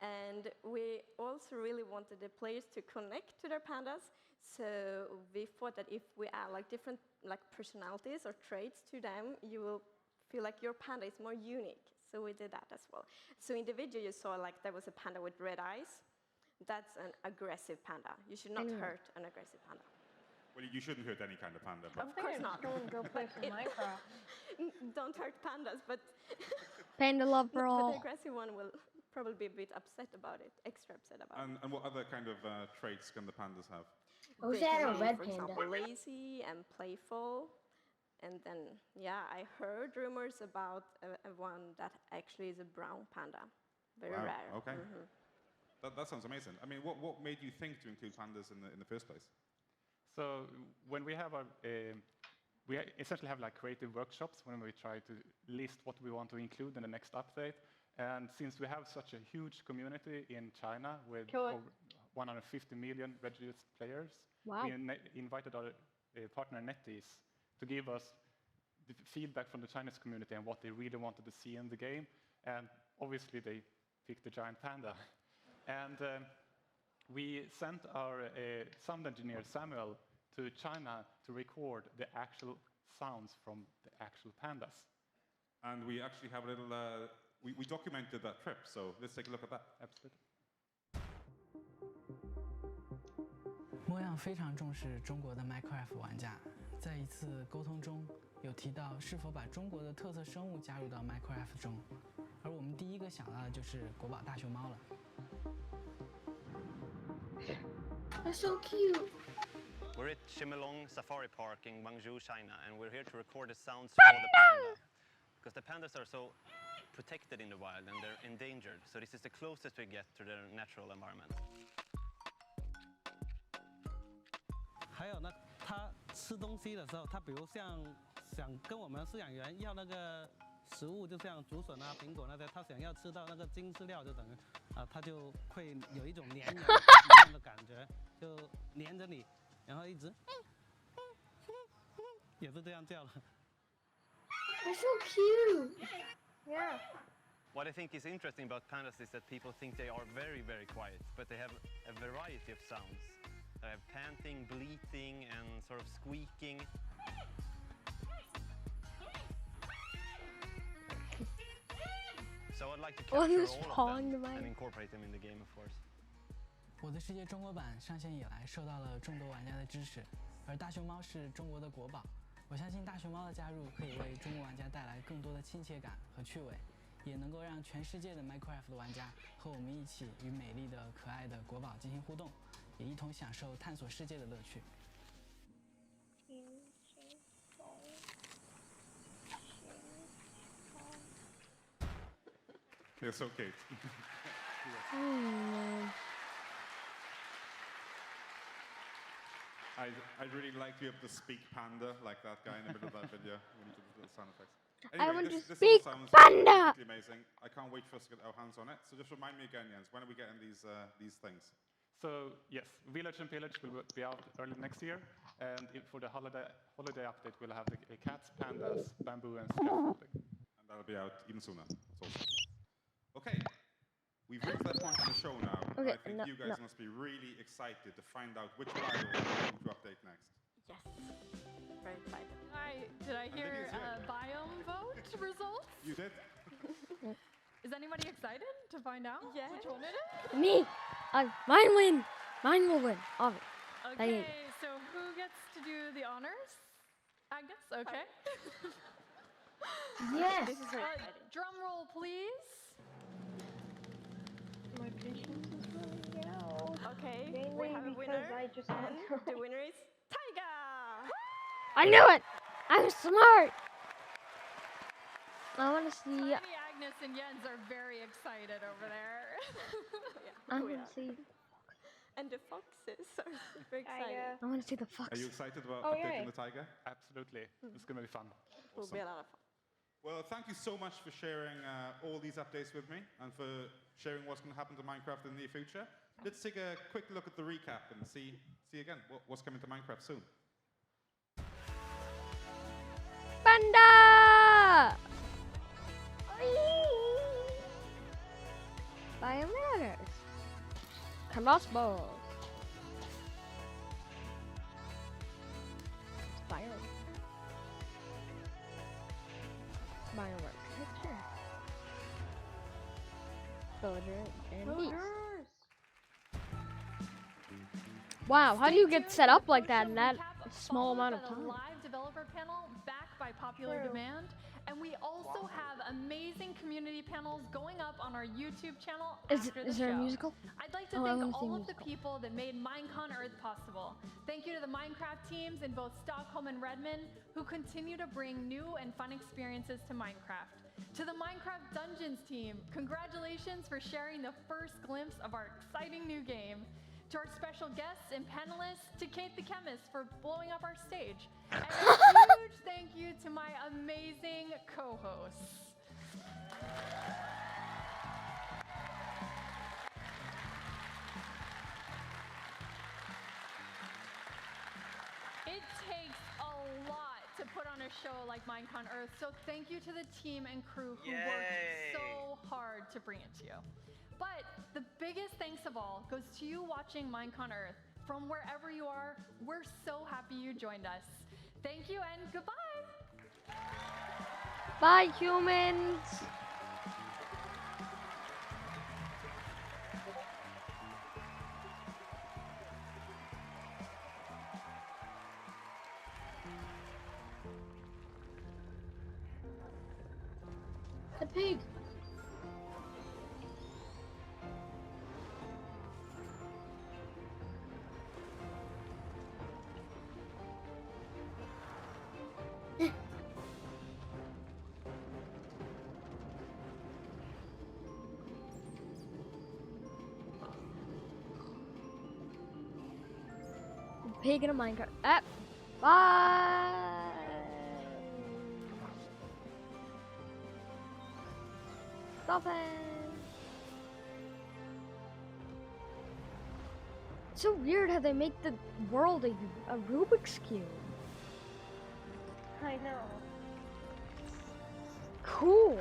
And we also really wanted the players to connect to their pandas. So we thought that if we add like different like personalities or traits to them, you will feel like your panda is more unique. So we did that as well. So in the video you saw like there was a panda with red eyes. That's an aggressive panda. You should not hurt an aggressive panda. Well, you shouldn't hurt any kind of panda. But Of course not. Go play some Minecraft. Don't hurt pandas, but Panda love for but all. the aggressive one will probably be a bit upset about it, extra upset about it. and what other kind of traits can the pandas have? I wish They I had can a be, red for panda. example, lazy and playful. And then, yeah, I heard rumors about one that actually is a brown panda. Very Wow, rare. okay. Mhm. That sounds amazing. I mean, what made you think to include pandas in the first place? So when we have we essentially have like creative workshops when we try to list what we want to include in the next update. And since we have such a huge community in China with over 150 million registered players, Wow. we invited our partner NetEase to give us the feedback from the Chinese community and what they really wanted to see in the game. And obviously they picked the giant panda. And we sent our sound engineer Samuel to China to record the actual sounds from the actual pandas. And we actually have a little, we documented that trip, so let's take a look at that. Absolutely. 莫样非常重视中国的 Minecraft 玩家，在一次沟通中有提到是否把中国的特色生物加入到 Minecraft 中，而我们第一个想到的就是国宝大熊猫了。 They're so cute. We're at Chimelong Safari Park in Guangzhou, China, and we're here to record the sounds for the panda. Because the pandas are so protected in the wild and they're endangered, so this is the closest we get to their natural environment. 还有呢，它吃东西的时候，它比如像想跟我们饲养员要那个食物，就像竹笋啊、苹果那些，他想要吃到那个精饲料，就等于他就会有一种粘人一样的感觉，就粘着你，然后一直也是这样叫的。They're so cute. Yeah. What I think is interesting about pandas is that people think they are very, very quiet, but they have a variety of sounds. They have panting, bleating, and sort of squeaking. So I'd like to capture all of them and incorporate them in the game, of course. 我的世界中国版上线以来，受到了众多玩家的支持，而大熊猫是中国的国宝。我相信大熊猫的加入可以为中国玩家带来更多的亲切感和趣味，也能够让全世界的 Minecraft 的玩家和我们一起与美丽的、可爱的国宝进行互动，也一同享受探索世界的乐趣。You're so cute. I'd really like to be able to speak panda like that guy in the middle of that video. The sound effects. Anyway, I want to this speak all sounds panda. completely amazing. I can't wait for us to get our hands on it. So just remind me again, Jens, when are we getting these things? So yes, Village and Pillage will be out early next year, and for the holiday update, we'll have the cats, pandas, bamboo, and scaffolding. And that'll be out even sooner. That's awesome. Okay, we've reached that point in the show now. Okay, I think you guys must be really excited to find out which biome we're going to update next. Yes, very excited. Did I hear biome vote results? You did? Is anybody excited to find out which one it is? Me. Mine win. Mine will win. Okay, so who gets to do the honors? Agnes, okay. Yes. This is very exciting. Drum roll, please. My patience is running out. Okay, Mainly we have a winner, because I just and the winner is Taiga! I knew it. I'm smart. I want to see. Tiny Agnes and Jens are very excited over there. I want to see. And the foxes are super excited. I want to see the fox. Are you excited about updating the tiger? Absolutely. It's going to be fun. It will be a lot of fun. Well, thank you so much for sharing all these updates with me and for sharing what's going to happen to Minecraft in the near future. Let's take a quick look at the recap and see again what's coming to Minecraft soon. Panda! Biomatters. Crossbows. Spiral. Fireworks. Picture. Villager and beast. Wow, how do you get set up like that in that small amount of time? Live developer panel backed by popular demand. And we also have amazing community panels going up on our YouTube channel after the show. Is there a musical? I'd like to thank all of the people that made Minecon Earth possible. Thank you to the Minecraft teams in both Stockholm and Redmond who continue to bring new and fun experiences to Minecraft. To the Minecraft Dungeons team, congratulations for sharing the first glimpse of our exciting new game. To our special guests and panelists, to Kate the Chemist for blowing up our stage. And a huge thank you to my amazing co-hosts. It takes a lot to put on a show like Minecon Earth, so thank you to the team and crew who worked so hard to bring it to you. But the biggest thanks of all goes to you watching Minecon Earth. From wherever you are, we're so happy you joined us. Thank you and goodbye. Bye, humans. The pig. Pig in a Minecraft. Bye. Dolphin! It's so weird how they make the world a Rubik's Cube. I know. Cool.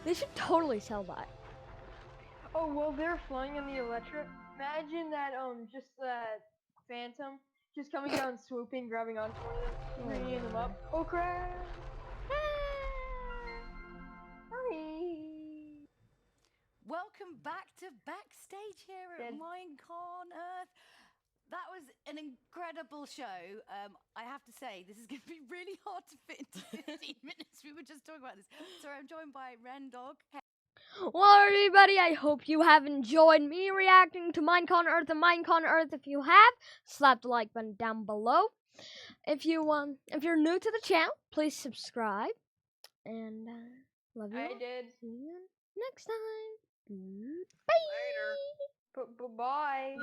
They should totally sell that. Oh, well, they're flying on the electric. Imagine that, just that phantom just coming down, swooping, grabbing onto one of them, bringing them up. Oh crap! Hurry! Welcome back to backstage here at Minecon Earth. That was an incredible show. I have to say, this is going to be really hard to fit into 15 minutes. We were just talking about this. So I'm joined by Ren Dog. Well, everybody, I hope you have enjoyed me reacting to Minecon Earth and Minecon Earth. If you have, slap the like button down below. If you're new to the channel, please subscribe. And love you. I all. did. See you next time. Bye. Bye.